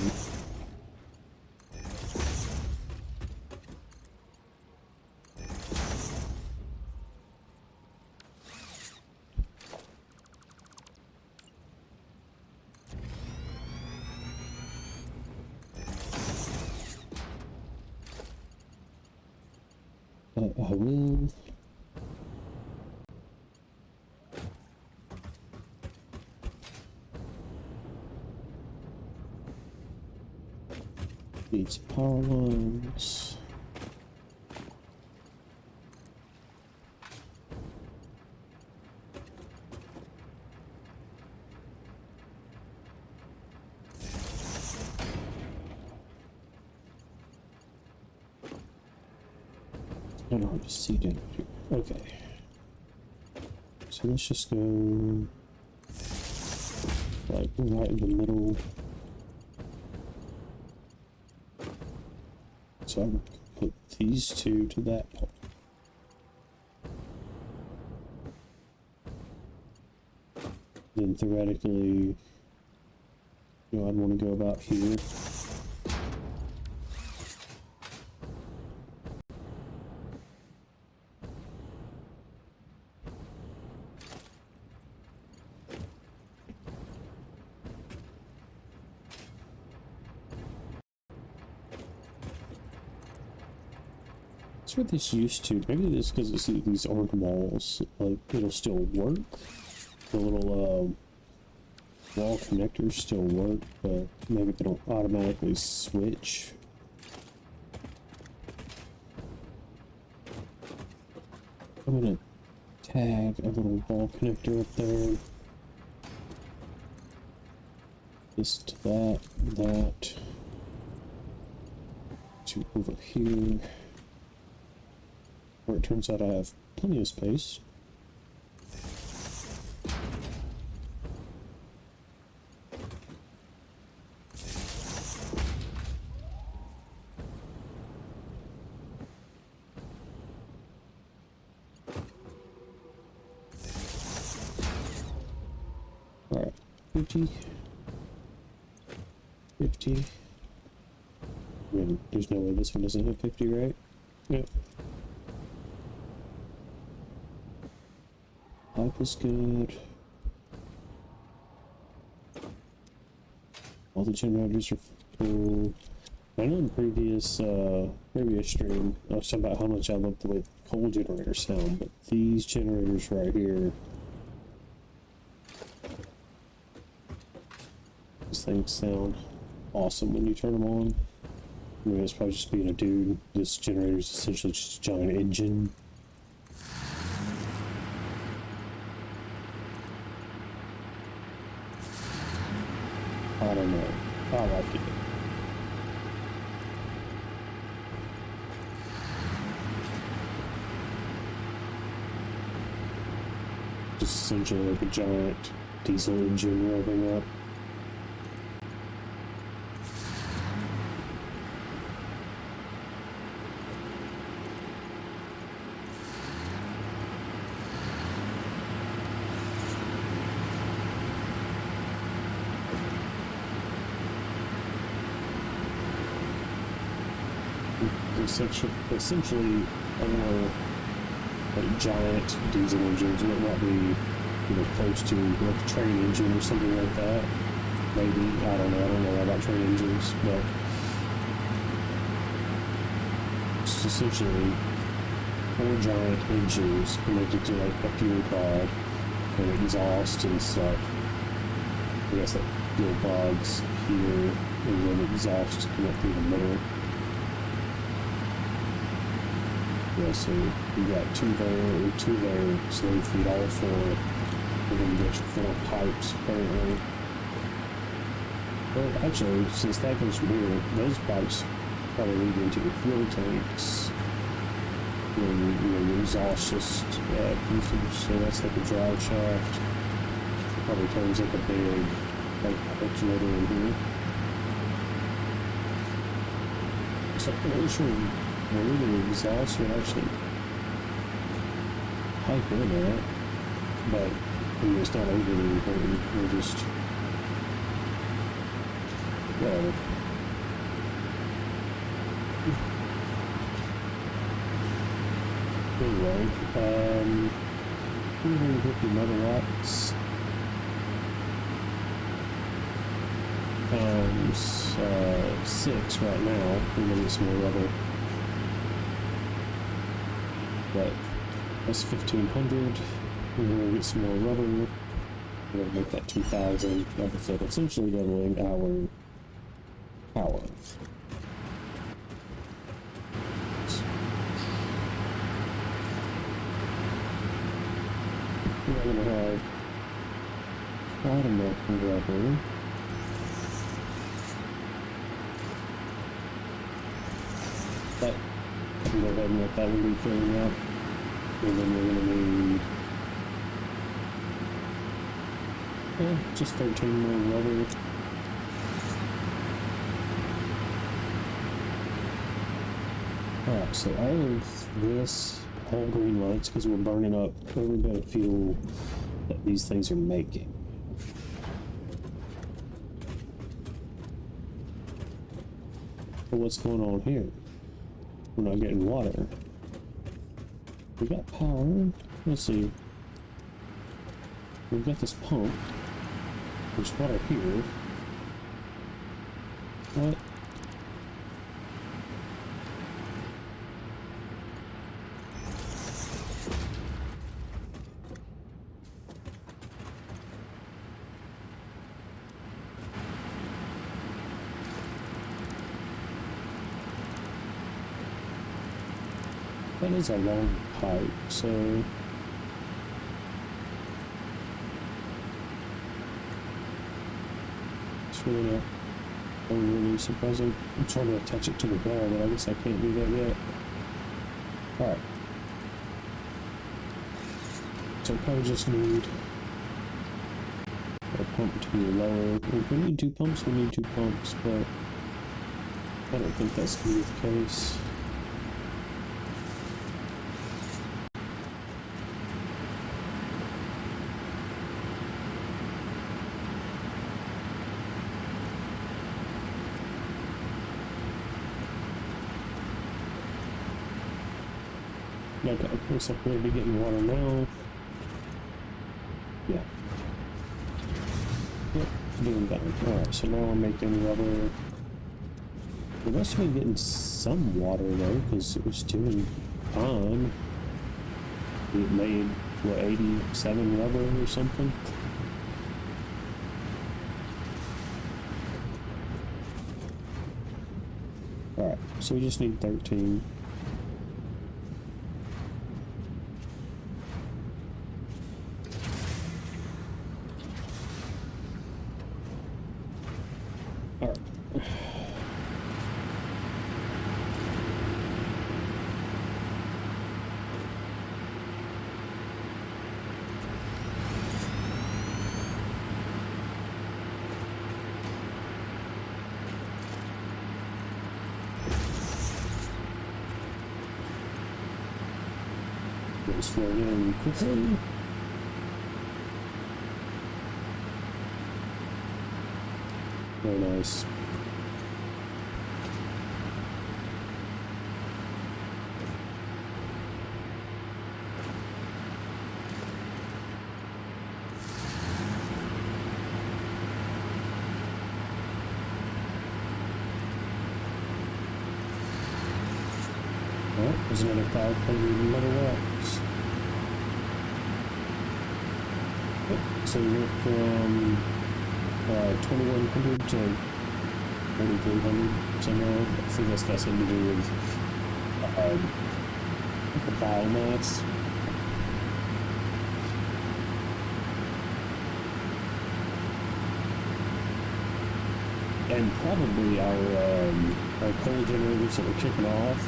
I will. Needs power lines. I don't know how to see down here. Okay. So let's just go like right in the middle. So I'm gonna put these two to that pole. Then theoretically, you know, I'd want to go about here. That's what this used to. Maybe it's because it's these aren't walls. Like, it'll still work. The little wall connectors still work, but maybe they don't automatically switch. I'm gonna tag a little ball connector up there. This to that, that to over here, where it turns out I have plenty of space. Alright, 50. 50. I mean, there's no way this one doesn't hit 50, right? Yep. Pipe is good. All the generators are full. I know in the previous stream, I was talking about how much I love the way the coal generators sound, but these generators right here, these things sound awesome when you turn them on. I mean, it's probably just being a dude. This generator is essentially just a giant engine. I don't know. I like it. Just essentially like a giant diesel engine revving up. Essentially, or like giant diesel engines would not be, you know, close to like a train engine or something like that. Maybe, I don't know about train engines, but it's essentially 4 giant engines connected to like a fuel pod and exhaust and stuff. I guess that fuel pod's here and then exhaust connect through the middle. Yeah, so you got 2 there, 2 there, so they feed all 4, and then there's 4 pipes apparently. Well, actually, since that goes from here, those pipes probably lead into your fuel tanks. And, you know, your exhaust just comes through, so that's like a drive shaft. Probably turns like a big, like, actuator in here. So I'm really sure where the exhaust would actually pipe in at, but I mean, it's not overly important. We're just whatever. Anyway, 350 megawatts times 6 right now. We're gonna get some more rubber. But that's 1,500. We're gonna get some more rubber. We're gonna make that 2,000. Like I said, essentially doubling our power. We're gonna have quite enough rubber. But I can go ahead and let that one be filling up. And then we're gonna need just 13 more rubber. Alright, so all of this, all green lights, because we're burning up every bit of fuel that these things are making. But what's going on here? We're not getting water. We got power. Let's see. We've got this pump. There's water here. What? That is a long pipe, so really not overly surprising. I'm trying to attach it to the wall, but I guess I can't do that yet. Alright. So I probably just need a pump to be lower. If we need two pumps, we need two pumps, but I don't think that's going to be the case. Okay, looks like we're going to be getting water now. Yeah. Yep, doing better. Alright, so now we're making rubber. We must have been getting some water though, because it was doing fine. It made, what, 87 rubber or something? Alright, so we just need 13. Alright. It's flowing in quickly. Very nice. Well, there's another 500 megawatts. Yep. So we went from 2100 to 4300 somehow. I think that's got something to do with the biomass. And probably our coal generators that were kicking off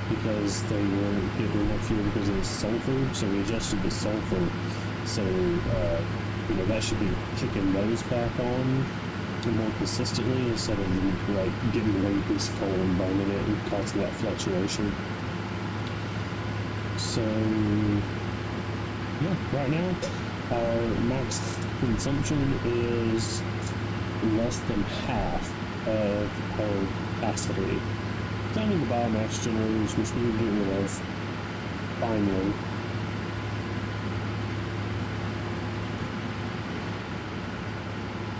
because they weren't getting enough fuel because of the sulfur, so we adjusted the sulfur. So, you know, that should be kicking those back on more consistently instead of like getting one piece of coal and burning it and causing that fluctuation. So, yeah, right now our max consumption is less than half of our capacity. Counting the biomass generators, which we need to get rid of finally.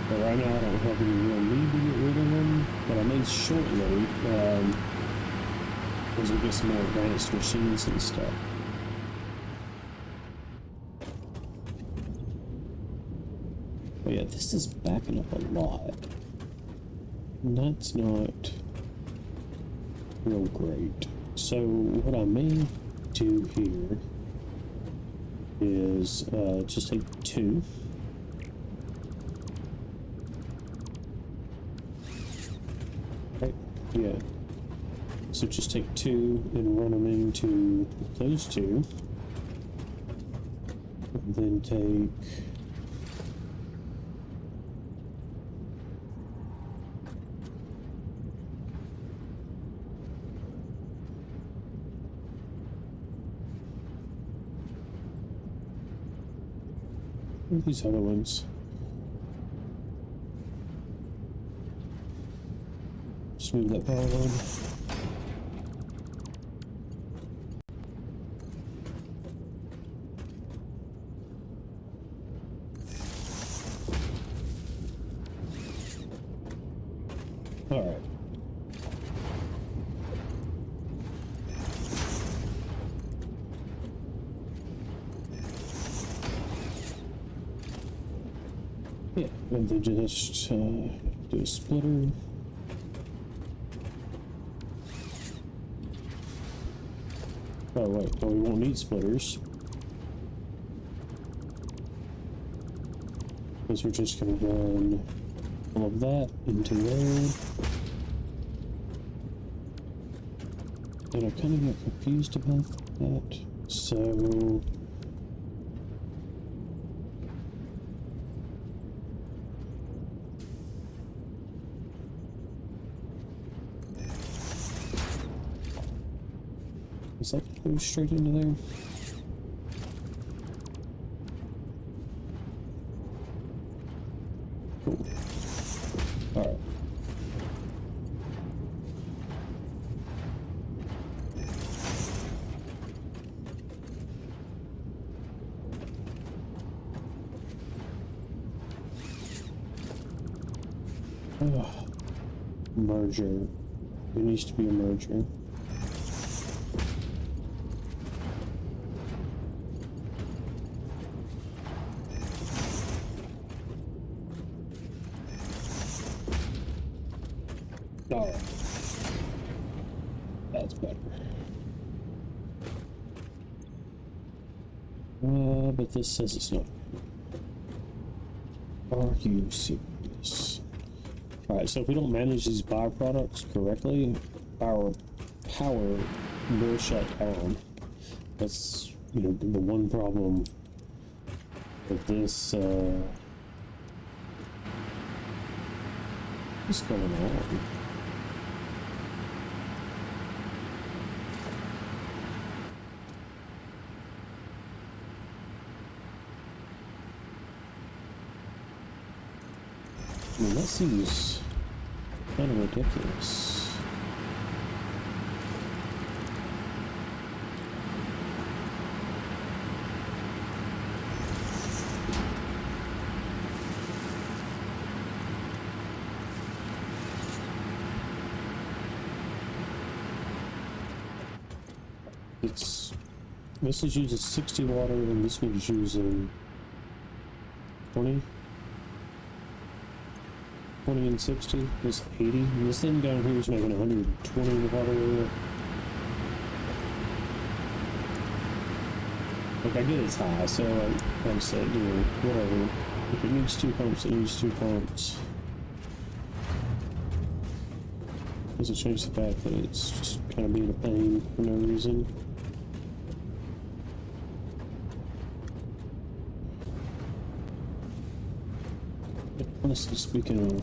But right now I don't have any real need to get rid of them, but I may shortly, as we get some more advanced machines and stuff. But yeah, this is backing up a lot. And that's not real great. So what I may do here is just take 2. Right, yeah. So just take 2 and run them into those 2. And then take these other ones. Just move that power on. All right. Yeah, and then just do a splitter. Oh wait, well we won't need splitters. Because we're just going to run all of that into there. And I kind of get confused about that. So is that go straight into there? Cool. Alright. Merger. There needs to be a merger. Alright. That's better. But this says it's not. Are you serious? Alright, so if we don't manage these byproducts correctly, our power will shut down. That's, you know, the one problem with this, what's going on? I mean, that seems kind of ridiculous. This is using 60 water and this one's using 20 and 60. This 80. And this thing down here is making 120 water. Like, I get it's high, so like I said, you know, whatever. If it needs 2 pumps, it needs 2 pumps. Doesn't change the fact that it's just kind of being a pain for no reason. Honestly speaking of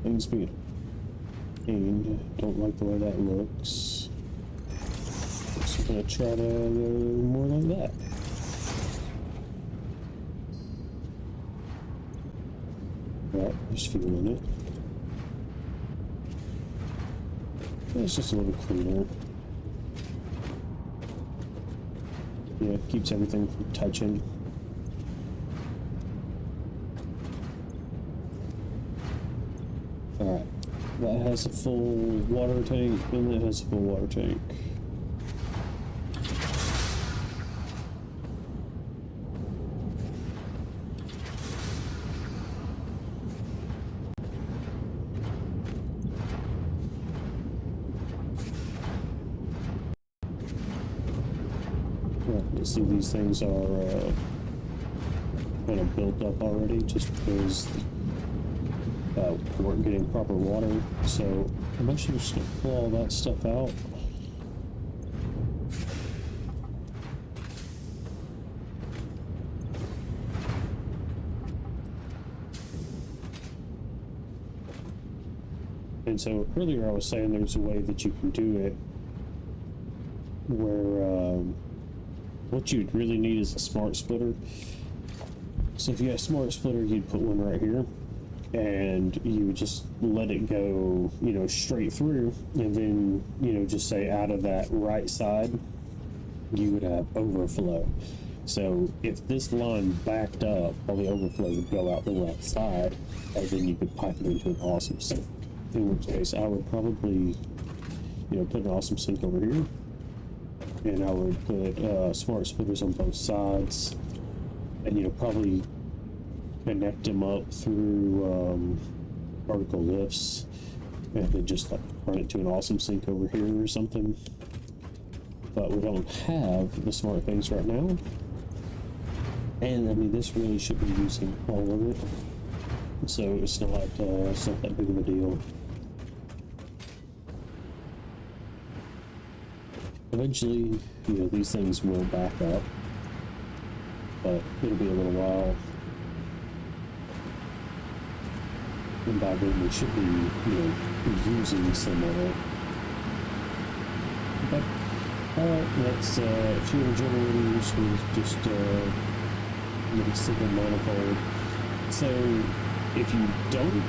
things being pain, don't like the way that looks. So I'm gonna try to go more like that. Right, just feeling it. It's just a little cleaner. Yeah, keeps everything from touching. Alright, that has a full water tank, and that has a full water tank. Well, you see these things are kind of built up already, just because we weren't getting proper water, so I'm actually just going to pull all that stuff out. And so earlier I was saying there's a way that you can do it where what you'd really need is a smart splitter. So if you had a smart splitter, you'd put one right here. And you would just let it go, you know, straight through, and then, you know, just say out of that right side, you would have overflow. So if this line backed up, all the overflow would go out the left side, and then you could pipe it into an awesome sink. In which case, I would probably, you know, put an awesome sink over here, and I would put smart splitters on both sides, and, you know, probably connect them up through vertical lifts, and then just like run it to an awesome sink over here or something. But we don't have the smart things right now, and I mean, this really should be using all of it. so it's not that big of a deal. Eventually, you know, these things will back up, but it'll be a little while. And by then we should be, you know, using some of it. But, that's, fuel generators with just, little single manifold. So, if you don't,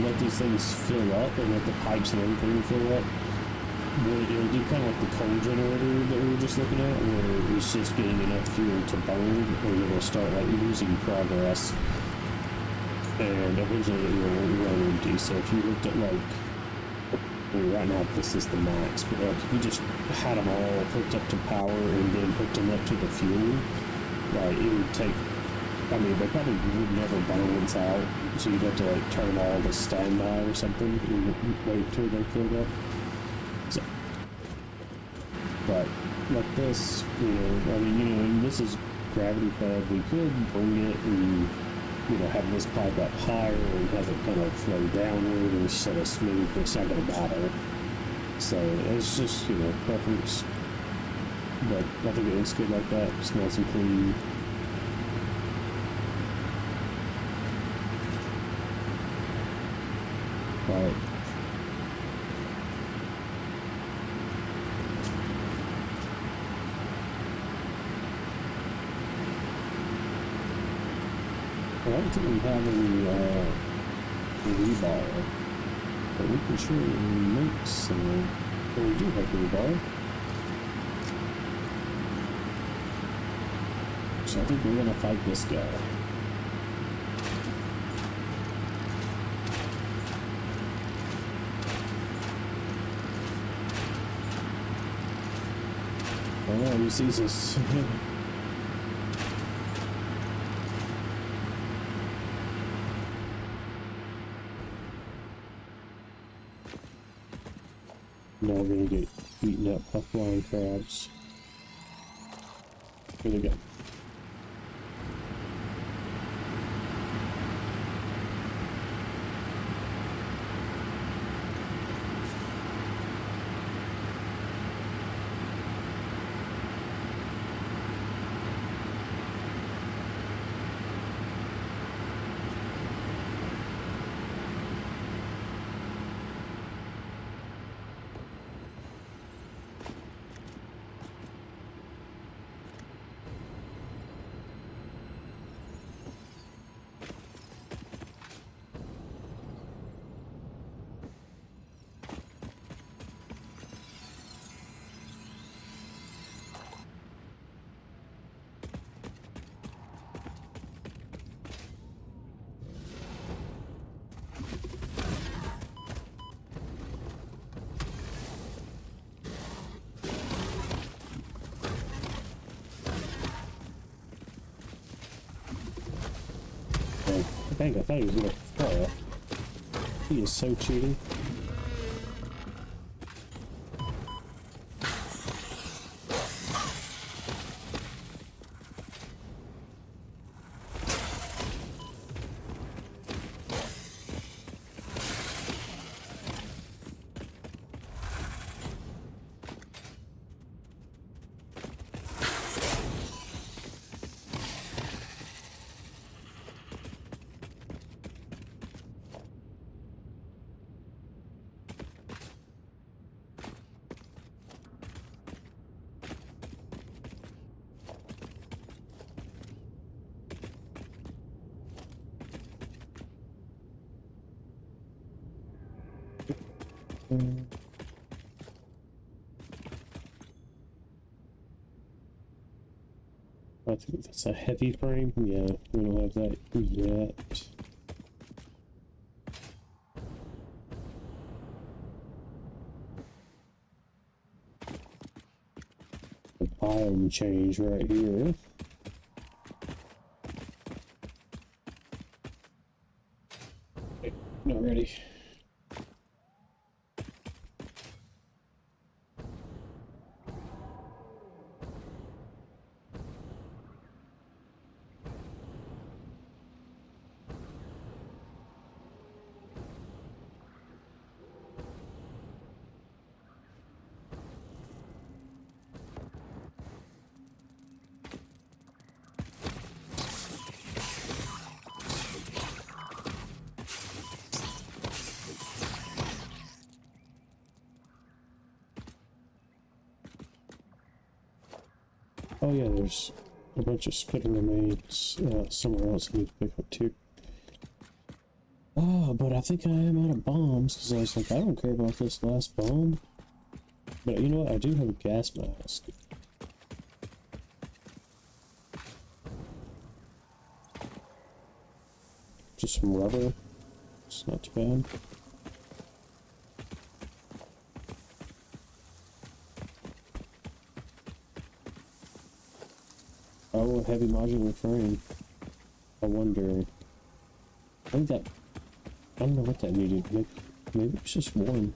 let these things fill up and let the pipes and everything fill up, it'll do kind of like the coal generator that we were just looking at, where it's just getting enough fuel to burn, and it'll start, like, losing progress. And eventually it will run empty. So if you looked at, like, well, right now this is the max, but like if you just had them all hooked up to power and then hooked them up to the fuel, like it would take, I mean, they probably would never balance out, so you'd have to like turn all to standby or something and wait till they filled up. So, but like this, you know, I mean, you know, and this is gravity fed. We could bring it and, you know, have this pipe up higher and have it kind of flow downward instead of smooth, but it's not going to matter. So it's just, you know, preference. But I think it looks good like that. It's nice and clean. Right. I don't think we have any rebar, but we can sure make some. But we do have rebar. So I think we're gonna fight this guy. Oh, he sees us. Now we're gonna get eaten up by flying crabs. Here they go. Dang, I thought he was gonna fall. He is so cheating. I think that's a heavy frame. Yeah, we don't have that yet. The biome change right here. Okay, not ready. Oh yeah, there's a bunch of spitting remains somewhere else I need to pick up too. Oh, but I think I am out of bombs because I was like, I don't care about this last bomb. But you know what? I do have a gas mask. Just some rubber. It's not too bad. Oh, a heavy modular frame. I wonder. I think that. I don't know what that needed. Maybe it's just one.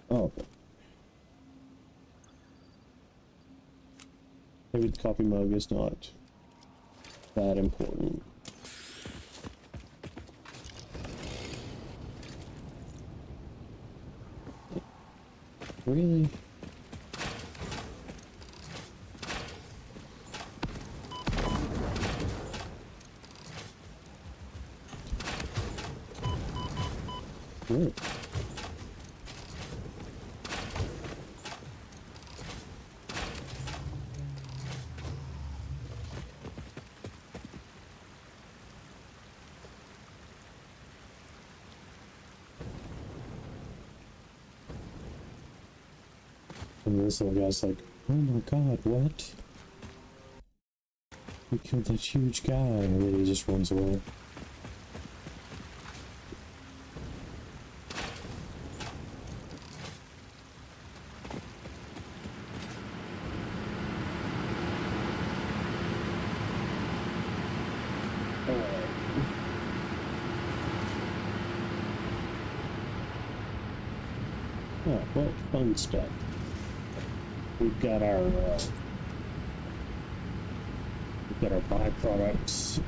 Oh. Maybe the coffee mug is not that important. Really? Really? And this little guy's like, oh my god, what? We killed that huge guy, and then he just runs away. Oh, well, fun stuff. We've got our byproducts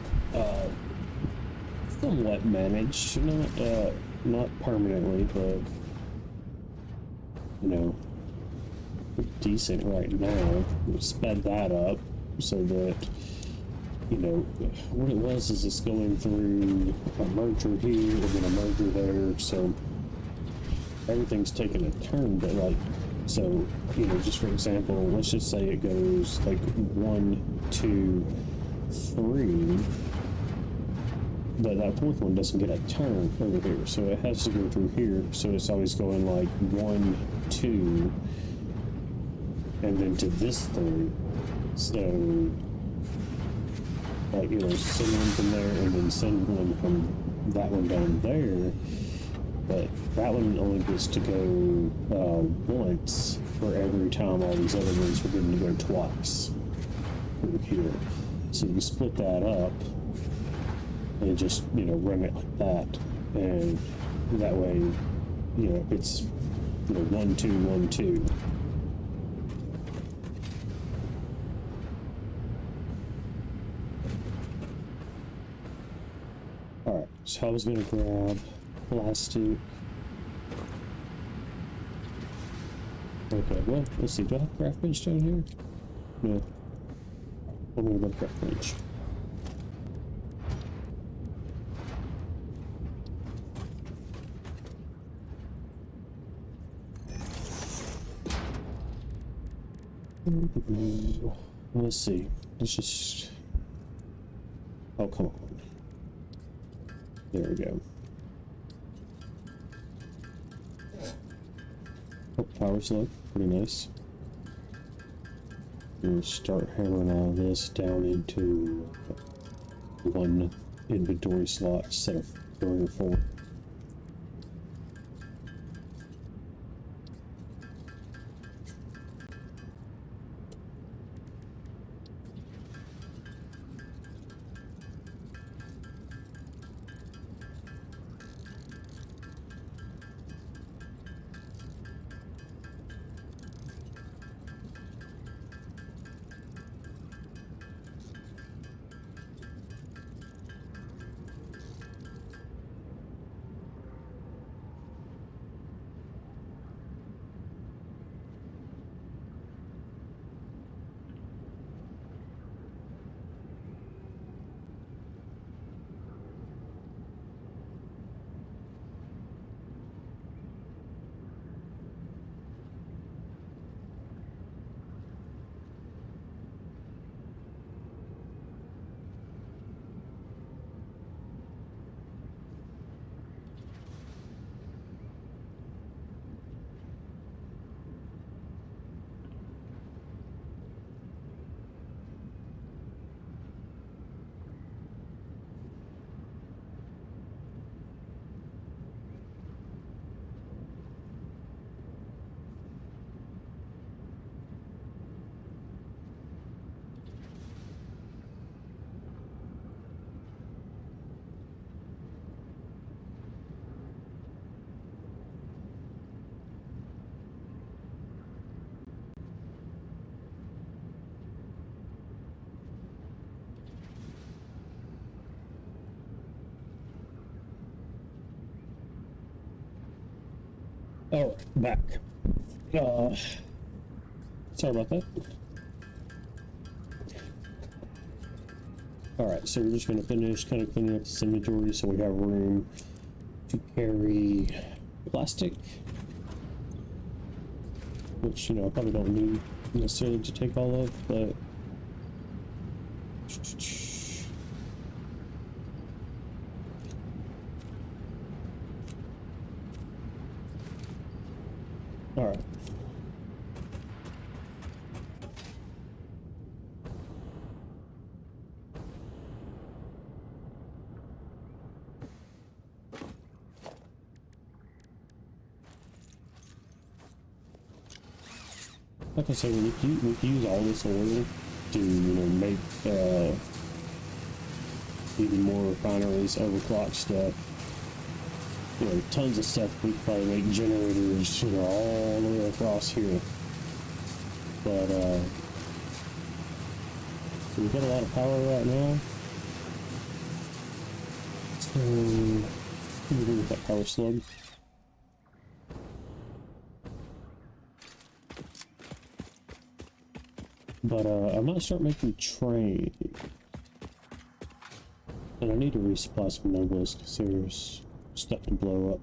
somewhat managed, not permanently, but you know, decent right now. We sped that up so that you know what it was is it's going through a merger here and then a merger there, so everything's taking a turn, but like, so, you know, just for example, let's just say it goes like 1, 2, 3, but that fourth one doesn't get a turn over here, so it has to go through here, so it's always going like 1, 2, and then to this 3, so, like, you know, send one from there and then send one from that one down there. But that one only gets to go once for every time all these other ones were going to go twice through here. So you split that up and just, you know, run it like that. And that way, you know, it's, you know, 1, 2, 1, 2. Alright, so I was going to grab plastic. Okay, well, let's see. Do I have craft bench down here? No. I'm gonna go craft bench. Let's see. Let's just. Oh, come on. There we go. Oh, power's low. Pretty nice. We'll start hammering all this down into one inventory slot instead of 3 or 4. All right, back. Uh, Sorry about that. All right, so we're just gonna finish kind of cleaning up this inventory so we have room to carry plastic, which, you know, I probably don't need necessarily to take all of, but all right. Like I said, we can use all this oil to, you know, make even more refineries, overclock stuff. You know, tons of stuff. We could probably make generators, you know, all the way across here. But so we've got a lot of power right now. So what do we do with that power slug? But I might start making train. And I need to resupply some nobles because there's stuff to blow up.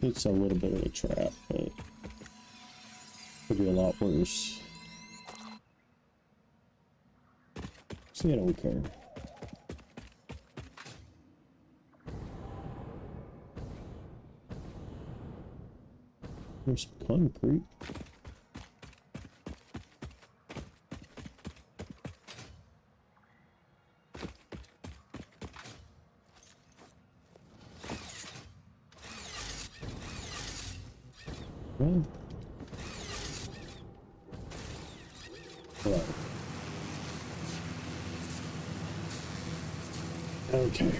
It's a little bit of a trap, but could be a lot worse. See, I don't care. There's some concrete. Well, right. Okay.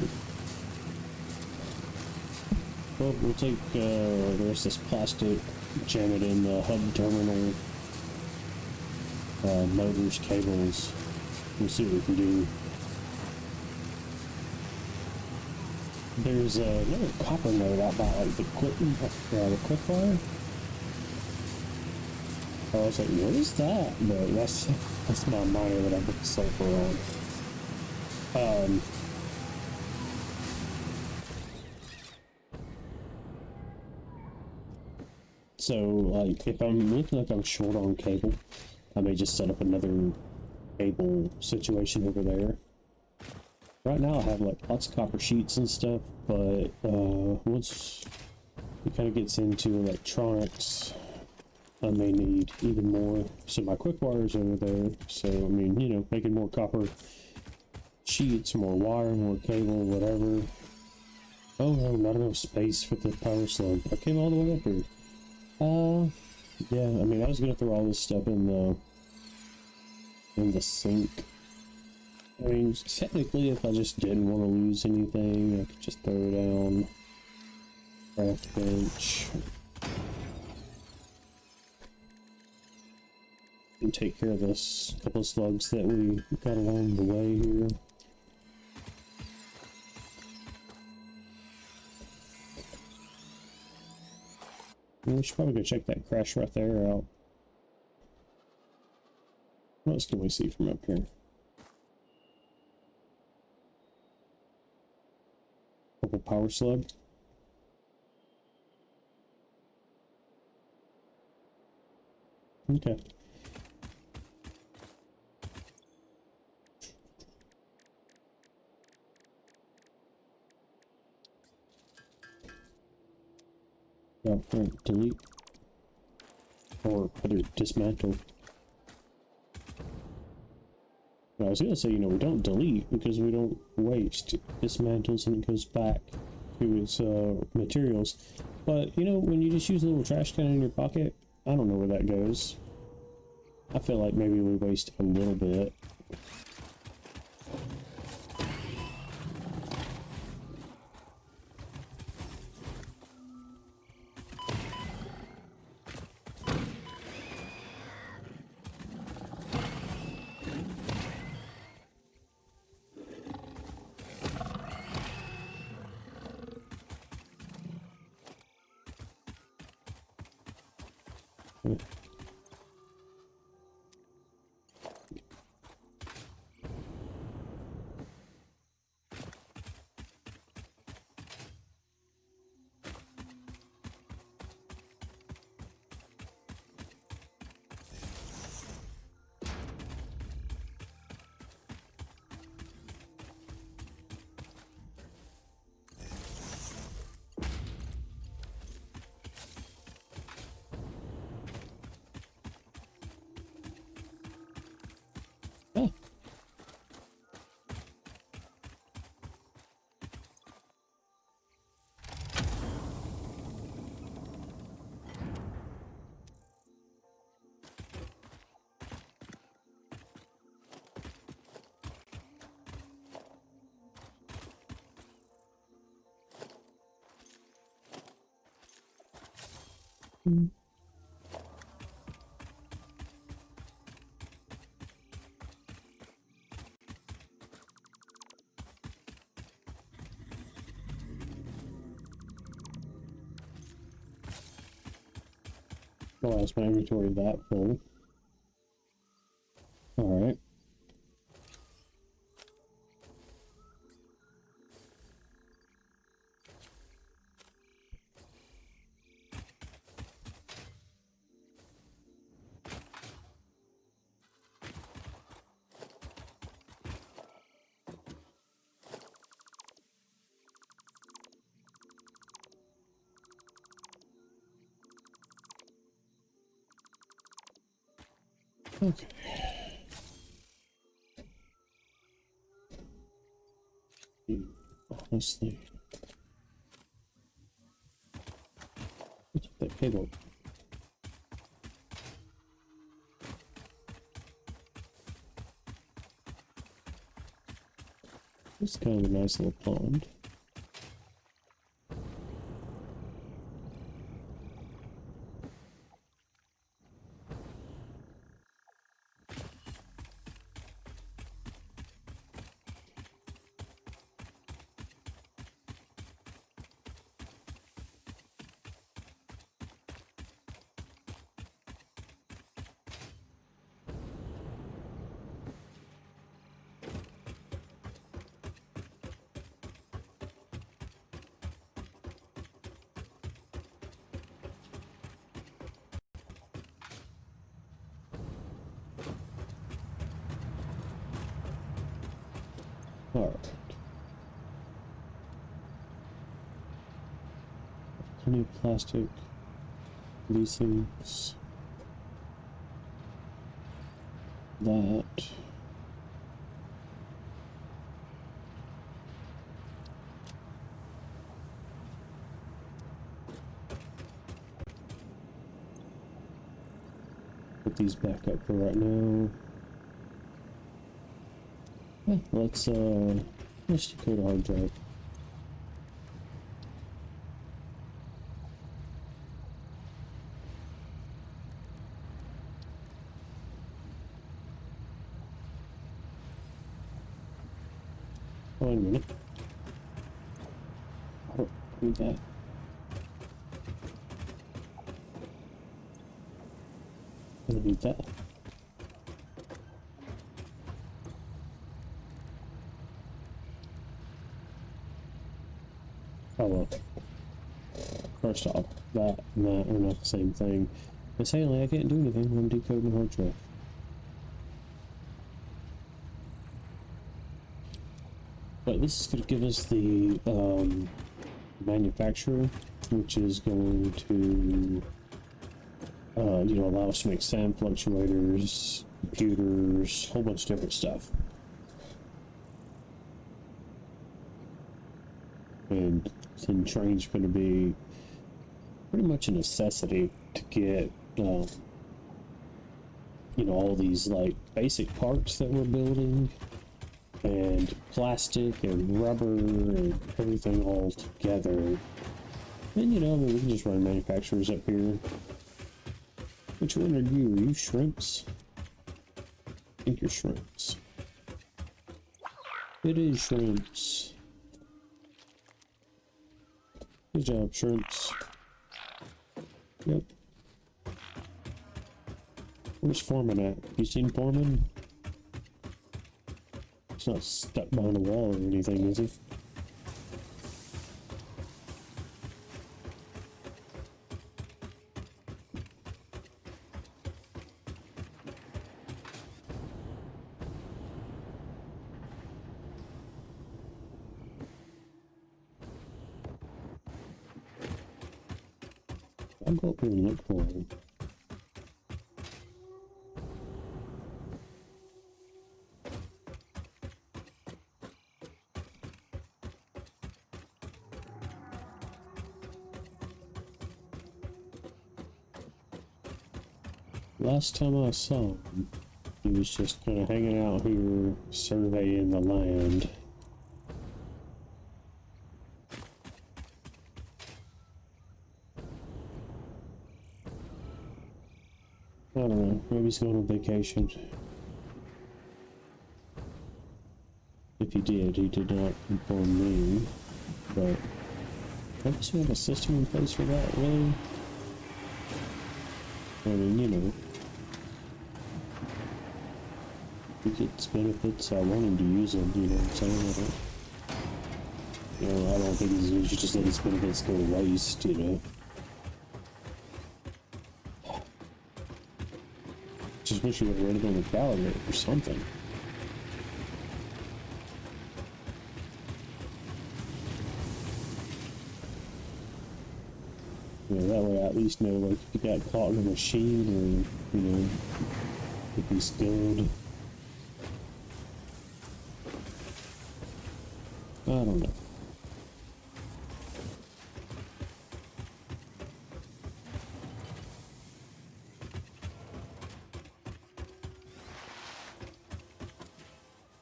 Well, we'll take the rest of this plastic, jam it in the hub terminal, motors, cables. We'll see what we can do. There's another copper node out by like the quick fire. I was like, what is that? But that's my miner that I put the sulfur on. So like if I'm looking like I'm short on cable, I may just set up another cable situation over there. Right now I have like lots of copper sheets and stuff, but once it kind of gets into electronics, I may need even more. So my quick wires over there. So I mean, you know, making more copper sheets, more wire, more cable, whatever. Oh no, not enough space for the power slug. I came all the way up here. Yeah, I mean, I was gonna throw all this stuff in the sink. I mean, technically, if I just didn't want to lose anything, I could just throw it down. Craft bench. And take care of this couple of slugs that we got along the way here. We should probably go check that crash right there out. What else can we see from up here? Purple power slug. Okay. Oh, right, delete. Or put it dismantle. I was gonna say, you know, we don't delete because we don't waste. It dismantles and it goes back to its materials. But, you know, when you just use a little trash can in your pocket, I don't know where that goes. I feel like maybe we waste a little bit. Oh. Why is my inventory that full? Alright. Okay. Honestly. What's that cable? It's kind of a nice little pond. Alright. Plenty of plastic. These things. That. Put these back up for right now. Yeah, let's go to hard drive. Wait a minute. I don't need that. I don't need that. Oh well. First off, that and that are not the same thing. And secondly, I can't do anything when I'm decoding hard drive. But this is going to give us the manufacturer, which is going to you know, allow us to make sand fluctuators, computers, a whole bunch of different stuff. And then train's going to be pretty much a necessity to get you know, all these like basic parts that we're building, and plastic and rubber and everything all together. And you know, I mean, we can just run manufacturers up here. Which one are you? Are you shrimps? I think you're shrimps. It is shrimps. Good job, shrimps. Yep. Where's Foreman at? You seen Foreman? He's not stuck behind a wall or anything, is he? I'll go up here and look for him. Last time I saw him, he was just kind of hanging out here, surveying the land. I don't know, maybe he's going on vacation. If he did not inform me, but I guess we have a system in place for that, really? I mean, you know, he gets benefits, I want him to use them, you know what I'm saying? I don't think he should just let his benefits go to waste, you know? Just wish you would have read it on the calendar or something. That way I at least know, like, if you got caught in a machine or, if he's good. I don't know.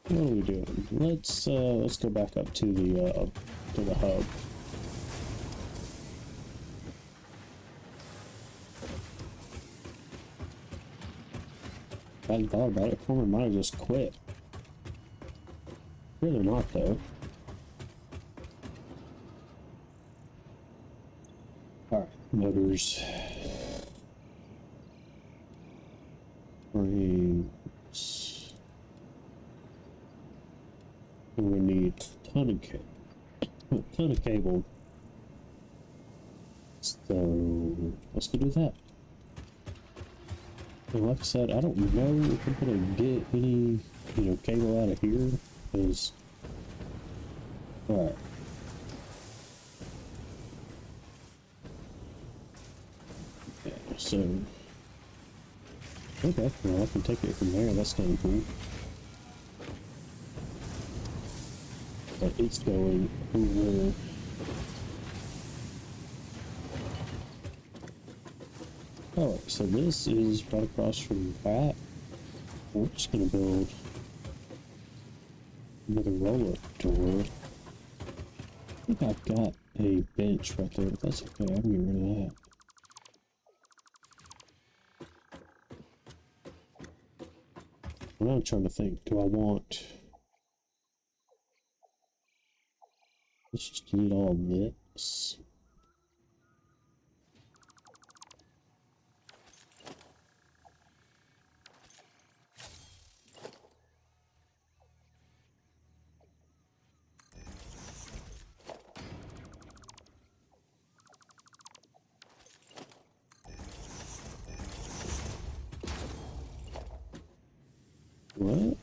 What are we doing? Let's go back up to the hub. I hadn't thought about it. Foreman might have just quit. Really not, though. Alright, motors. Frames. And we need a ton of cable. So, let's go do that. And like I said, I don't know if I'm gonna get any, cable out of here, because... Alright. Yeah, so... Okay, well I can take it from there, that's kind of cool. But it's going over... Oh, so this is right across from that. We're just gonna build another roll-up door. I think I've got a bench right there, but that's okay, I can get rid of that. Now I'm trying to think, do I want... Let's just delete all of this. What?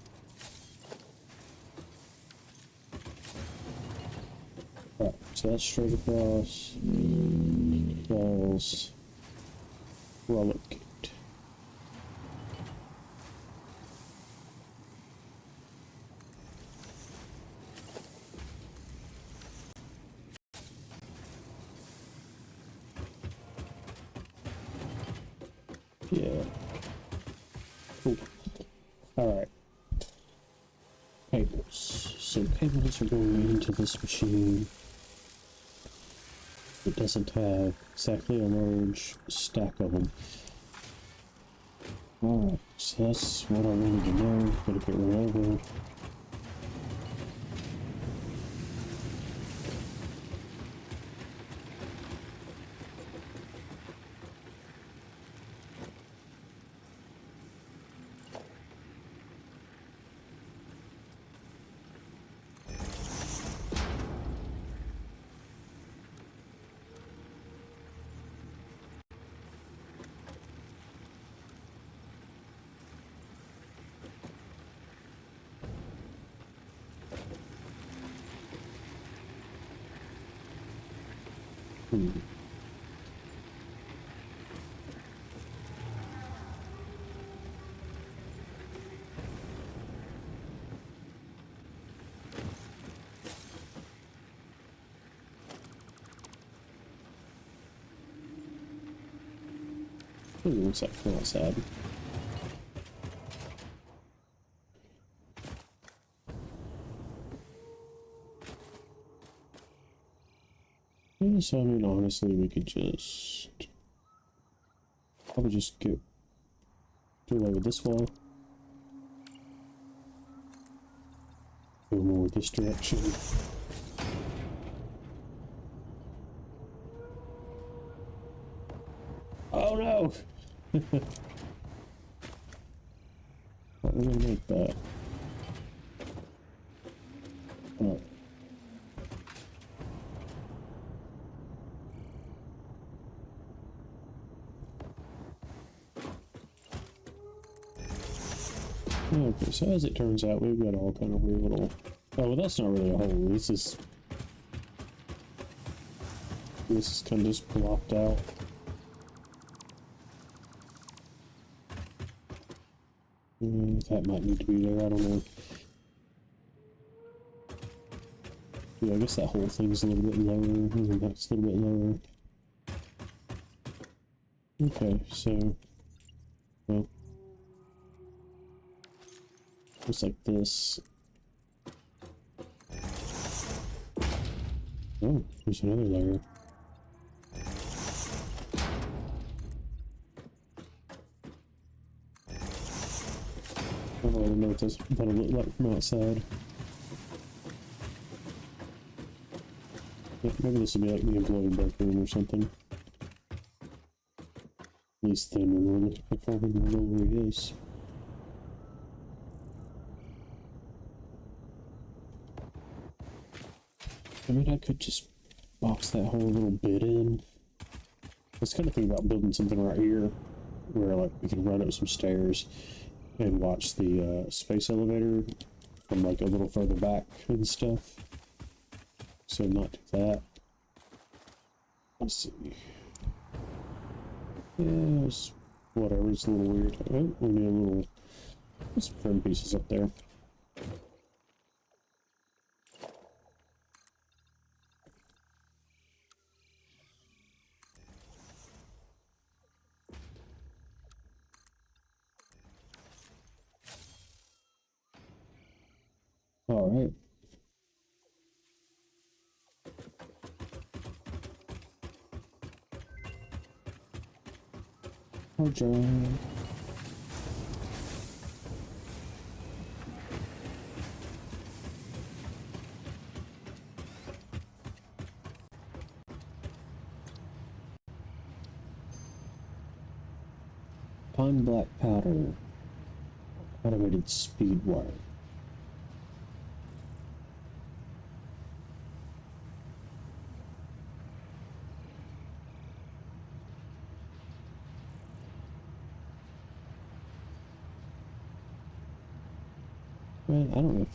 Alright, so that's straight across. Walls. Roll-up gate. Yeah. Cool. Alright. Cables. So cables are going into this machine. It doesn't have exactly a large stack of them. Alright, so that's what I wanted to know. Gotta get rid of it. Hmm. Ooh, looks like from outside. Yeah, so I mean, honestly, we could just probably just do away with this wall. Go more this direction. Oh no! What we're gonna make that? Oh. Okay, so as it turns out, we've got all kind of weird little... Oh, well, that's not really a hole. This is kind of just blocked out. That might need to be there, I don't know. Yeah, I guess that whole thing's a little bit lower, and that's a little bit lower. Okay, so... Well... Looks like this. Oh, there's another layer. Oh, I don't know what this that'll look like from outside. Yeah, maybe this will be like the employee break room or something. At least then when we're looking for Foreman, we'll know where he is. I mean, I could just box that whole little bit in. I was kind of thinking about building something right here where like we can run up some stairs and watch the space elevator from like a little further back and stuff. So not do that. Let's see. Yeah, it's whatever, it's a little weird. Oh, we need a little, put some trim pieces up there. Alright. Hard drive. Pine black powder. Automated speed wire. Well, I don't know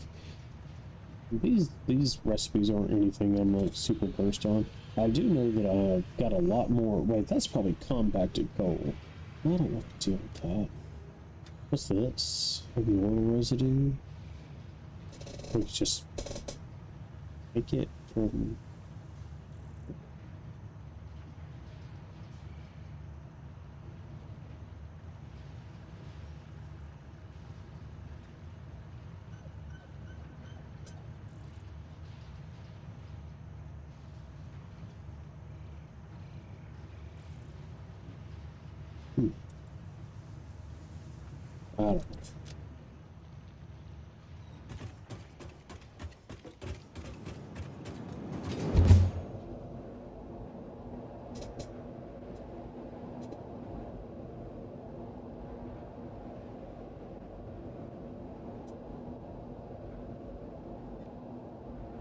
if these recipes aren't anything I'm like super versed on. I do know that I've got a lot more. Wait, that's probably compacted coal. I don't know what to do with that. What's this? Heavy oil residue. We could just take it from. I don't know.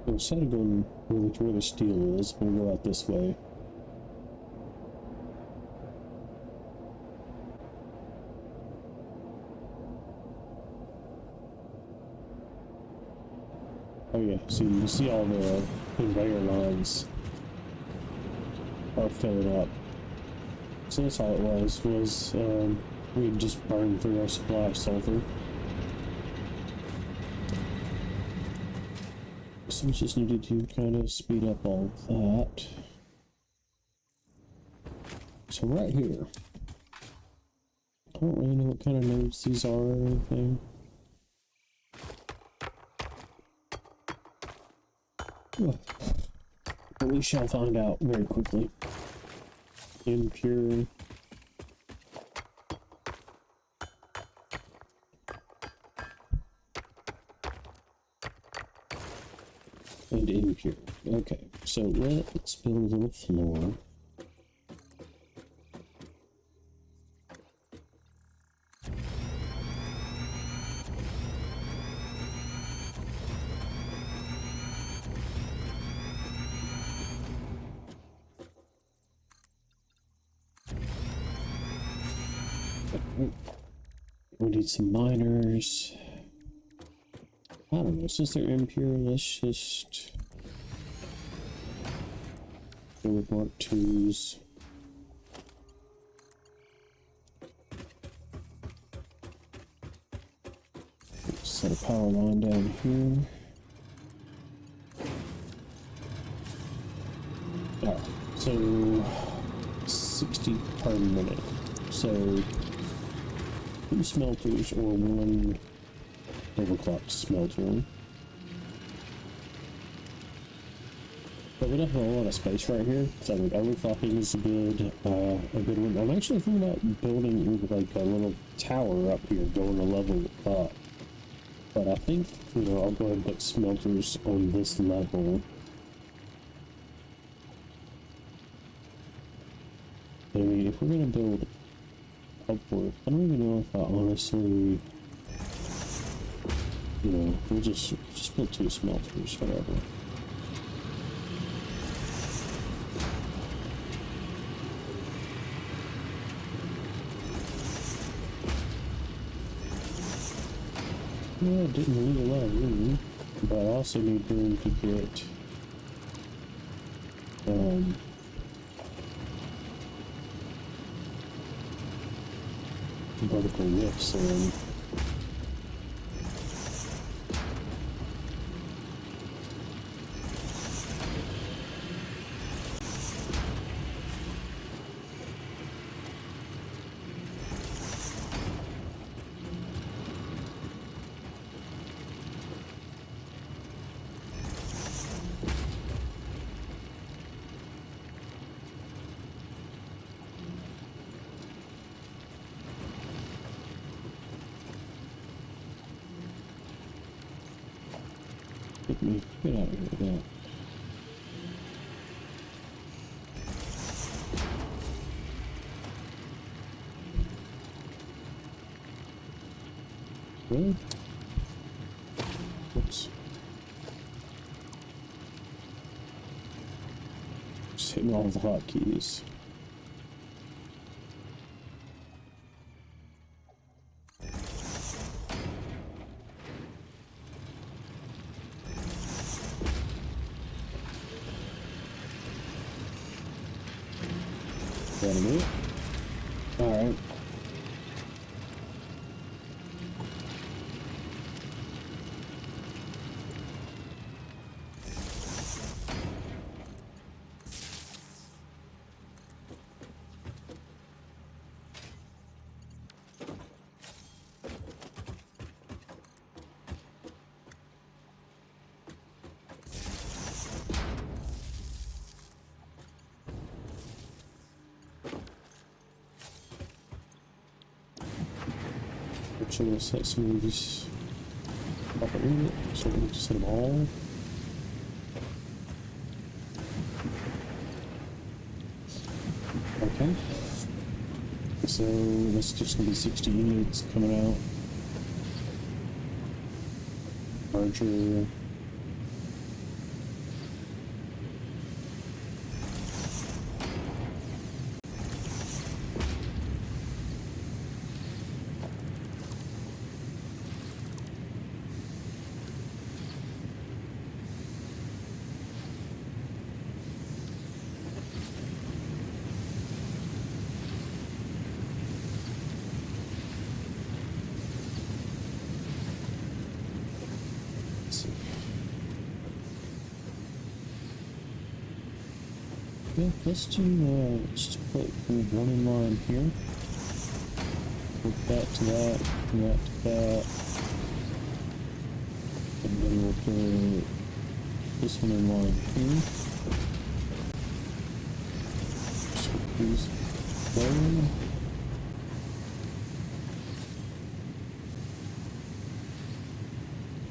Instead of going really to where the steel is, we'll go out this way. Oh yeah, so you can see all the conveyor lines. or fill it up. So that's all it was we had just burned through our supply of sulfur. So we just needed to kind of speed up all of that. So right here, I don't really know what kind of nodes these are or anything. But we shall find out very quickly. Impure. And impure. Okay, so let's build a little floor. We need some miners. I don't know, since they're impure, let's just go with Mark IIs. Set a power line down here. Alright, so 60 per minute. So 2 smelters or 1 overclocked smelter. But we don't have a lot of space right here, so I think overclocking is a good one. I'm actually thinking about building like a little tower up here, going a level up. But I think, you know, I'll go ahead and put smelters on this level. I mean, if we're gonna build upward, I don't even know if I honestly, you know, we'll just build 2 smelters, whatever. Yeah, I didn't need a lot of room, but I also need room to get vertical lifts in. Get out of here with that. Really? Whoops. Just hitting all the hotkeys. Alright. I'm going to set some of these up a little bit, so we're going to set them all. Okay. So that's just going to be 60 units coming out. Larger. Yeah, let's just put one in line here. Put that to that, and that to that. And then we'll put this one in line here. So these there.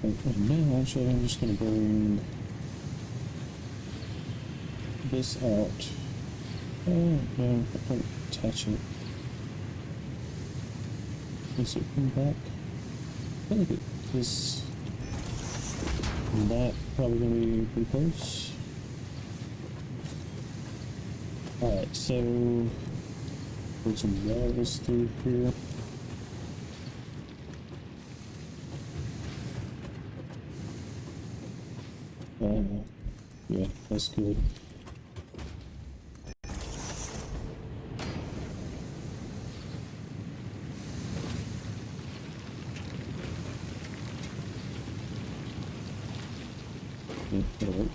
And now, actually, I'm just going to bring this out. Oh, no, don't attach it. Is it come back? I feel like this and that probably going to be pretty close. Alright, so put some walls through here. Yeah, that's good. Yeah, that'll work.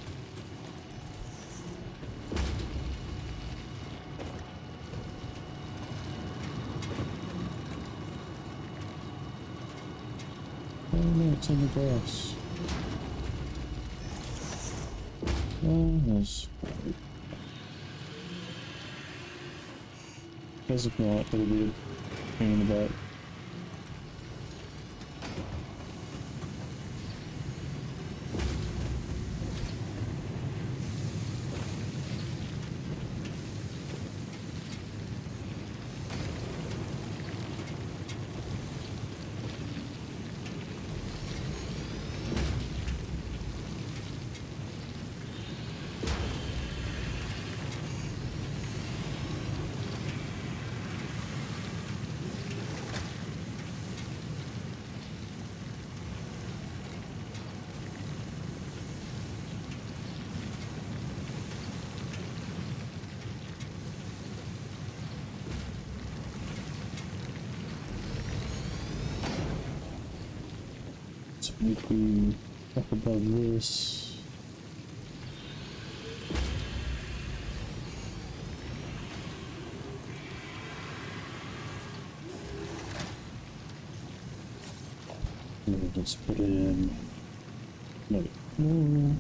Oh no, it's in the grass. Oh, that's fine. Because if not, it'll be a pain in the butt. So maybe up above this. And we'll just put in another floor.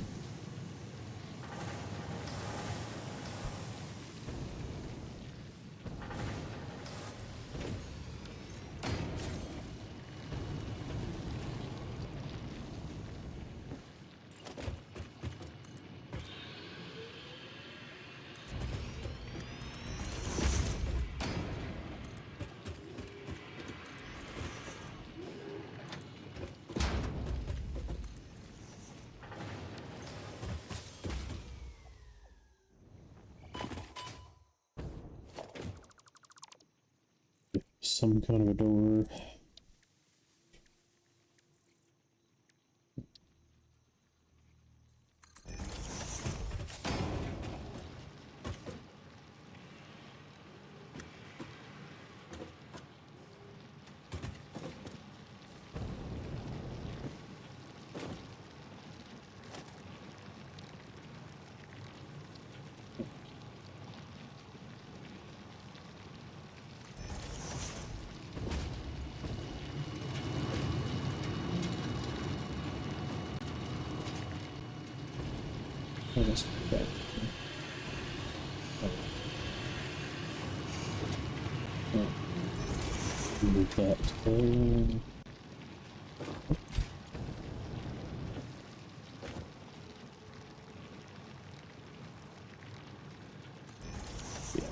Some kind of a door. Oh, that's bad. Oh. Move that there. Yeah.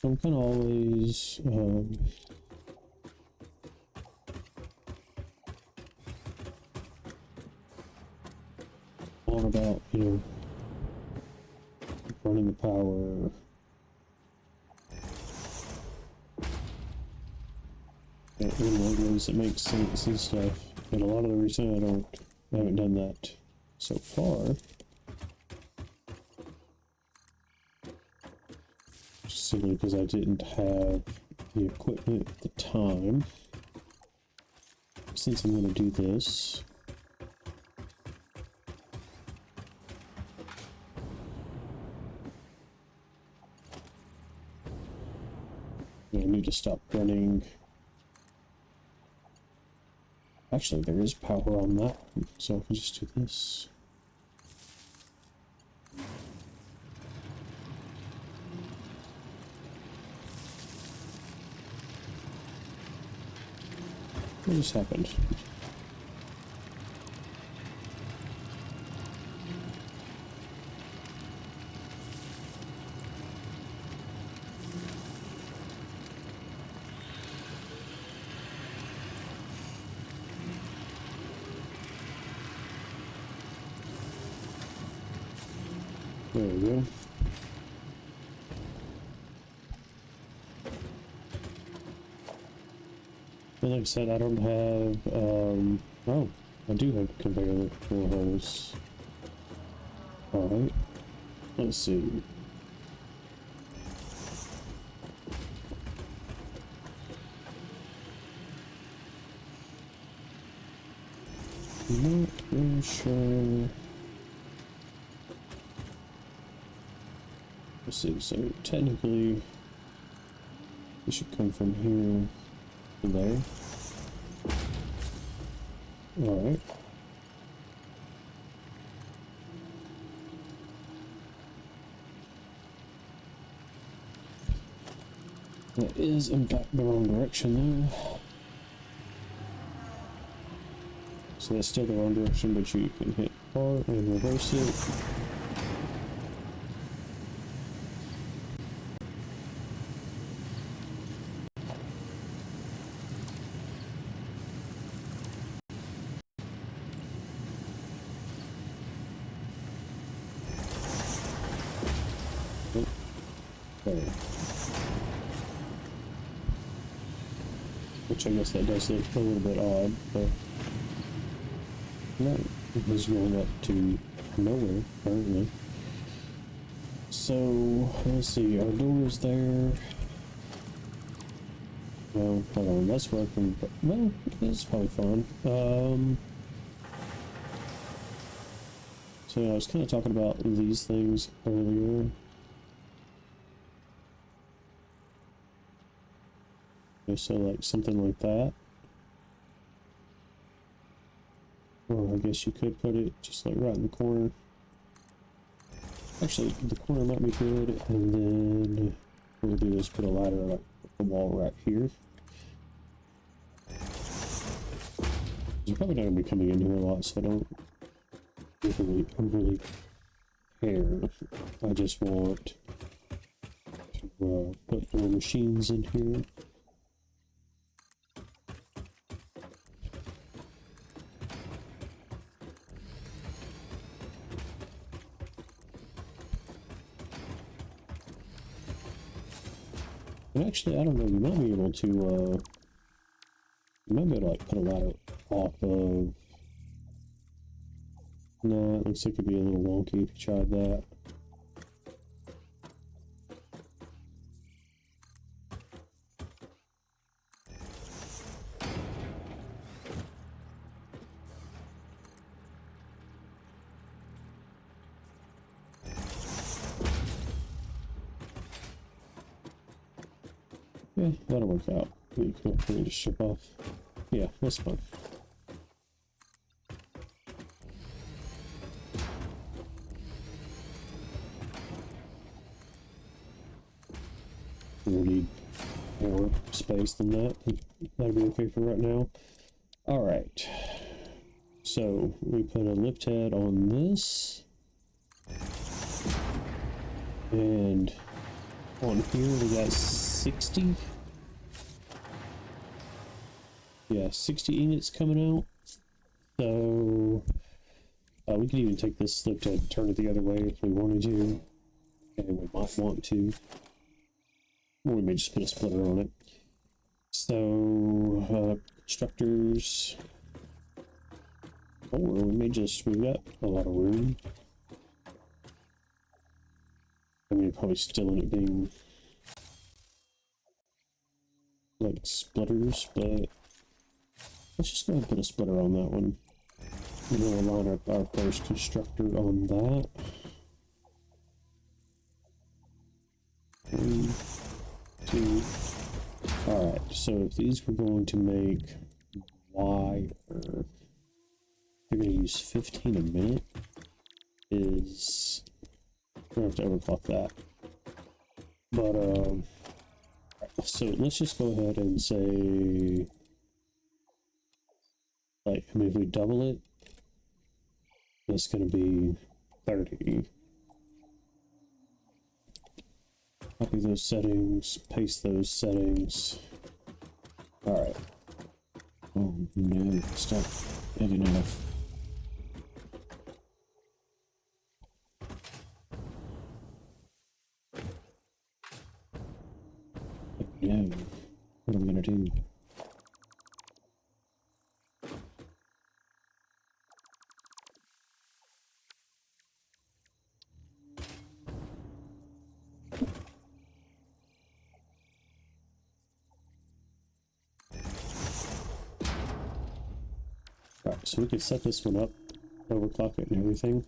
So I'm kind of always on about, running the power. in logos that make sense and stuff. And a lot of the reason I haven't done that so far, just simply because I didn't have the equipment at the time. Since I'm going to do this, I need to stop running. Actually, there is power on that, so I can just do this. What just happened? There we go. And like I said, I don't have, oh, I do have conveyor for hose. Alright, let's see. Not really sure. Let's see, so technically, it should come from here to there. Alright. That is, in fact, the wrong direction though. So that's still the wrong direction, but you can hit R and reverse it. There. Which I guess that does look a little bit odd, but no, it was going up to nowhere, apparently. So, let's see, our door's there. Well, hold on, that's working, but, well, it's probably fine. So I was kind of talking about these things earlier. So like something like that. Or I guess you could put it just like right in the corner. Actually, the corner might be good, and then what we'll do is put a ladder like the wall right here. You're probably not going to be coming in here a lot, so I don't really care. I just want to put more machines in here. And actually, I don't know, you might be able to, you might be able to, like, put a ladder off of... No, it looks like it'd be a little wonky if you tried that. Yeah, that'll work out. You can just strip off. Yeah, that's fine. We need more space than that. That'll be okay for right now. Alright. So, we put a lift head on this. And on here we got 60. Yeah, 60 units coming out. So we could even take this lift head and turn it the other way if we wanted to. And we might want to. Or we may just put a splitter on it. So, constructors. Or we may just, we've got a lot of room. I mean, probably still end up being like splitters, but let's just go ahead and put a splitter on that one. And we'll line up our first constructor on that. 1, 2. Alright, so if these were going to make wire, they're going to use 15 a minute, is, we're going to have to overclock that. But, so let's just go ahead and say, like, I mean, if we double it, that's going to be 30. Copy those settings, paste those settings. Alright. Oh no, it's not big enough. Oh no, what am I gonna do? Right, so we can set this one up, overclock it and everything.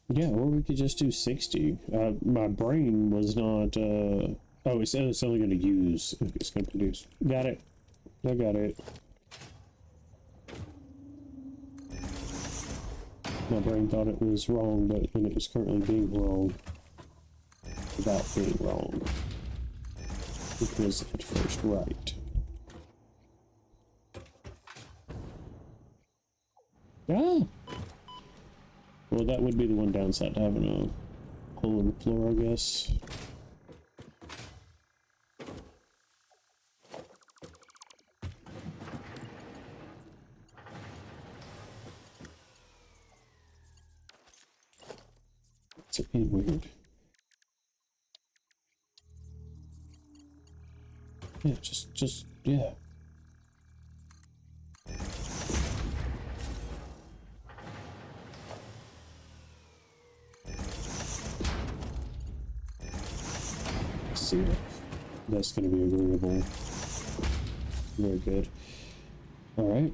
Yeah, or we could just do 60. My brain was not, oh, it's only going to use, it's going to produce. Got it. I got it. My brain thought it was wrong, but then it was currently being wrong. Without being wrong. It was at first right. Ah! Well, that would be the one downside to having a hole in the floor, I guess. It's being weird. Yeah, just, yeah. Let's see if that's going to be agreeable. Very good. Alright.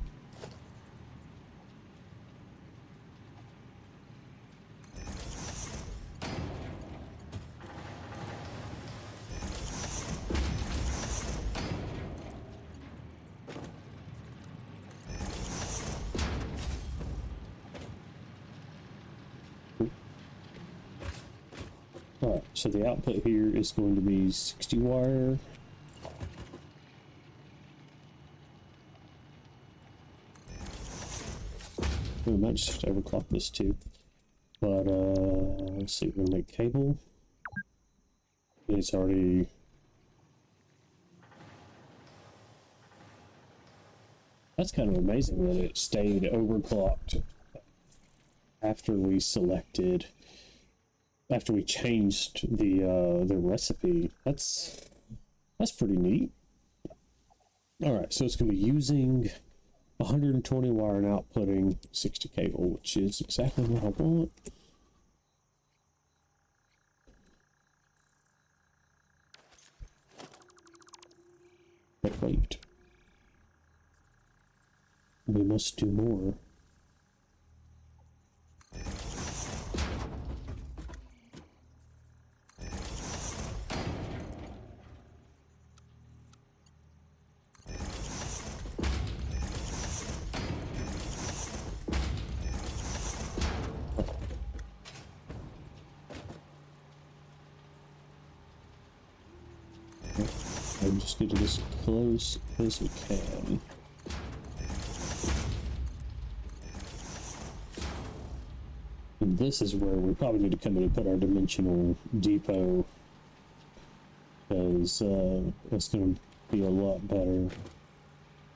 Alright, so the output here is going to be 60 wire. We might just overclock this too. But, let's see, we're gonna make cable. It's already... That's kind of amazing that it stayed overclocked after we selected... After we changed the recipe. That's pretty neat. Alright, so it's going to be using 120 wire and outputting 60 cable, which is exactly what I want. But wait. We must do more. And just get it as close as we can. And this is where we probably need to come in and put our dimensional depot, because it's going to be a lot better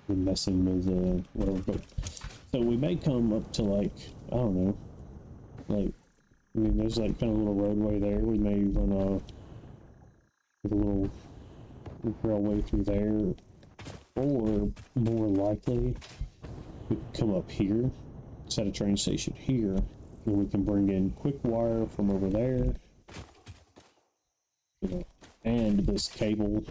than messing with whatever. But so we may come up to, like, I don't know, like I mean, there's like kind of a little roadway there. We may run a little railway through there, or more likely, we could come up here, set a train station here, and we can bring in quick wire from over there, you know, and this cable.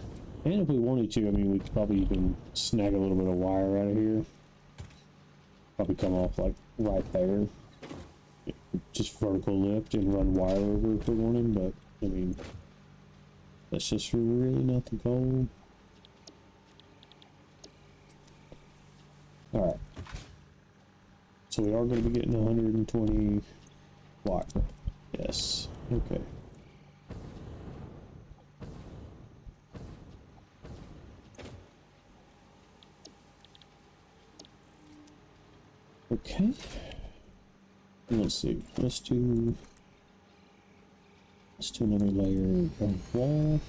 And if we wanted to, I mean, we could probably even snag a little bit of wire out of here. Probably come off like right there. Just vertical lift and run wire over if we wanted, but I mean, that's just really not the goal. Alright. So we are going to be getting 120 watt. Yes. Okay. Okay. Let's see. Let's do another layer of wall.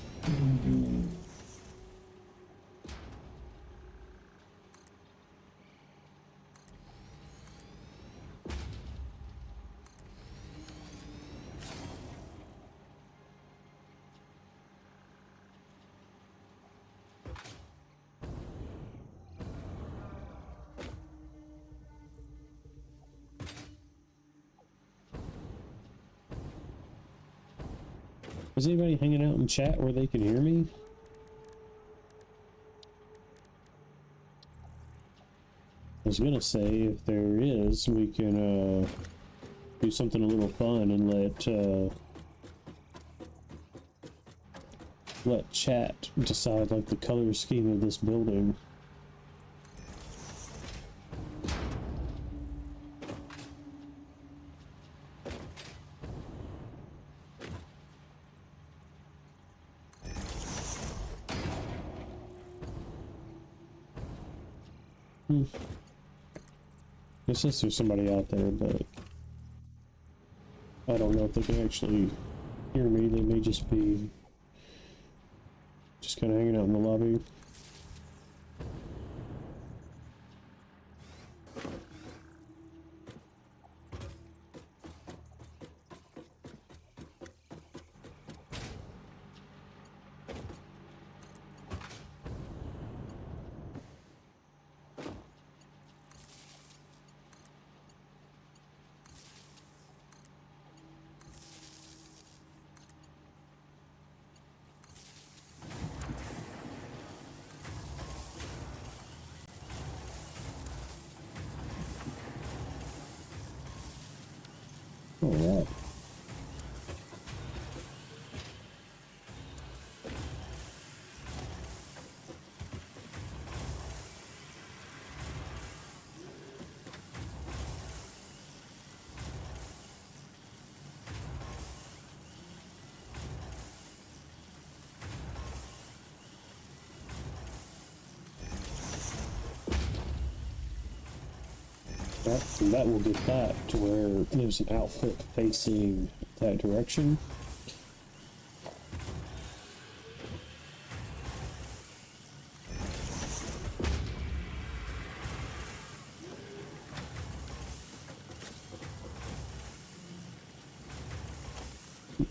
Is anybody hanging out in chat where they can hear me? I was gonna say, if there is, we can do something a little fun and let chat decide like the color scheme of this building. It says there's somebody out there, but I don't know if they can actually hear me. They may just be kind of hanging out in the lobby. All right. And that will get that to where there's an output facing that direction.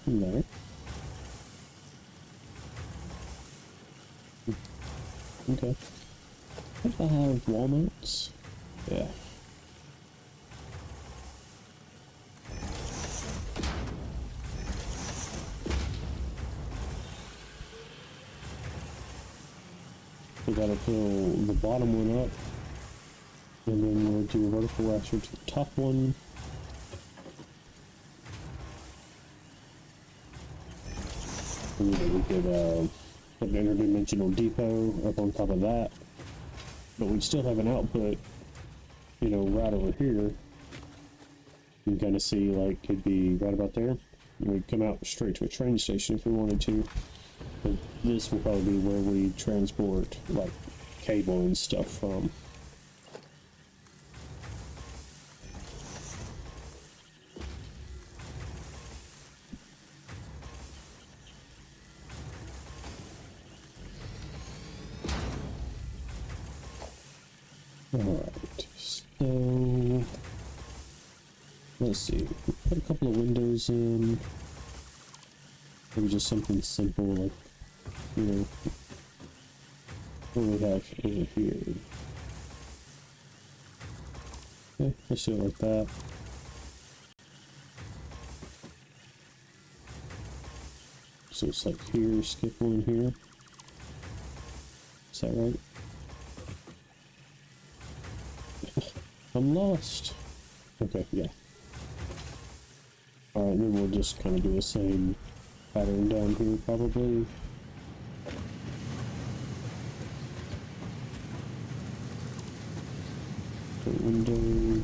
There. Okay. If I have walnuts, yeah. We gotta fill the bottom one up, and then we'll do a vertical rasher to the top one. And then we could put an interdimensional depot up on top of that, but we still have an output, you know, right over here. You can kind of see, like, it'd be right about there. And we'd come out straight to a train station if we wanted to. But this will probably be where we transport, like, cable and stuff from. Alright, so Let's see. Put a couple of windows in. Maybe just something simple like, you know, what we have over here. Okay, let's do it like that. So it's like here, skip one here. Is that right? I'm lost. Okay, yeah. Alright, then we'll just kind of do the same pattern down here, probably. So window,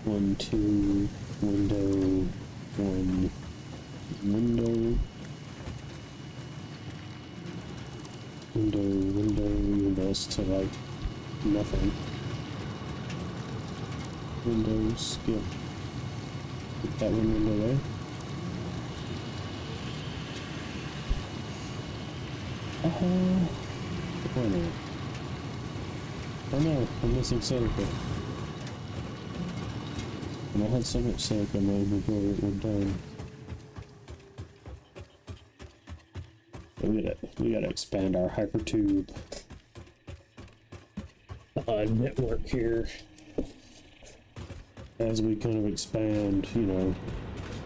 1, 2, window, 1, window, window, this to like nothing. Window, skip. Put that one window there. Why not? Oh no, I'm missing silica. And I had so much silica made before we're done. We gotta expand our hypertube network here. As we kind of expand, you know,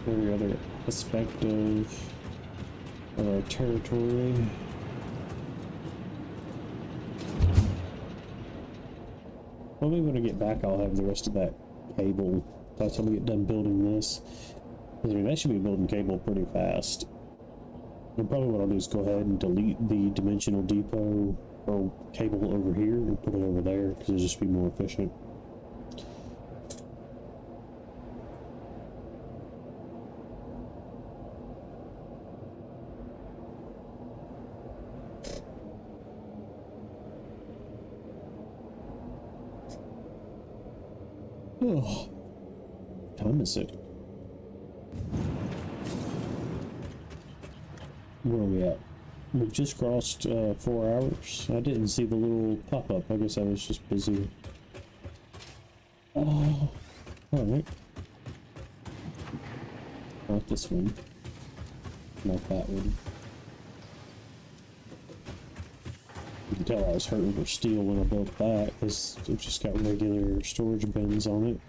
every other aspect of our territory. Probably when I get back, I'll have the rest of that cable. By the time we get done building this, I mean, that should be building cable pretty fast. And probably what I'll do is go ahead and delete the dimensional depot or cable over here and put it over there because it'll just be more efficient. Oh, time is it? Where are we at? We've just crossed 4 hours. I didn't see the little pop-up. I guess I was just busy. Oh, alright. Not this one. Not that one. You can tell I was hurting for steel when I built that, because I've just got regular storage bins on it.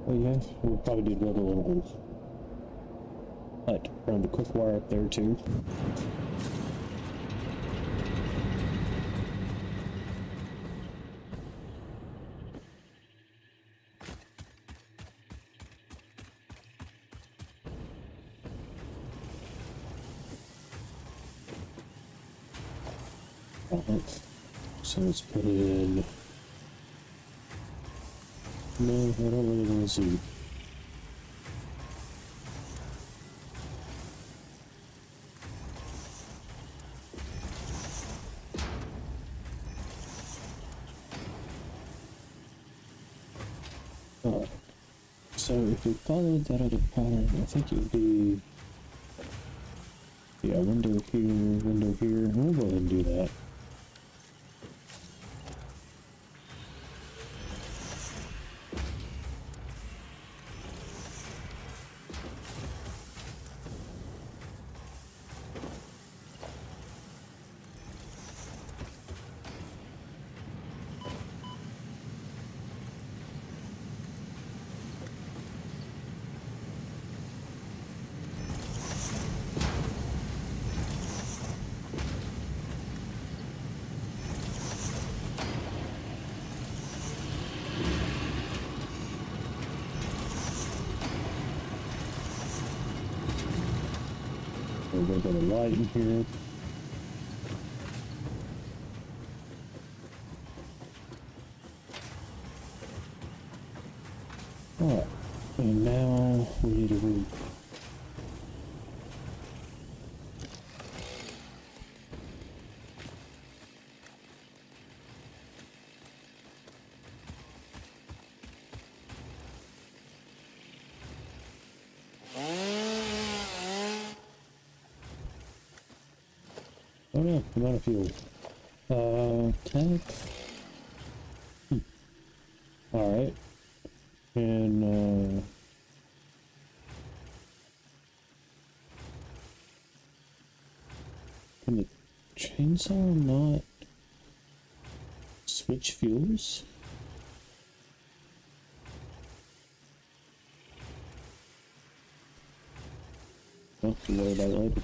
Oh yeah, we'll probably do build a little hut around the quick wire up there too. Alright, so let's put in. No, I don't really want to see. Alright, so if we followed that other pattern, I think it would be, yeah, window here. We'll go ahead and do that. A little bit of light in here. Alright, and now we need to Oh no, I'm out of fuel. Tag. Alright. And, can the chainsaw not switch fuels? I'll have to worry about it later.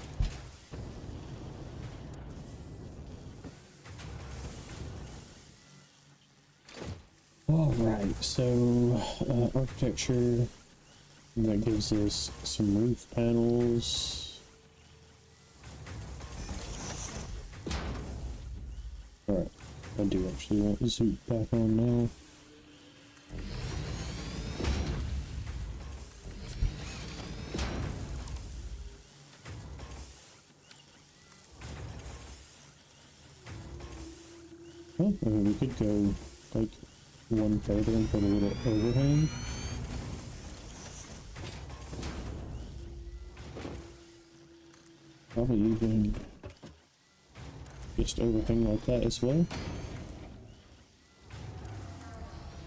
Alright, so architecture, that gives us some roof panels. Alright, I do actually want the zoot back on now. Well, I mean, we could go like one further and put a little overhang. Probably even just overhang like that as well.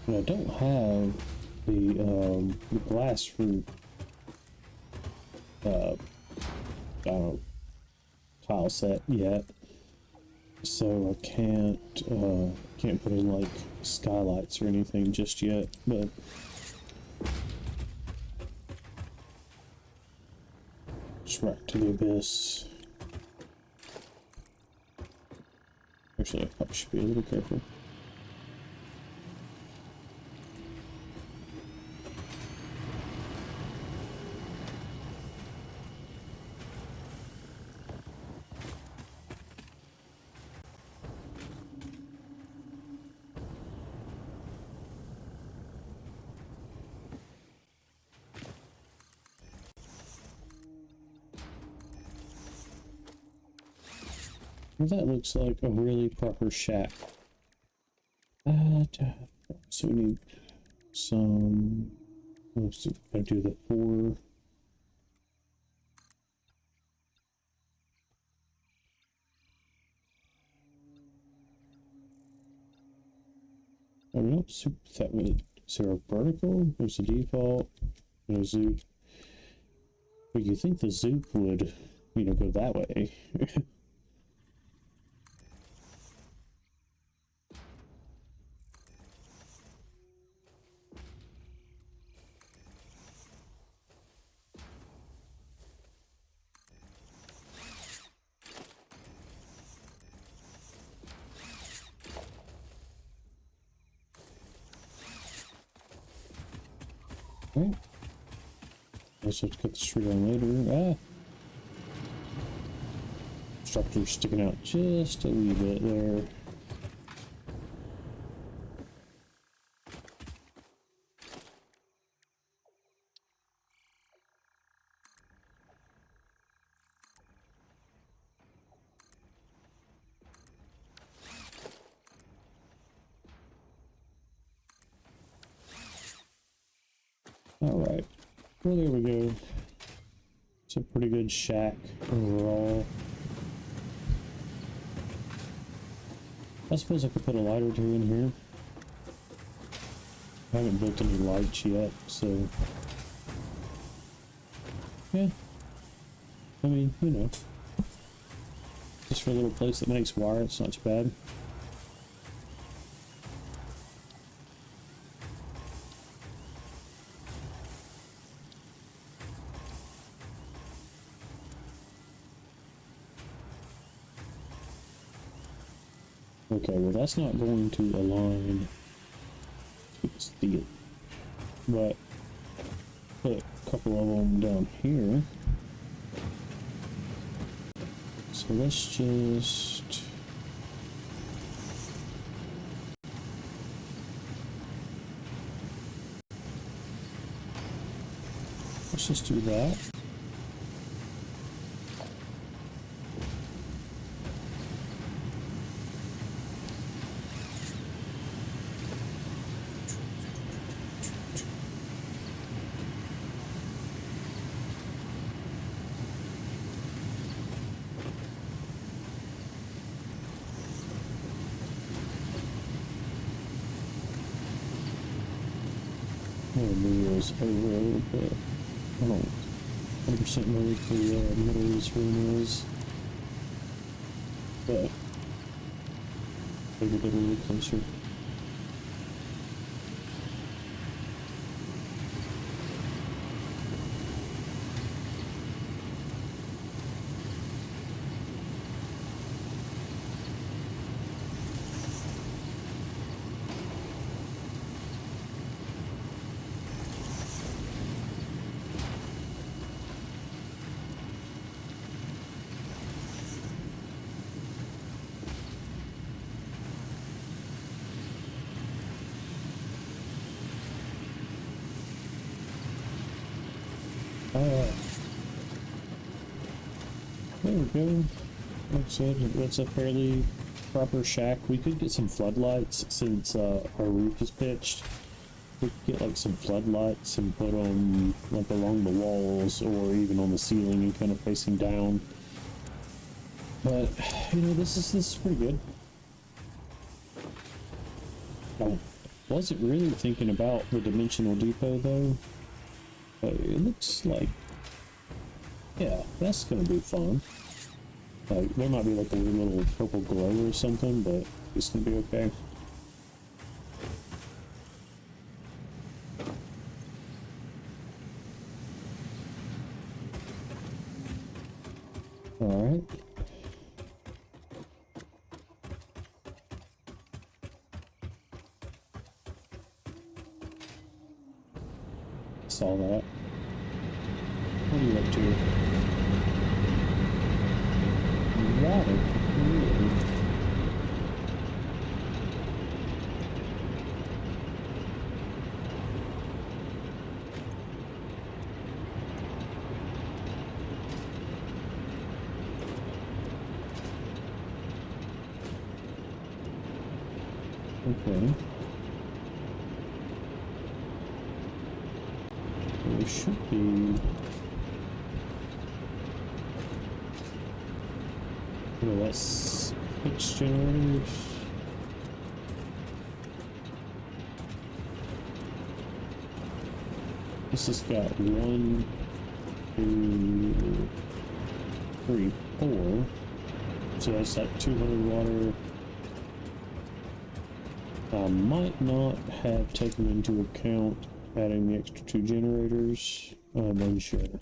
And I don't have the glass for I don't know, tile set yet. So I can't put in like skylights or anything just yet, but just right to the abyss. Actually, I probably should be a little careful. Well, that looks like a really proper shack. So we need some. Let's do, I do the 4. I don't see what that means. Is there a vertical? There's a default. No zoop. But you think the zoop would, you know, go that way. Right. I just have to cut the street on later. Structure sticking out just a wee bit there. Alright. Well, there we go. It's a pretty good shack overall. I suppose I could put a light or two in here. I haven't built any lights yet, so yeah. I mean, you know, just for a little place that makes wire, it's not too bad. Okay, well that's not going to align to the steel, but put a couple of them down here. So let's just do that. wheels over, but I don't 100% know what the middle of this room is. But maybe get a little closer. There we go. Like I said, that's a fairly proper shack. We could get some floodlights since our roof is pitched. We could get like some floodlights and put them like along the walls or even on the ceiling and kind of facing down. But you know, this is pretty good. I wasn't really thinking about the dimensional depot though. But it looks like, yeah, that's gonna be fun. Like, there might be like a weird little purple glow or something, but it's gonna be okay. Alright. Saw that. What are you up to? Water? Really? Okay. There should be... Oh, that's pitch generators. This has got 1, 2, 3, 4. So that's like 200 water. I might not have taken into account adding the extra 2 generators. I'm unsure.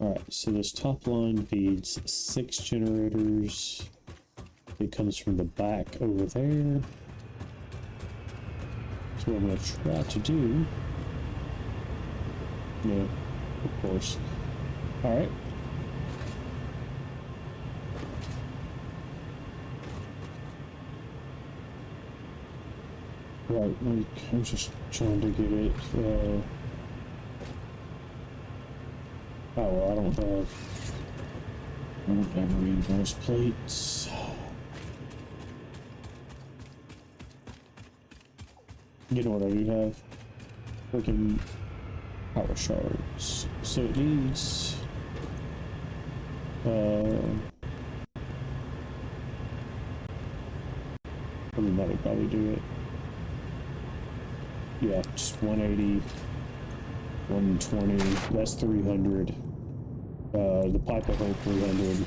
Alright, so this top line feeds 6 generators. It comes from the back over there. So what I'm going to try to do... Yeah, of course. Alright. Right, I'm just trying to get it, oh, well, I don't have reinforced plates. You know what I do have? Freaking power shards. So it needs, I mean, that would probably do it. Yeah, just 180, 120, that's 300. The pipe will hold 300.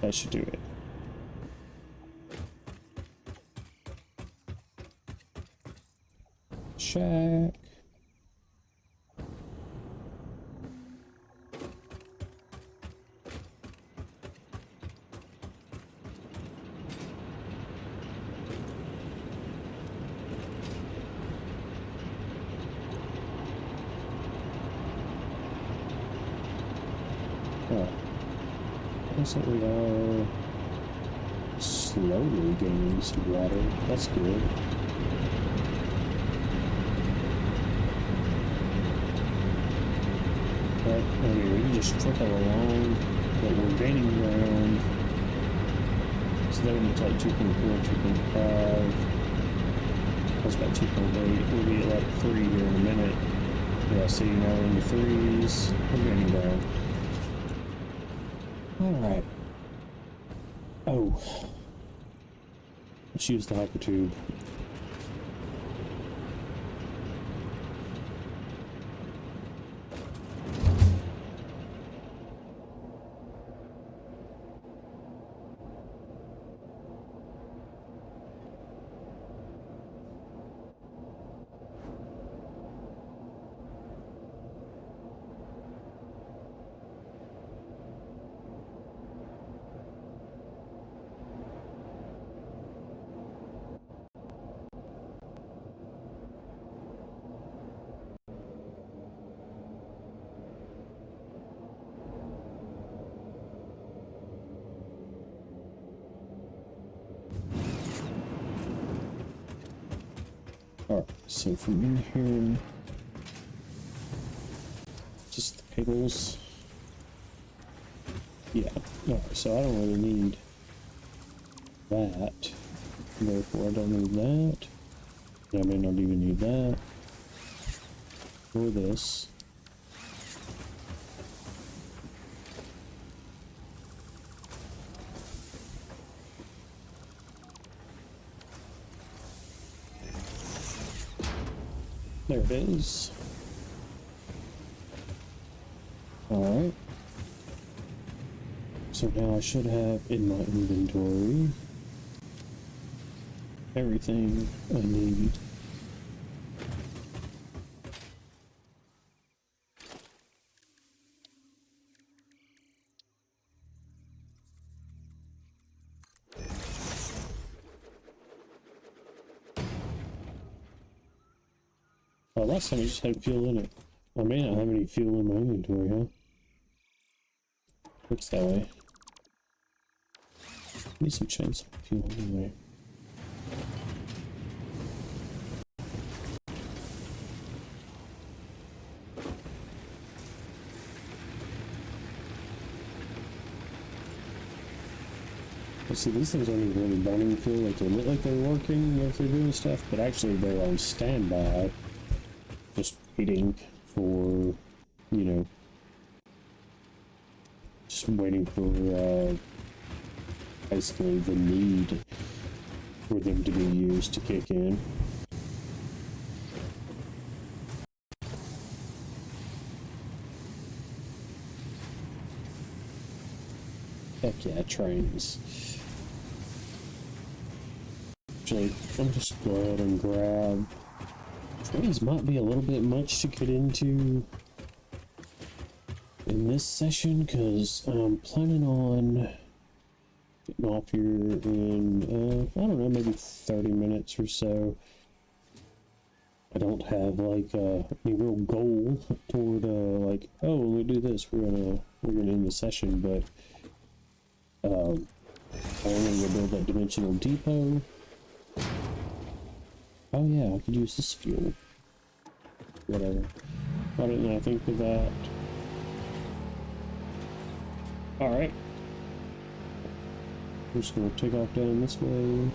That should do it. Shack. So we are slowly gaining some water. That's good. But I mean, we can just trickle along, but we're gaining ground. So then it's like 2.4, 2.5. That's about 2.8. We'll be at like 3 here in a minute. Yeah, see, now we're in the 3s. We're gaining ground. Alright. Oh. Let's use the hyper tube. So from in here, just the cables. Yeah, alright, so I don't really need that. Therefore, I don't need that. I may not even need that. Or this. There it is. Alright. So now I should have in my inventory everything I need. Oh, last time I just had fuel in it. I may not have any fuel in my inventory, huh? Looks that way. Need some chainsaw fuel anyway. See, these things aren't even really burning fuel. Like, they look like they're working, like they're doing stuff, but actually they're on standby, just waiting for, you know, just waiting for basically the need for them to be used to kick in. Heck yeah, trains. Actually, I'm just go ahead and grab. Trains might be a little bit much to get into in this session because I'm planning on getting off here in, I don't know, maybe 30 minutes or so. I don't have like any real goal toward like, oh, we do this, we're gonna end the session, but I'm gonna go build that dimensional depot. Oh yeah, I could use this fuel. Whatever. Why didn't I think of that? Alright. We're just gonna take off down this way.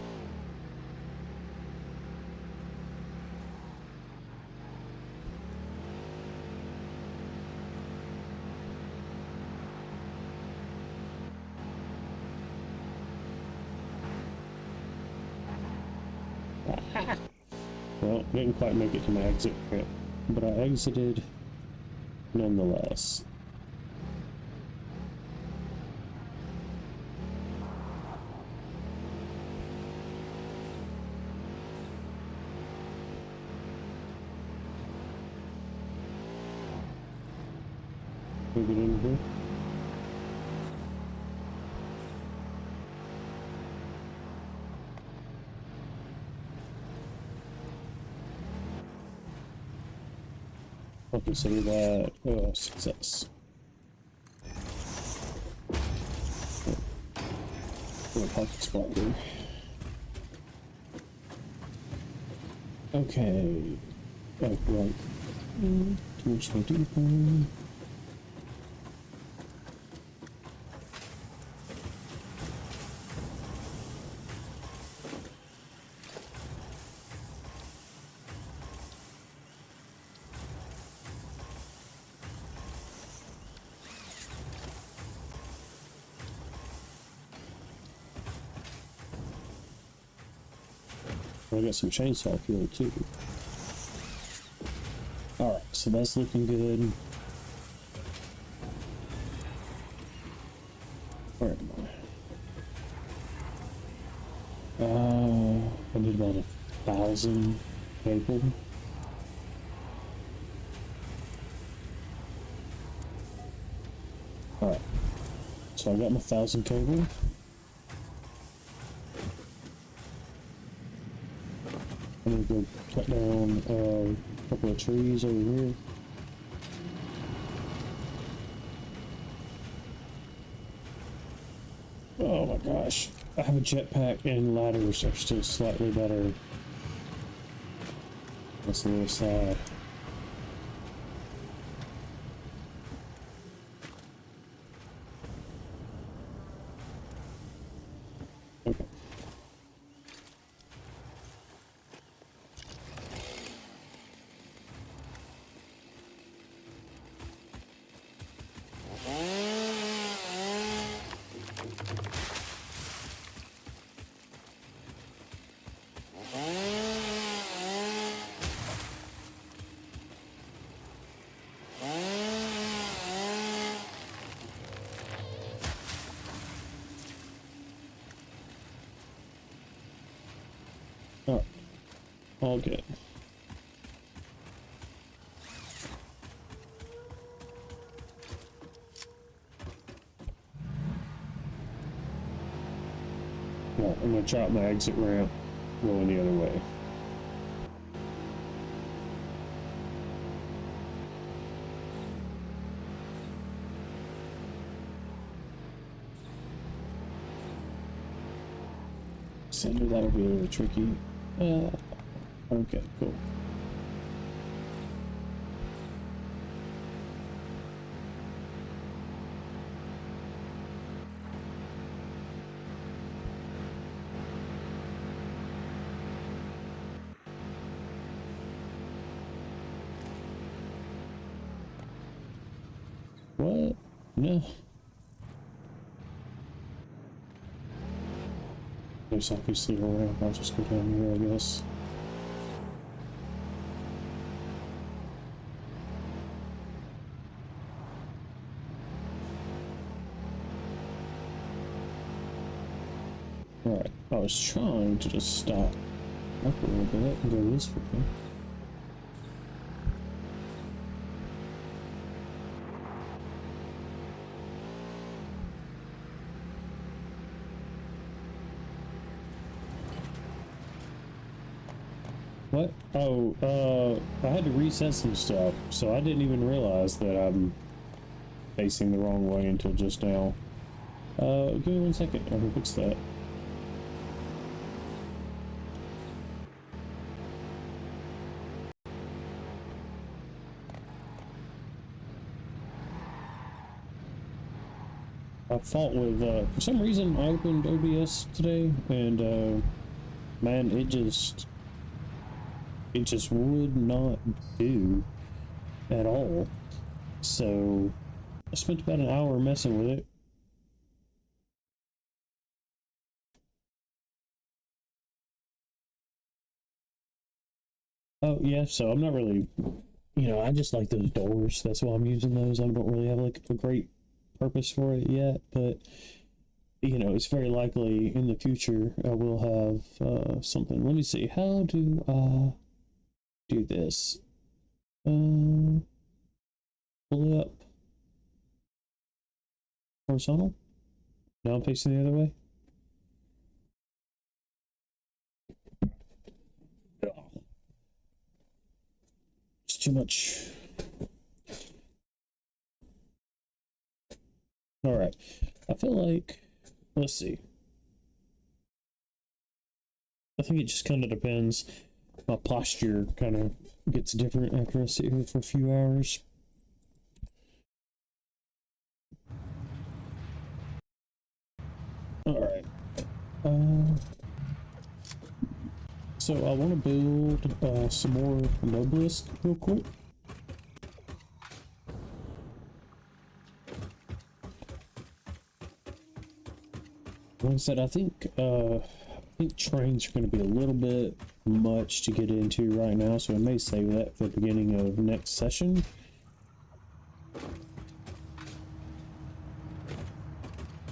Well, didn't quite make it to my exit trip, but I exited nonetheless. Can we get in here? I'll consider that a success. Oh, pocket spot here. Okay. Oh, right. Dimensional depot. I got some chainsaw fuel too. Alright, so that's looking good. Where am I? I did about 1,000 cable. Alright, so I got my 1,000 cable. I'm gonna go cut down a couple of trees over here. Oh my gosh, I have a jetpack and ladders are still slightly better. That's a little sad. Okay. Alright. All good. Well, I'm gonna chop my exit ramp going the other way. So I knew that would be a little tricky. Okay, cool. What? No. There's obviously a ramp. I'll just go down here, I guess. Alright, I was trying to just stop up a little bit and go this way. What? Oh, I had to reset some stuff, so I didn't even realize that I'm facing the wrong way until just now. Give me 1 second, I can fix that. I fought with, for some reason I opened OBS today, and, man, it just would not do at all. So I spent about an hour messing with it. Oh yeah, so I'm not really, I just like those doors. That's why I'm using those. I don't really have like a great purpose for it yet, but it's very likely in the future I will have something. Let me see. How do I do this? Pull it up. Horizontal? Now I'm facing the other way. It's too much. All right. I feel like, let's see. I think it just kind of depends. My posture kind of gets different after I sit here for a few hours. All right. So I want to build some more Noblisk real quick. Like I said, I think trains are going to be a little bit much to get into right now, so I may save that for the beginning of next session.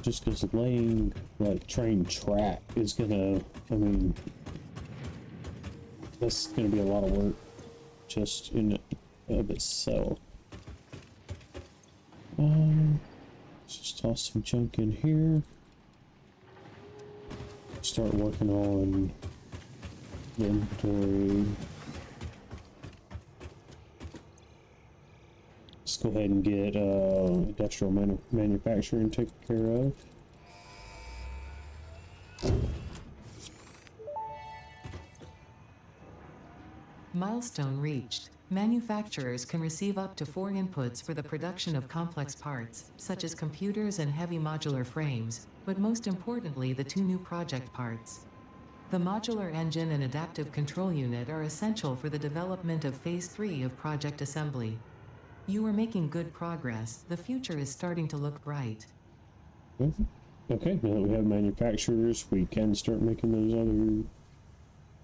Just because laying like train track is gonna, that's gonna be a lot of work just in of itself. Let's just toss some junk in here. Start working on the inventory. Let's go ahead and get industrial manufacturing taken care of. Milestone reached. Manufacturers can receive up to 4 inputs for the production of complex parts, such as computers and heavy modular frames, but most importantly the 2 new project parts. The modular engine and adaptive control unit are essential for the development of Phase 3 of Project Assembly. You are making good progress. The future is starting to look bright. Okay, now that we have manufacturers, we can start making those other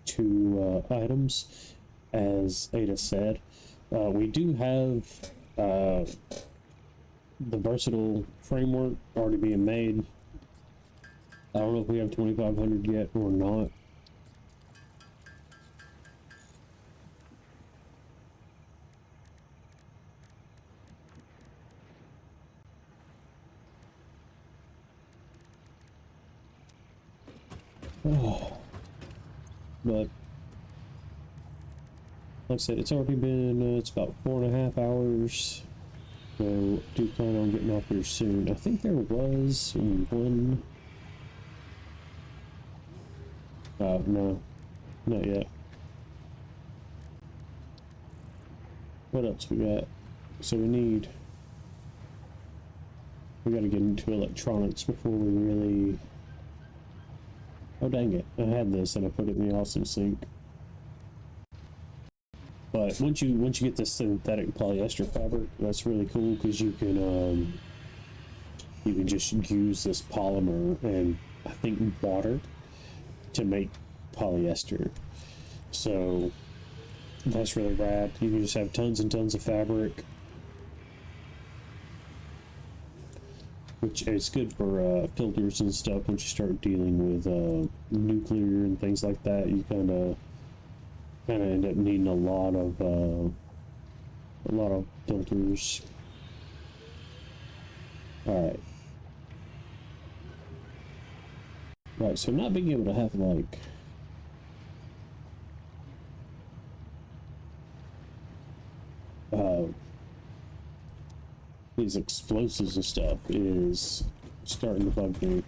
2 items. As Ada said, we do have the versatile framework already being made. I don't know if we have 2500 yet or not. Oh. But like I said, it's already been, it's about 4.5 hours. So do plan on getting off here soon. I think there was one. No, not yet. What else we got? So we gotta get into electronics before we really. Oh dang it! I had this and I put it in the awesome sink. But once you get this synthetic polyester fabric, that's really cool because you can just use this polymer and I think water to make polyester. So that's really rad. You can just have tons and tons of fabric, which is good for filters and stuff. Once you start dealing with nuclear and things like that, you kind of end up needing a lot of filters. All right, so not being able to have like these explosives and stuff is starting to bug me.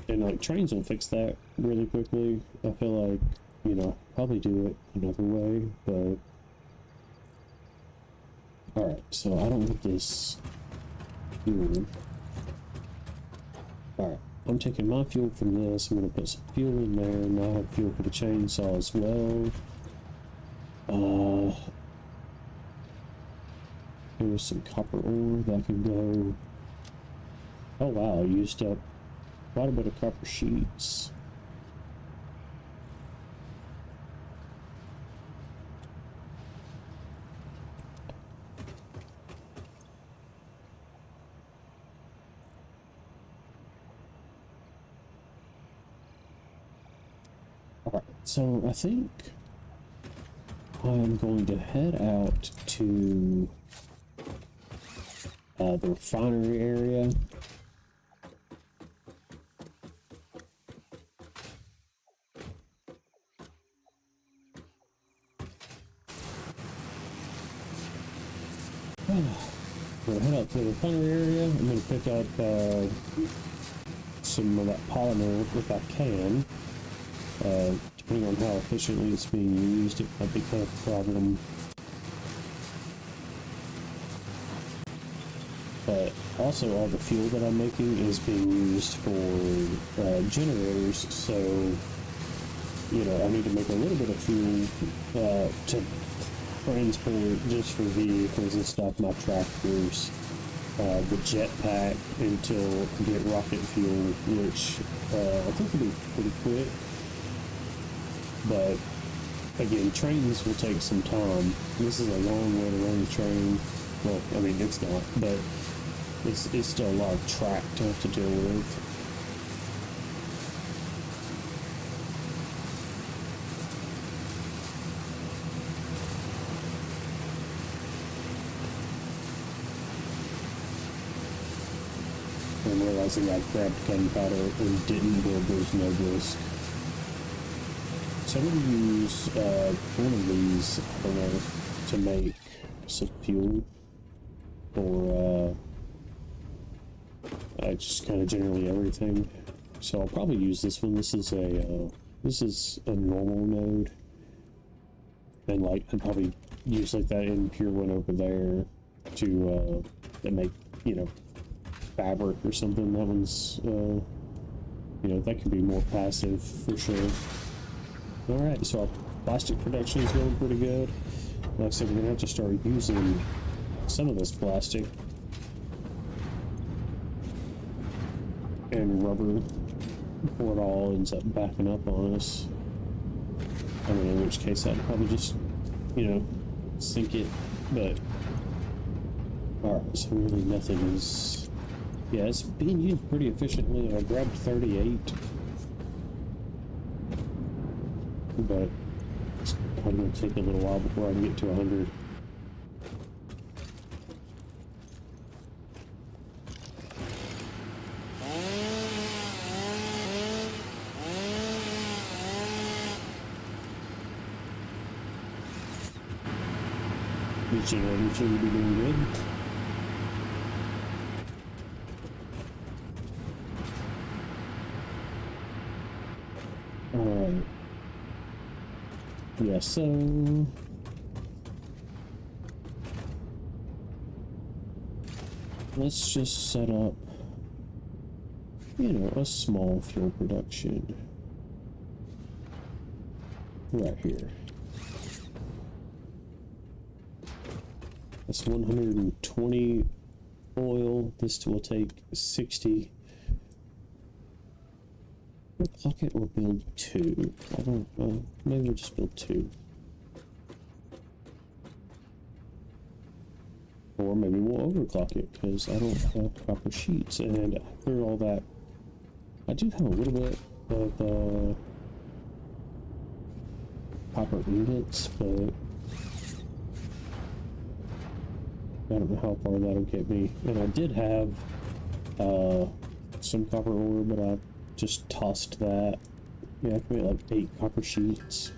And like trains will fix that really quickly. I feel like, you know, probably do it another way, but alright, so I don't want this fuel. Alright, I'm taking my fuel from this, I'm gonna put some fuel in there, and I have fuel for the chainsaw as well. There's some copper ore that can go. Oh wow, I used up quite a bit of copper sheets. Alright, so I think I'm going to head out to the refinery area. I'm gonna head out to the refinery area. I'm gonna pick up some of that polymer if I can. Depending on how efficiently it's being used, it might be kind of a problem. But also all the fuel that I'm making is being used for generators, so you know I need to make a little bit of fuel to transport just for vehicles and stuff, my tractors, the jetpack until I get rocket fuel, which I think will be pretty quick. But again, trains will take some time. This is a long way to run the train. Well, I mean it's not, but it's still a lot of track to have to deal with. I'm realizing I grabbed gunpowder and didn't build those no risk. So I'm going to use one of these, I don't know, to make some fuel or just kind of generally everything. So I'll probably use this one. This is a normal node. And like, I'd probably use like that impure one over there to make, you know, fabric or something. That one's, you know, that could be more passive for sure. Alright, so our plastic production is going pretty good. Like I said, we're gonna have to start using some of this plastic and rubber before it all ends up backing up on us. I don't know, in which case I'd probably just, you know, sink it, but alright, so really nothing is, yeah, it's being used pretty efficiently. I grabbed 38, but it's probably going to take a little while before I can get to 100. Each and every should be doing good. Alright. Yeah, so let's just set up, you know, a small fuel production right here. That's 120 oil. This will take 60. We'll clock it or build 2. I don't know. Maybe we'll just build 2. Or maybe we'll overclock it because I don't have copper sheets. And after all that, I do have a little bit of copper ingots, but I don't know how far that'll get me. And I did have some copper ore, but I just tossed that. Yeah, I can make like 8 copper sheets.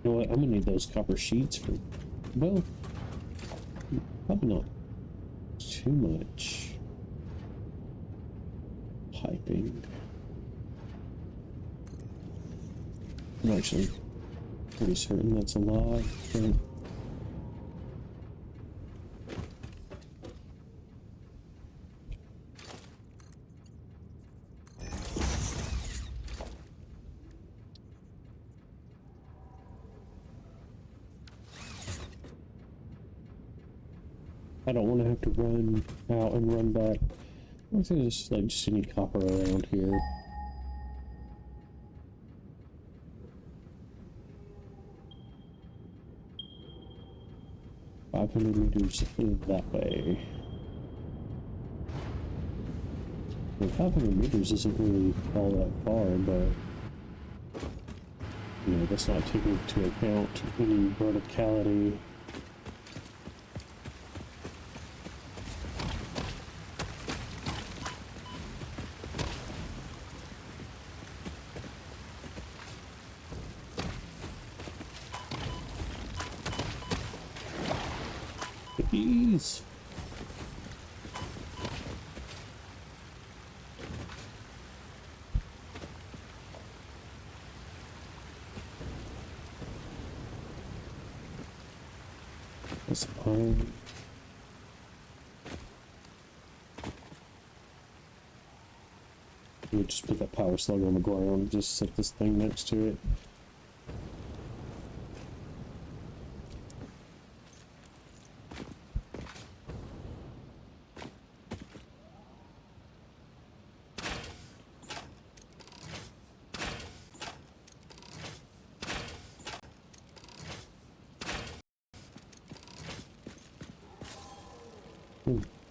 You know what? I'm gonna need those copper sheets for, well, probably not too much piping. I'm actually pretty certain that's a lot, but I don't want to have to run out and run back. I think there's like just any copper around here. $500 that way. Well, 500 meters isn't really all that far, but you know, that's not taking into account any verticality. Jeez. That's iron. We'll just put that power slug on the ground, just set this thing next to it.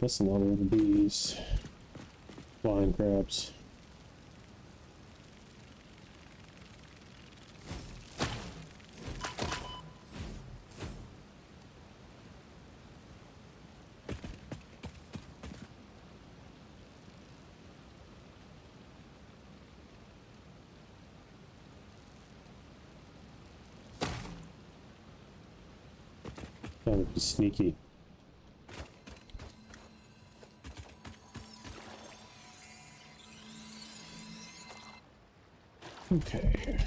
That's a lot of bees. Flying crabs. Trying to be sneaky. Okay.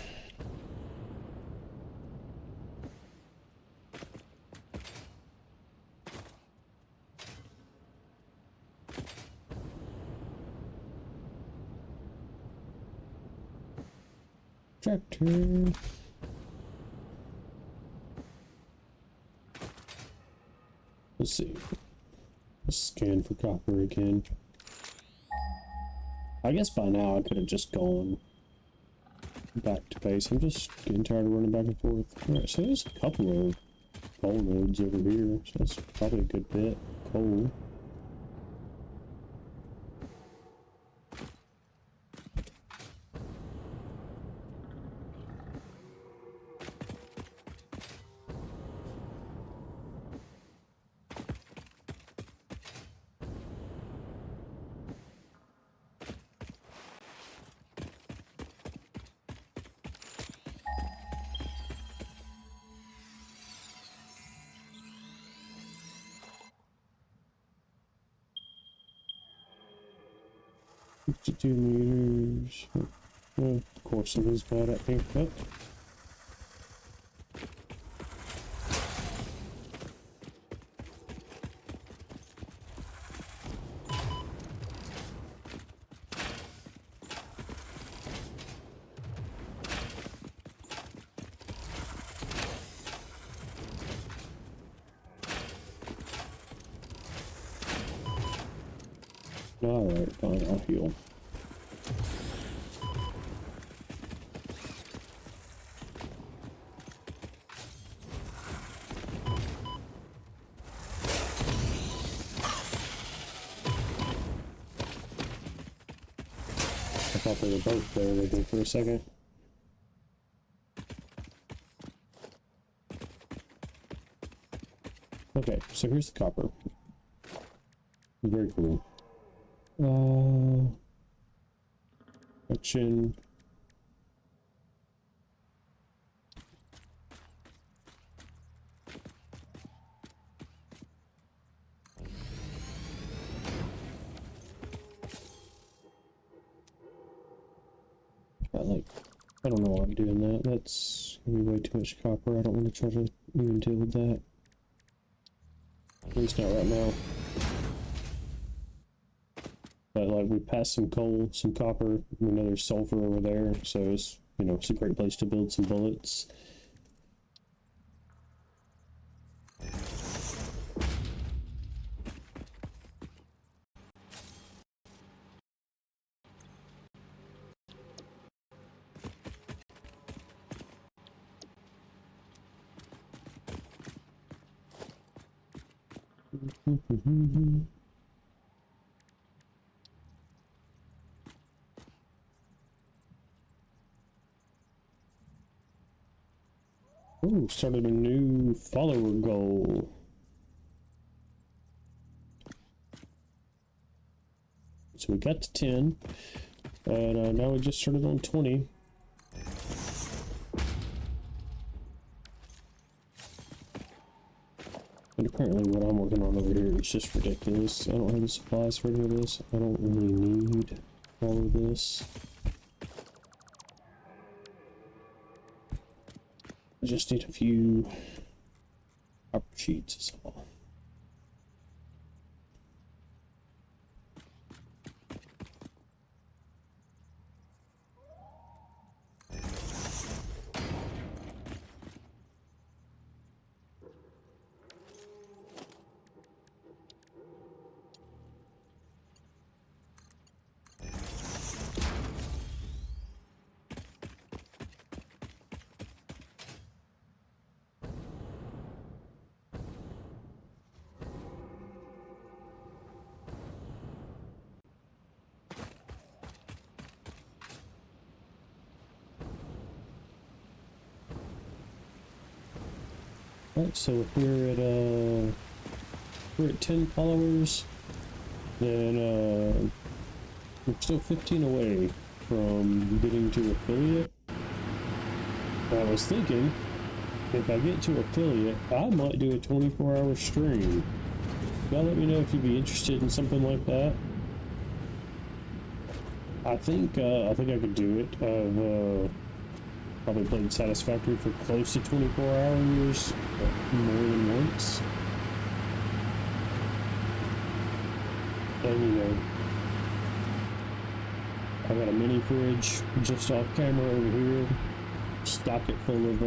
Tractor. Let's see. Let's scan for copper again. I guess by now I could have just gone back to base. I'm just getting tired of running back and forth. Alright, so there's a couple of coal nodes over here. So that's probably a good bit. Coal. $52 meters. Well, of course it is bad at me, but alright, fine, I'll heal. I thought they were both there for a second. Okay, so here's the copper. Very cool. Action. I don't know why I'm doing that. That's gonna be way too much copper. I don't want to try to even deal with that. At least not right now. But like we passed some coal, some copper. We know there's sulfur over there, so it's, you know, it's a great place to build some bullets. Oh, started a new follower goal. So we got to 10, and now we just started on 20. And apparently what I'm working on over here is just ridiculous. I don't have the supplies for any of this. I don't really need all of this. I just need a few copper sheets is all. Alright, so if we're at 10 followers, then we're still 15 away from getting to affiliate. I was thinking, if I get to affiliate, I might do a 24-hour stream. Y'all let me know if you'd be interested in something like that. I think I could do it. I've probably played Satisfactory for close to 24 hours, more than once. And you know, I got a mini fridge just off camera over here. Stock it full of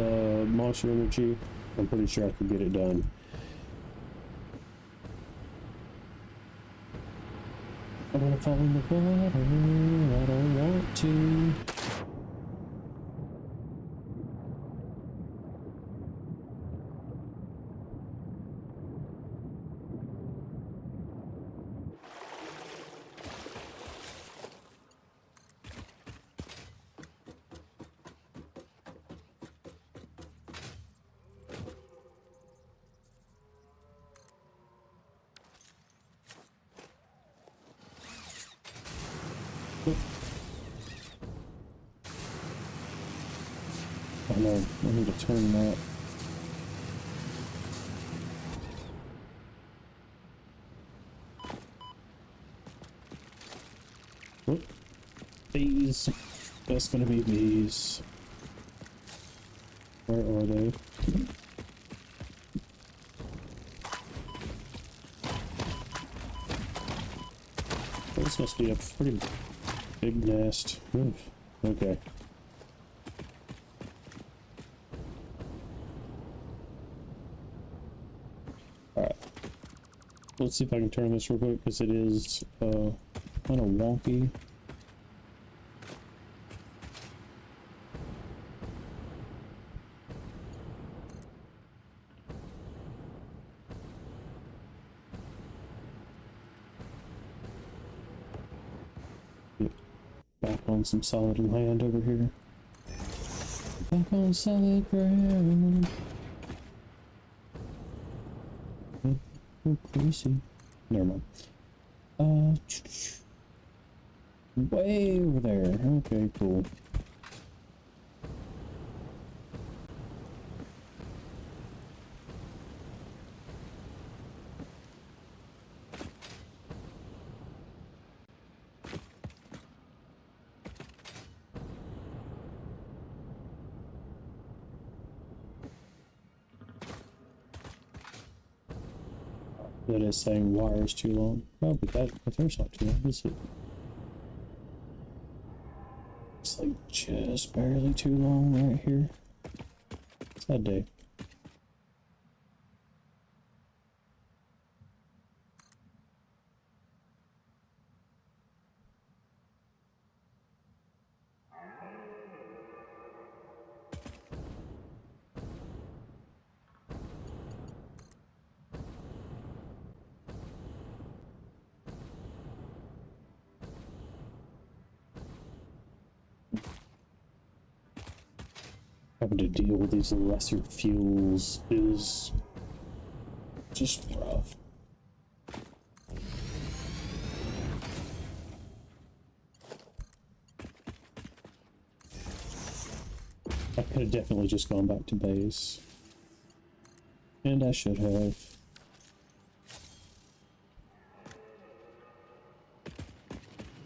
Monster Energy. I'm pretty sure I could get it done. I don't want to fall in the water. I don't want to. Oh no, I need to turn that. Whoop. Bees. That's gonna be bees. Where are they? This must be a pretty big nest. Oof. Okay. Alright. Let's see if I can turn this real quick, because it is kind of wonky. Back on some solid land over here. Back on solid ground. Oh, crazy. Never mind. Way over there. Okay, cool. That is saying wires too long. Oh, but there's not too long, is it? It's like just barely too long right here. Sad day. Having to deal with these lesser fuels is just rough. I could have definitely just gone back to base. And I should have.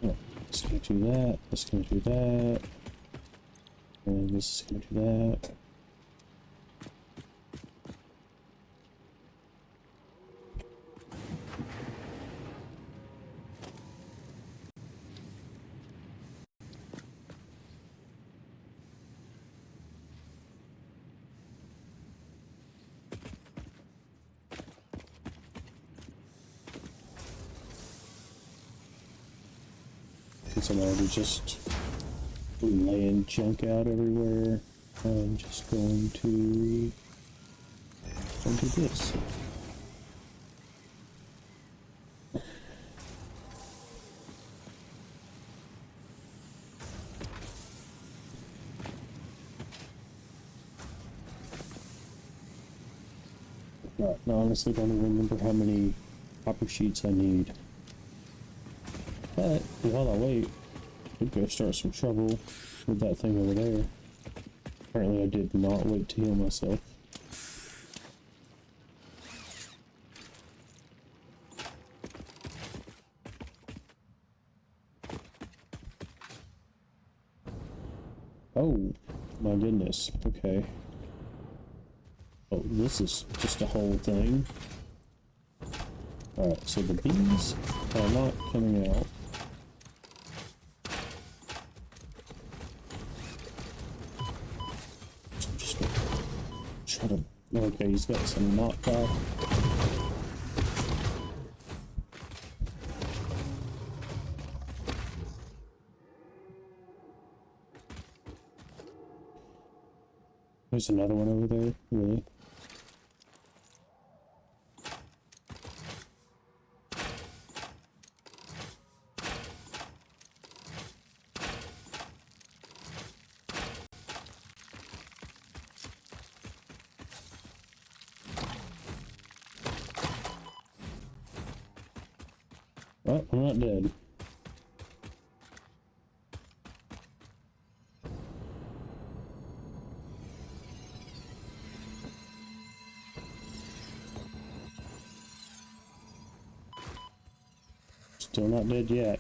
Oh, it's gonna do that, it's gonna do that. And this is gonna do that. Since I'm already just laying junk out everywhere, I'm just going to do this. Right, I honestly don't even remember how many copper sheets I need. But while I wait, we go start some trouble with that thing over there. Apparently I did not wait to heal myself. Oh, my goodness. Okay. Oh, this is just a whole thing. Alright, so the bees are not coming out. Just try to... Okay, he's got some knockback. There's another one over there, really. Oh, I'm not dead. Still not dead yet.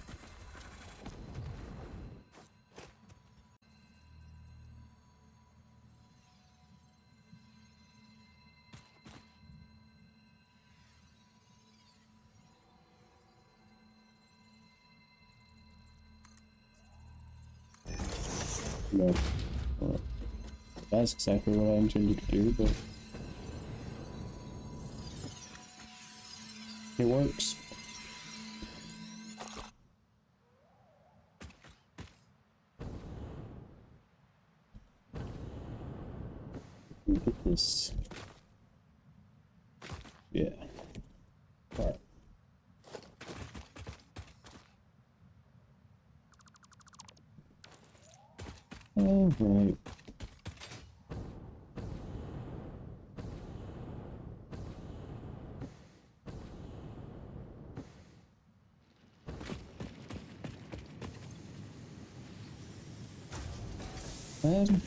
No. Well, that's exactly what I intended to do, but it works. Look at this. Yeah. Alright. Alright. Um,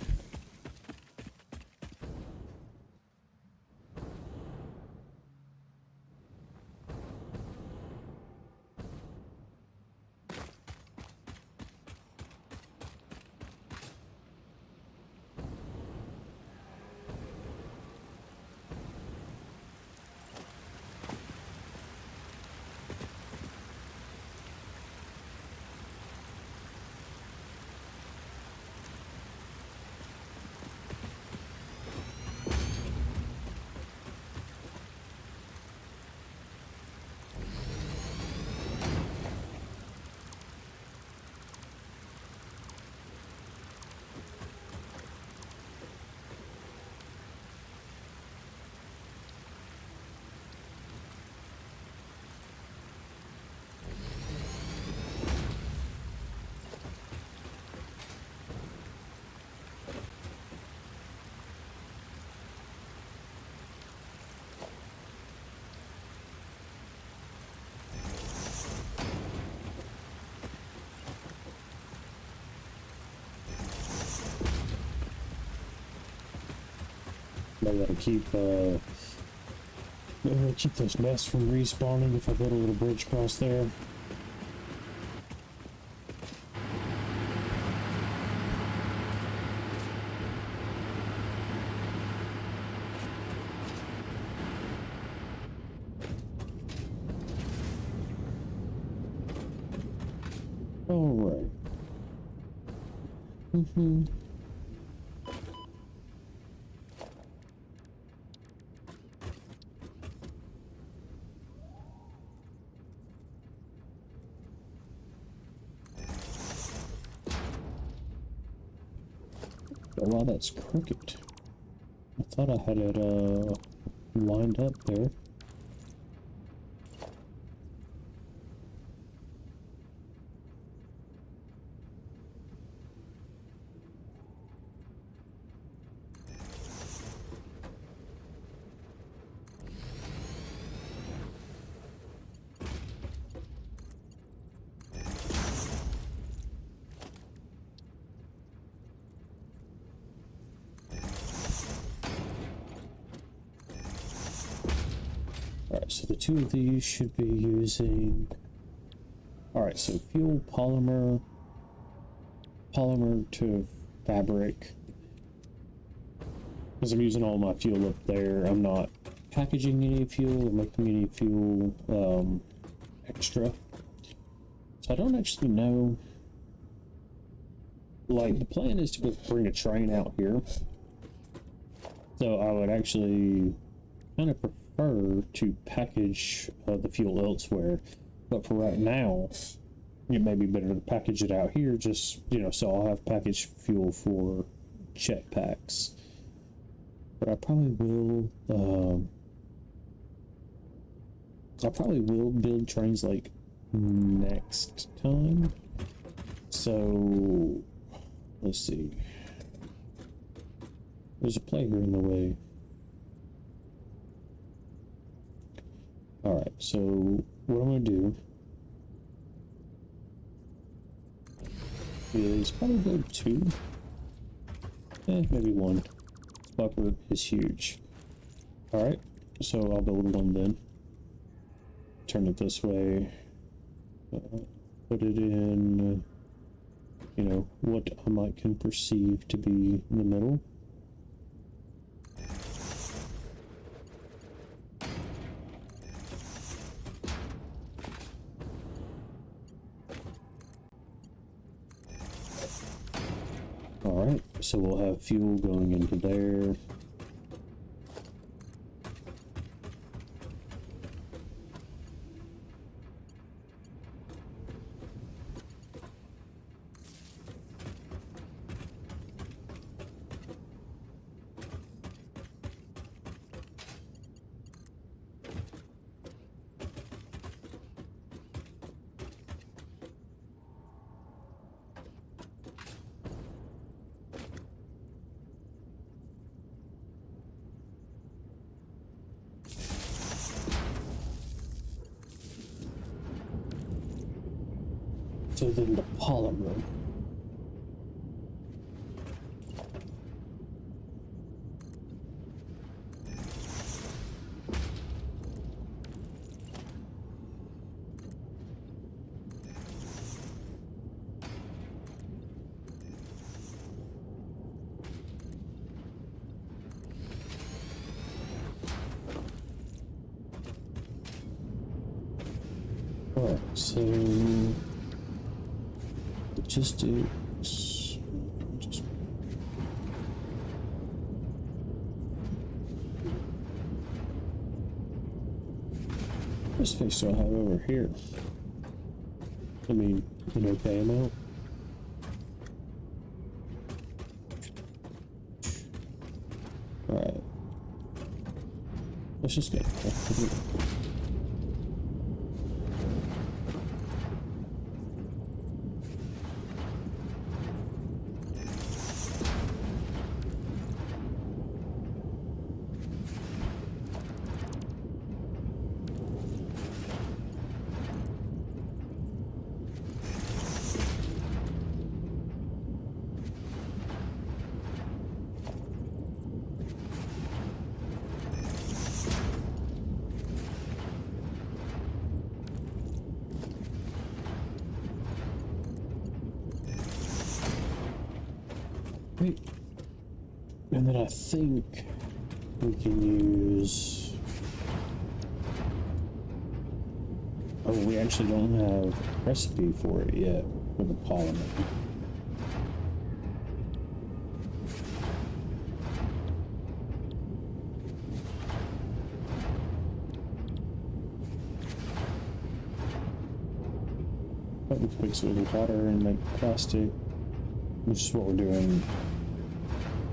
I gotta keep those nests from respawning if I put a little bridge across there. Alright. Oh, wow, that's crooked. I thought I had it lined up there. Alright, so the two of these should be using... Alright, so fuel, polymer to fabric. Because I'm using all my fuel up there. I'm not packaging any fuel or making any fuel extra. So I don't actually know. Like, the plan is to bring a train out here. So I would actually kind of prefer to package the fuel elsewhere. But for right now, it may be better to package it out here, just, you know, so I'll have packaged fuel for jetpacks. But I probably will build trains like next time. So let's see. There's a player in the way. Alright, so what I'm gonna do is probably build 2. Maybe 1. This buffer is huge. Alright, so I'll build 1 then. Turn it this way. Put it in, you know, what I might can perceive to be in the middle. Alright, so we'll have fuel going into there. So then the polymer. Alright, so logistics. Just what space do I have over here? I mean, an okay amount. Alright. Let's just go. Wait. And then I think we can use... Oh, we actually don't have a recipe for it yet, for the polymer. But we can mix it with water and make plastic, which is what we're doing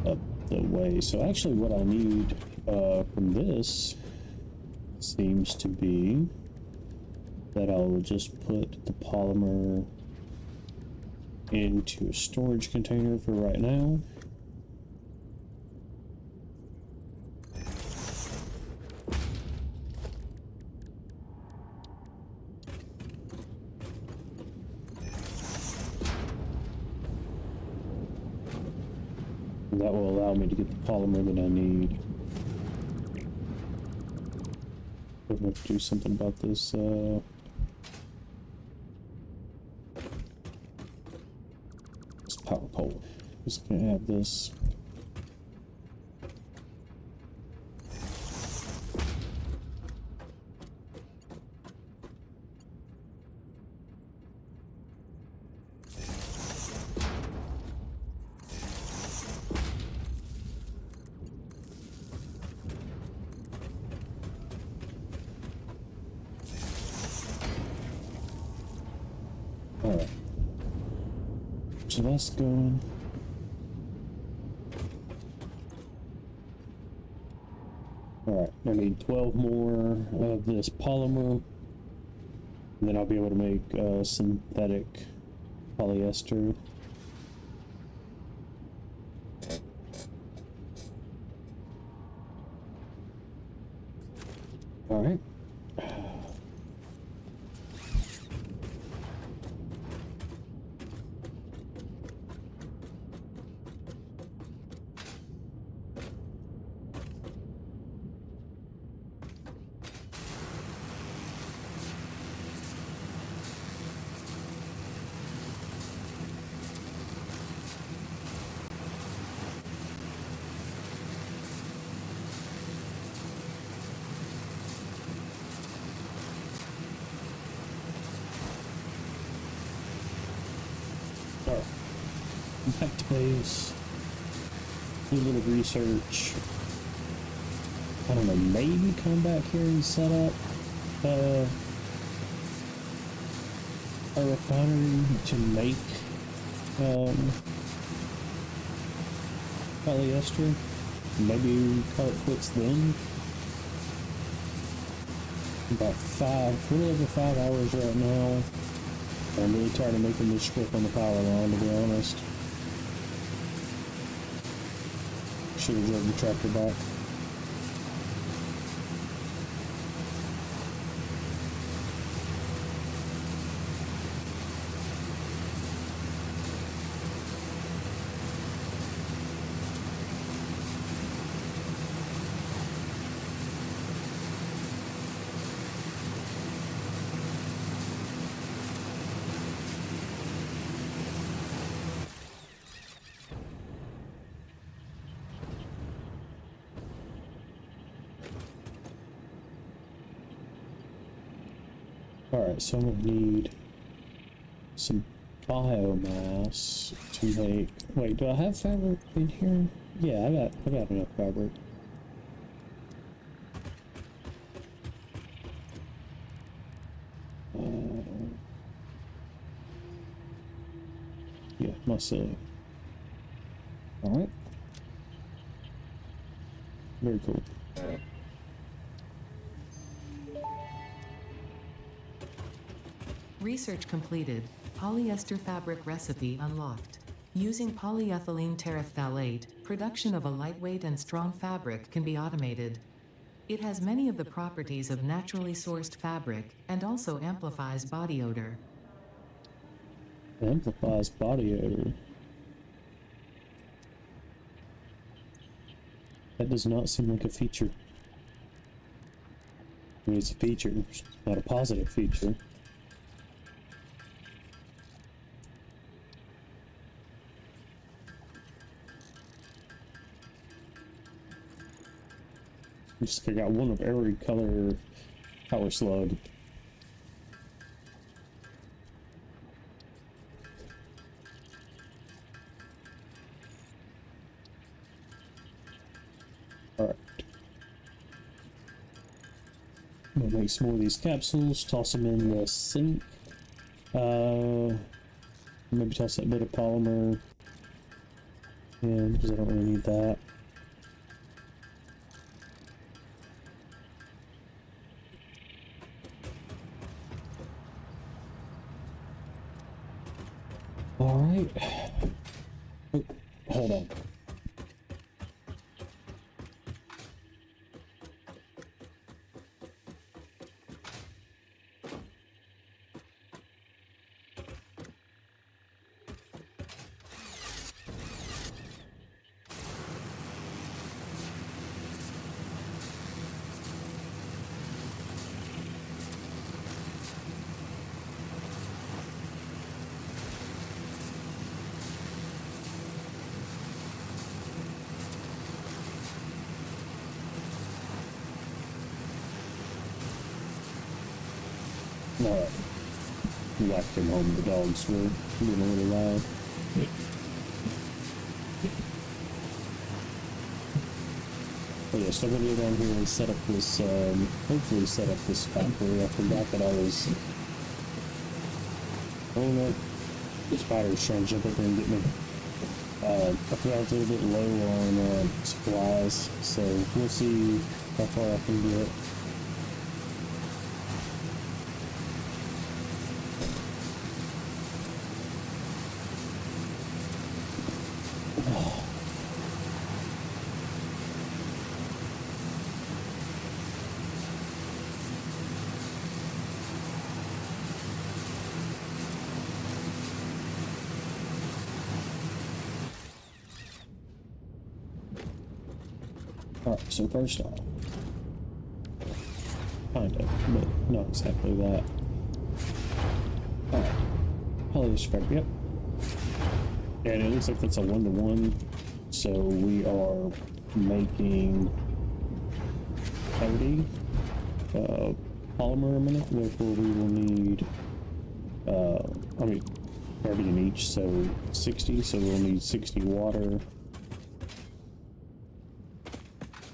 up the way. So actually what I need from this seems to be that I'll just put the polymer into a storage container for right now. That will allow me to get the polymer that I need. I'm gonna have to do something about this, this power pole. Just gonna have this. Alright. So that's going. Alright, I need 12 more of this polymer. And then I'll be able to make synthetic polyester. Alright. Alright. Back to base. Do a little research. I don't know, maybe come back here and set up a refinery to make polyester. Maybe call it quits then. About a little over 5 hours right now. I'm really tired of making this trip on the power line, to be honest. Should have driven the tractor back. Alright, so I'm gonna need some biomass to make. Wait, do I have fabric in here? Yeah, I got enough fabric. Yeah, must say. Alright. Very cool. Research completed. Polyester fabric recipe unlocked. Using polyethylene terephthalate, production of a lightweight and strong fabric can be automated. It has many of the properties of naturally sourced fabric, and also amplifies body odor. Amplifies body odor. That does not seem like a feature. I mean, it's a feature, it's not a positive feature. I got one of every color power slug. Alright. I'm gonna make some more of these capsules, toss them in the sink. Maybe toss that bit of polymer in, because I don't really need that. Alright. Oh, hold on. Alright. Whacked him home. The dogs were being a little loud. But yeah, still gonna go down here and set up this, hopefully set up this factory. I forgot that I was... Oh no. The spider's trying to jump up there and get me. I forgot I was a little bit low on supplies, so we'll see how far I can get. Alright, so first off, kind of, but not exactly that. Alright, polyester, yep. And it looks like that's a 1-to-1, so we are making 30 polymer a minute, therefore we will need, 30 in each, so 60, so we'll need 60 water.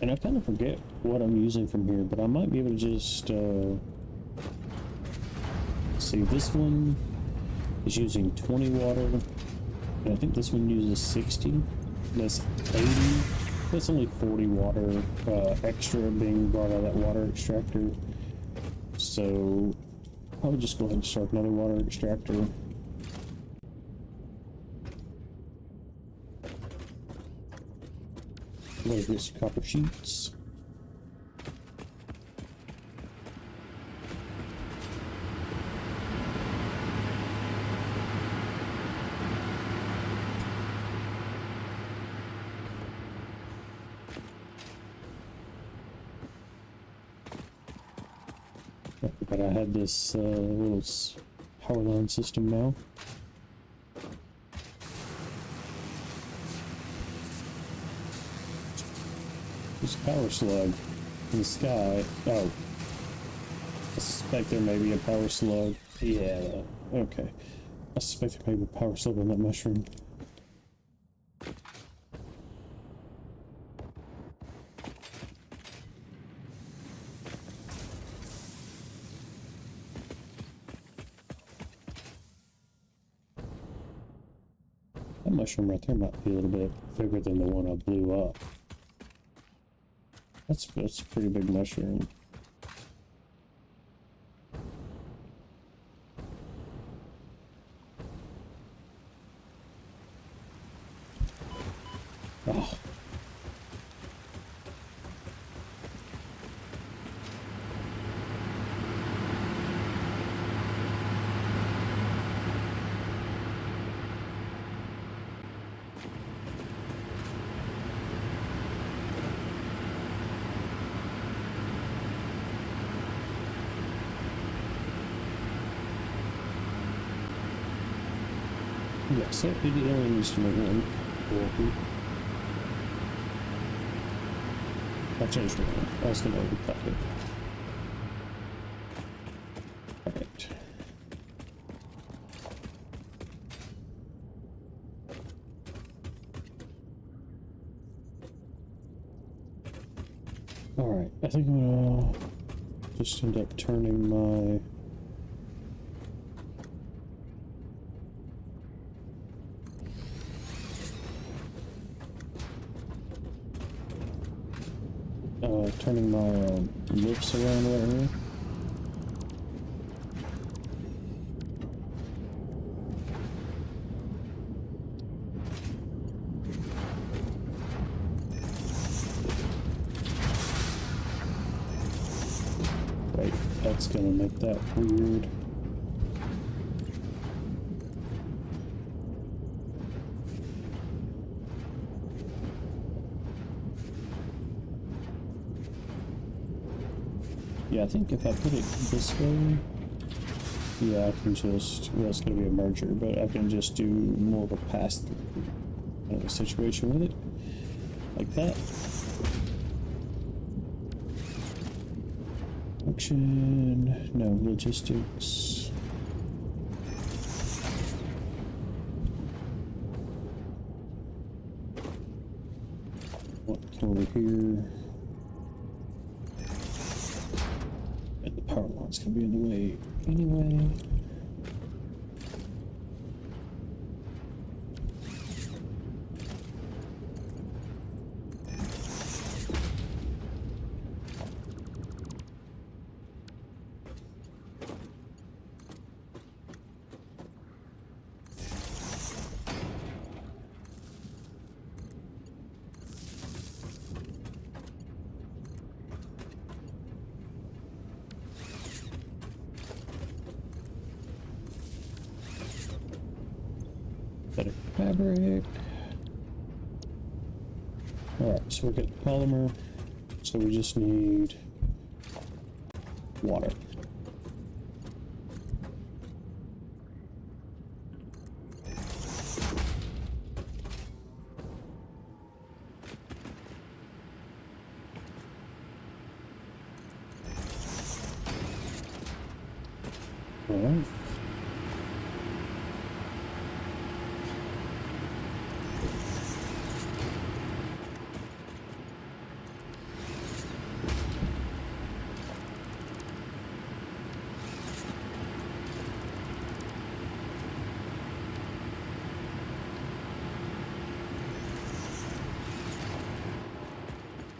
And I kind of forget what I'm using from here, but I might be able to just, see, this one is using 20 water, and I think this one uses 60. That's 80. That's only 40 water extra being brought out of that water extractor. So, I would just go ahead and start another water extractor. Let's get some copper sheets. But I had this little power line system now. There's a power slug in the sky. Oh. I suspect there may be a power slug. Yeah, okay. I suspect there may be a power slug on that mushroom. That mushroom right there might be a little bit bigger than the one I blew up. That's a pretty big mushroom. Oh. Yeah, so it only needs to make one. I changed it. I was gonna overcut it. Alright. Alright, I think I'm gonna just end up turning my lifts around right here. Wait, that's gonna make that weird. Yeah, I think if I put it this way, yeah, I can just, well, it's going to be a merger, but I can just do more of a pass-through kind of a situation with it, like that. production, no logistics. Over here. And the power line's gonna be in the way anyway. Better fabric. Alright, so we're getting polymer. So we just need water. Alright.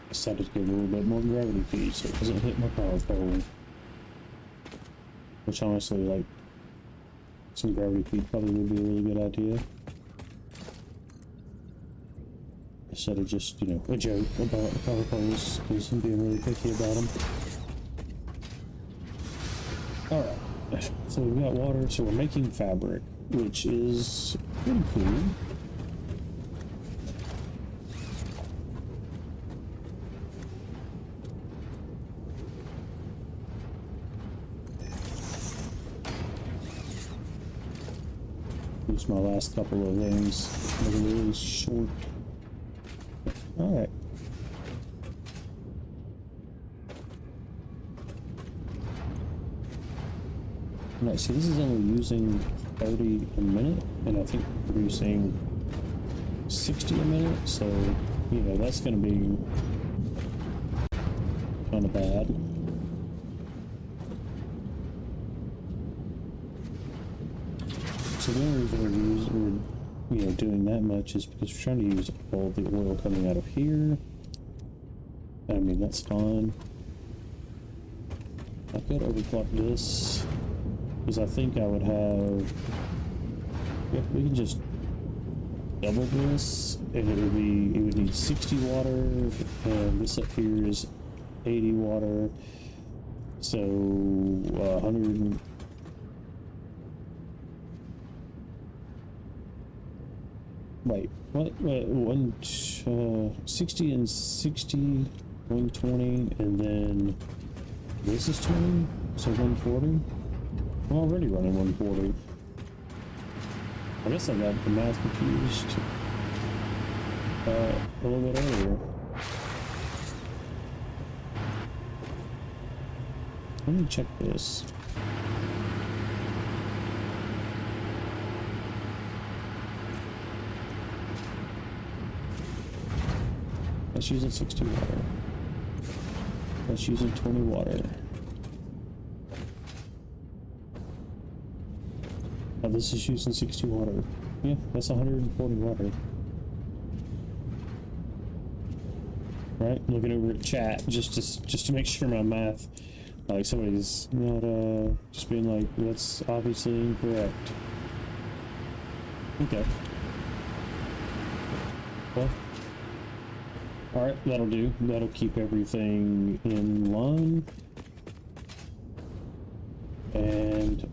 Decided to give a little bit more gravity feed so it doesn't hit my power pole. Which honestly, like, some gravity feed probably would be a really good idea. Instead of just, you know, a joke about the power poles, because I'm being really picky about them. Alright, so we've got water, so we're making fabric, which is pretty cool. Use my last couple of things. They're really short. Alright. Alright, so this is only using 30 a minute, and I think producing 60 a minute, so, you know, that's gonna be kinda bad. So the only reason we're you know, doing that much is because we're trying to use all the oil coming out of here. I mean, that's fine. I could overclock this, because I think I would have, yeah, we can just double this, and it would need 60 water, and this up here is 80 water, so 100. Wait, what? 60 and 60, 120, and then this is 20, so 140. I'm already running 140. I guess I got the math confused a little bit earlier. Let me check this. That's using 60 water. That's using 20 water. Oh, this is using 60 water. Yeah, that's 140 water. Right, looking over at chat just to make sure my math, like somebody's not just being like, that's obviously incorrect. Okay. Well. Alright, that'll do. That'll keep everything in line. And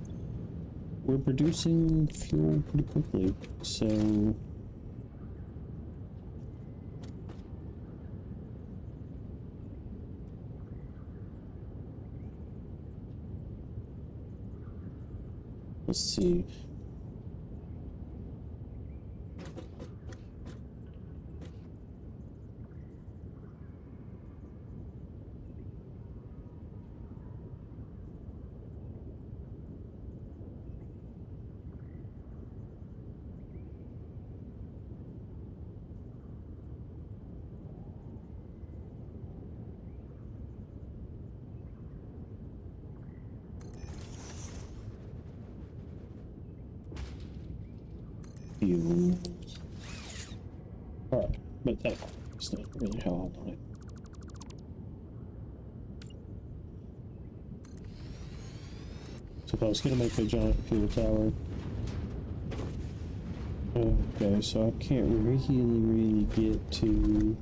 we're producing fuel pretty quickly, so let's see. fuel. Alright, but that's not really how I want it. So if I was gonna make a giant fuel tower. Okay, so I can't really get to...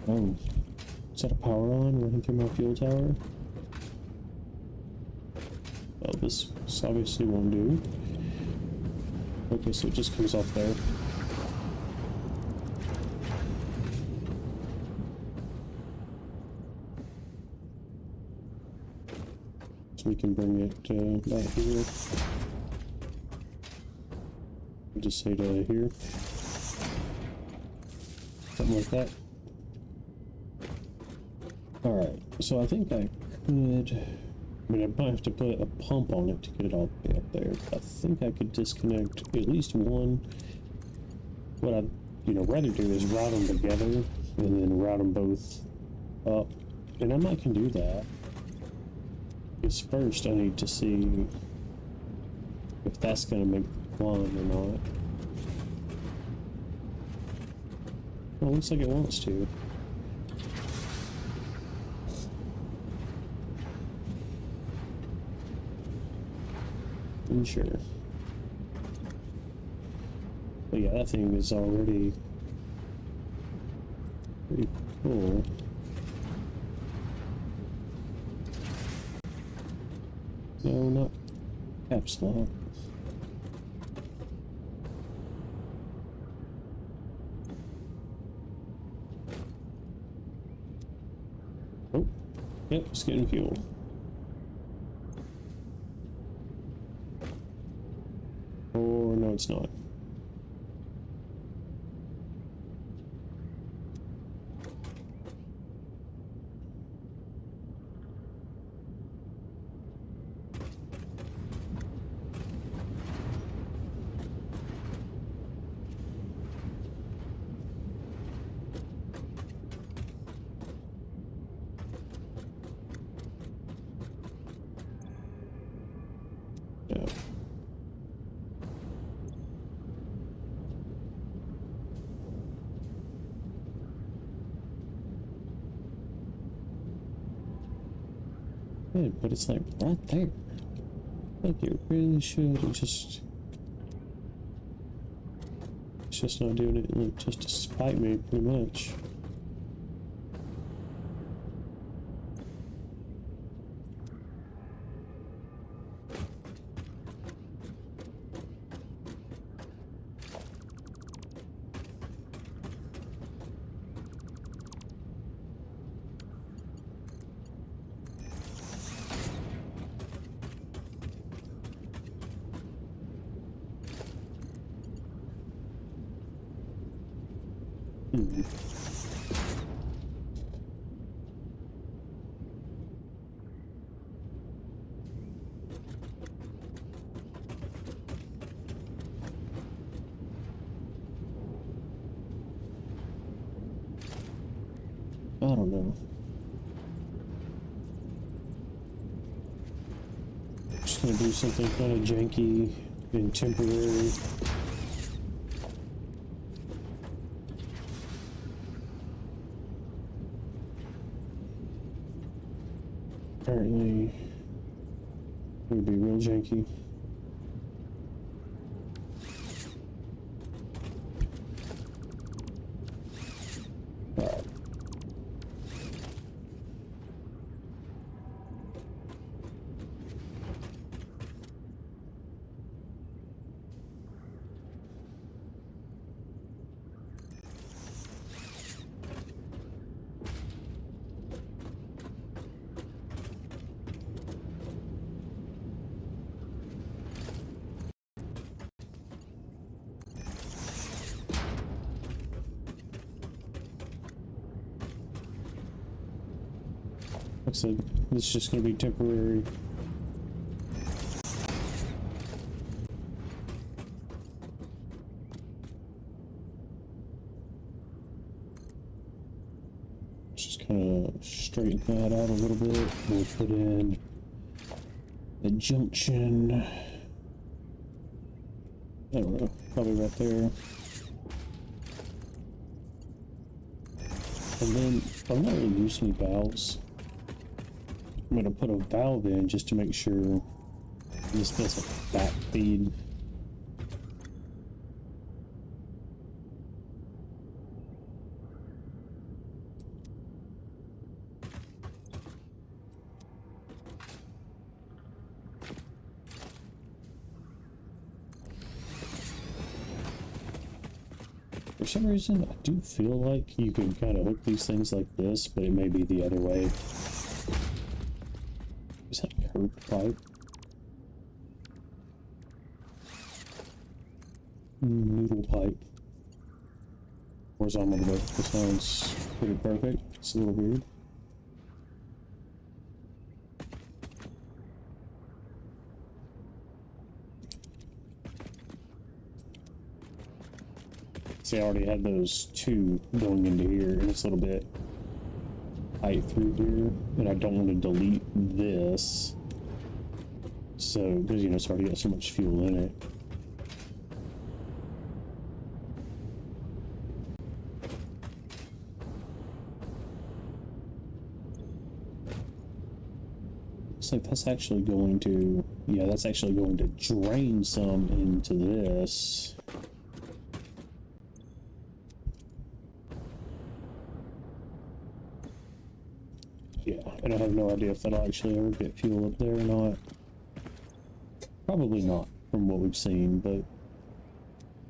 Oh, is that a power line running through my fuel tower? Oh, this obviously won't do. Okay, so it just comes off there. So we can bring it back here. Just say to here. Something like that. Alright, so I think I could... I mean, I might have to put a pump on it to get it all the way up there. I think I could disconnect at least one. What I'd, rather do is route them together and then route them both up. And I might can do that. Because first I need to see if that's going to make the line or not. Well, it looks like it wants to. Sure. But yeah, that thing is already pretty cool. No, not caps lock. Oh, yep, it's getting fuel. Or no, it's not. Yeah. Good, but it's like right there. Like it really should. It's just not doing it, like, just to spite me, pretty much. I don't know. Just gonna do something kind of janky and temporary. Apparently, it would be real janky. Alright. Like I said, it's just going to be temporary Just kind of straighten that out a little bit. We'll put in a junction. I don't know, probably right there. And then I'm not really using any valves. I'm gonna put a valve in just to make sure this doesn't backfeed. For some reason, I do feel like you can kind of hook these things like this, but it may be the other way. Is that curved pipe? Noodle pipe. Horizontal vertical sounds pretty perfect. It's a little weird. See, I already had those two going into here, and it's a little bit tight through here, and I don't want to delete this. So, because, you know, it's already got so much fuel in it. Looks like that's actually going to, yeah, that's actually going to drain some into this. Yeah, and I have no idea if that'll actually ever get fuel up there or not. Probably not, from what we've seen, but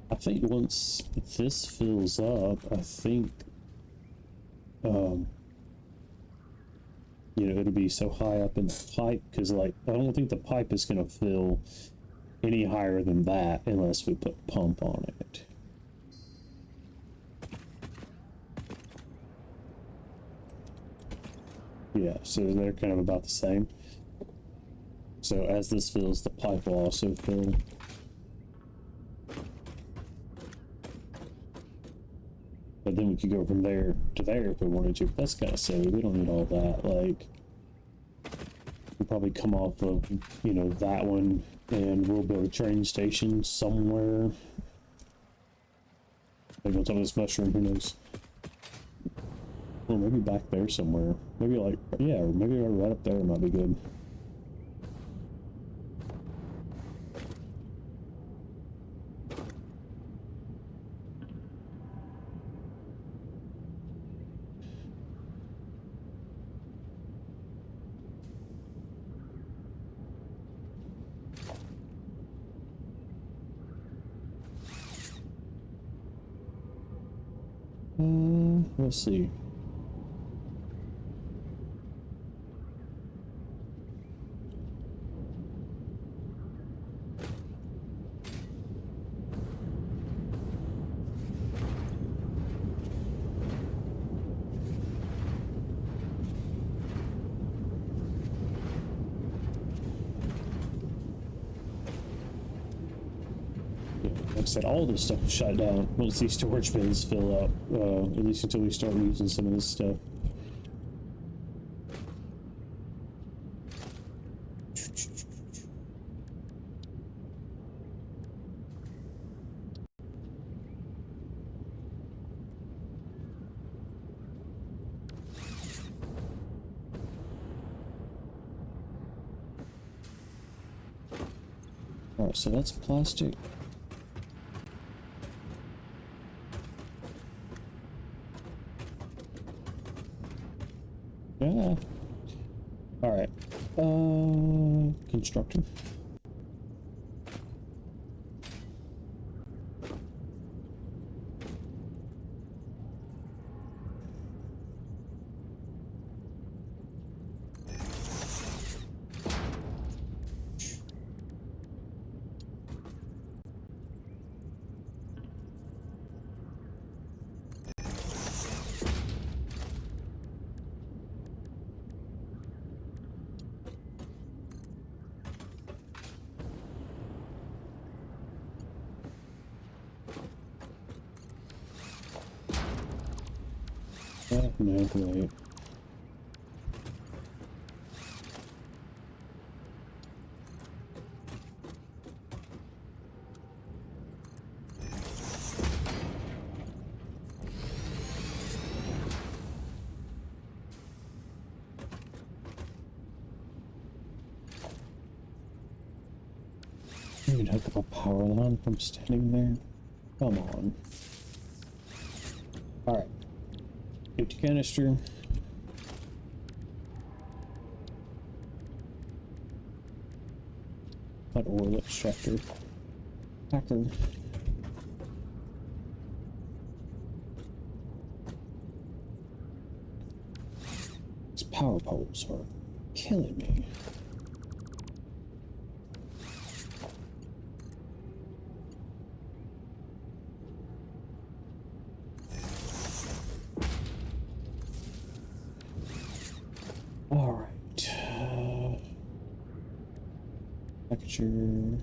I think once this fills up, I think, you know, it'll be so high up in the pipe, because, like, I don't think the pipe is going to fill any higher than that unless we put pump on it. Yeah, so they're kind of about the same. So as this fills, the pipe will also fill. But then we could go from there to there if we wanted to. But that's kind of silly. We don't need all that. Like, we'll probably come off of, you know, that one, and we'll build a train station somewhere. Maybe on top of this mushroom, who knows? Or maybe back there somewhere. Maybe like, yeah, or maybe right up there might be good. Let's see. Like I said, all this stuff will shut down once these storage bins fill up, at least until we start using some of this stuff. Alright, so that's plastic. Yeah. Alright. Constructor. No, wait. You can hook up a power line from standing there. Come on. Alright. Empty canister. Hot oil extractor. Hacker. These power poles are killing me. Alright. Packager.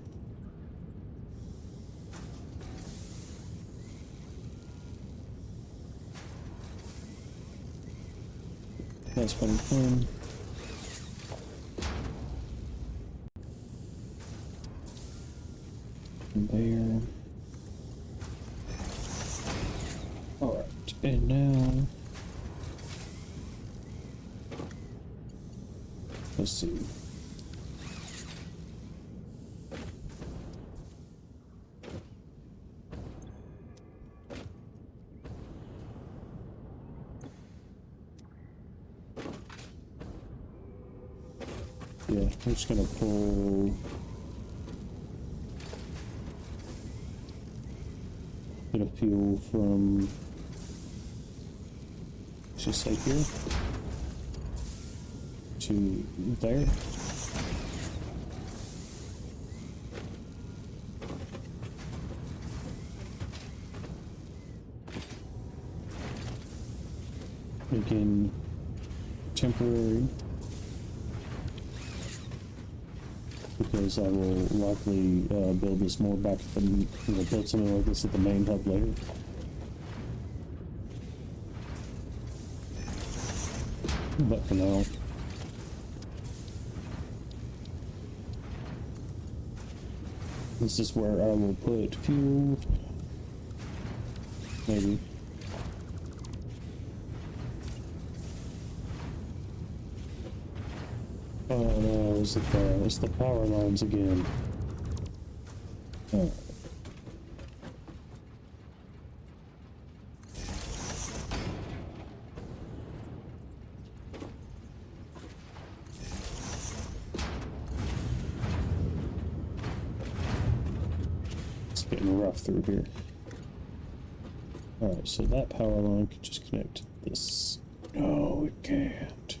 That's fun. There. Alright, and now let's see. Yeah, I'm just gonna pull bit of fuel from just like here to there. Again, temporary, because I will likely build this more back at the, build something like this at the main hub later. But for now, this is where I will put fuel, maybe. Oh no, it's the power lines again. Oh. It's getting rough through here. Alright, so that power line could just connect to this. No, it can't.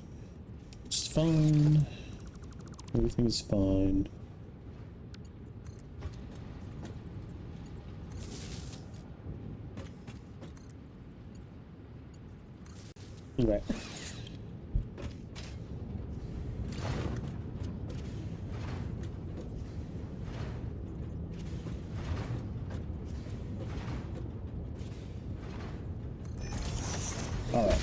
It's fine. Everything is fine. Right. Alright.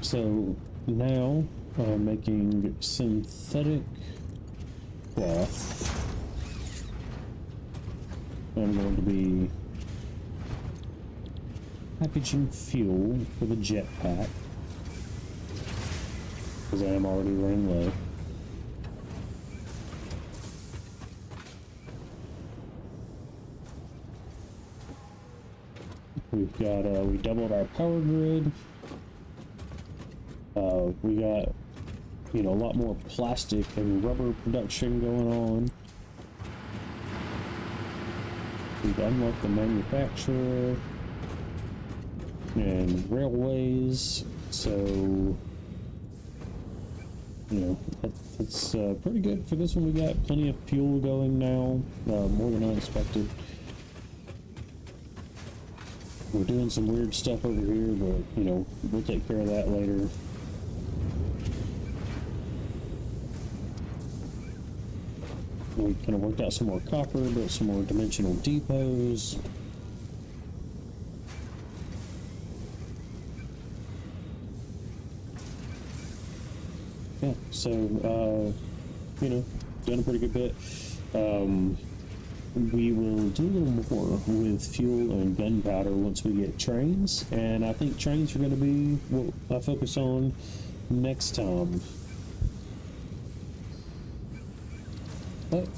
So now I'm making synthetic cloth. I'm going to be packaging fuel for the jetpack, because I am already running low. We've got, we doubled our power grid. We got, a lot more plastic and rubber production going on. We've unlocked the manufacturer and railways, so, that's pretty good for this one. We got plenty of fuel going now, more than I expected. We're doing some weird stuff over here, but, we'll take care of that later. We kind of worked out some more copper, built some more dimensional depots. yeah, so you know, done a pretty good bit. We will do a little more with fuel and gunpowder once we get trains, and I think trains are going to be what I focus on next time. But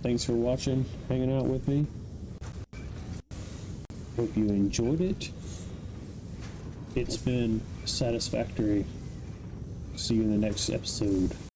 thanks for watching, hanging out with me. Hope you enjoyed it. It's been Satisfactory. See you in the next episode.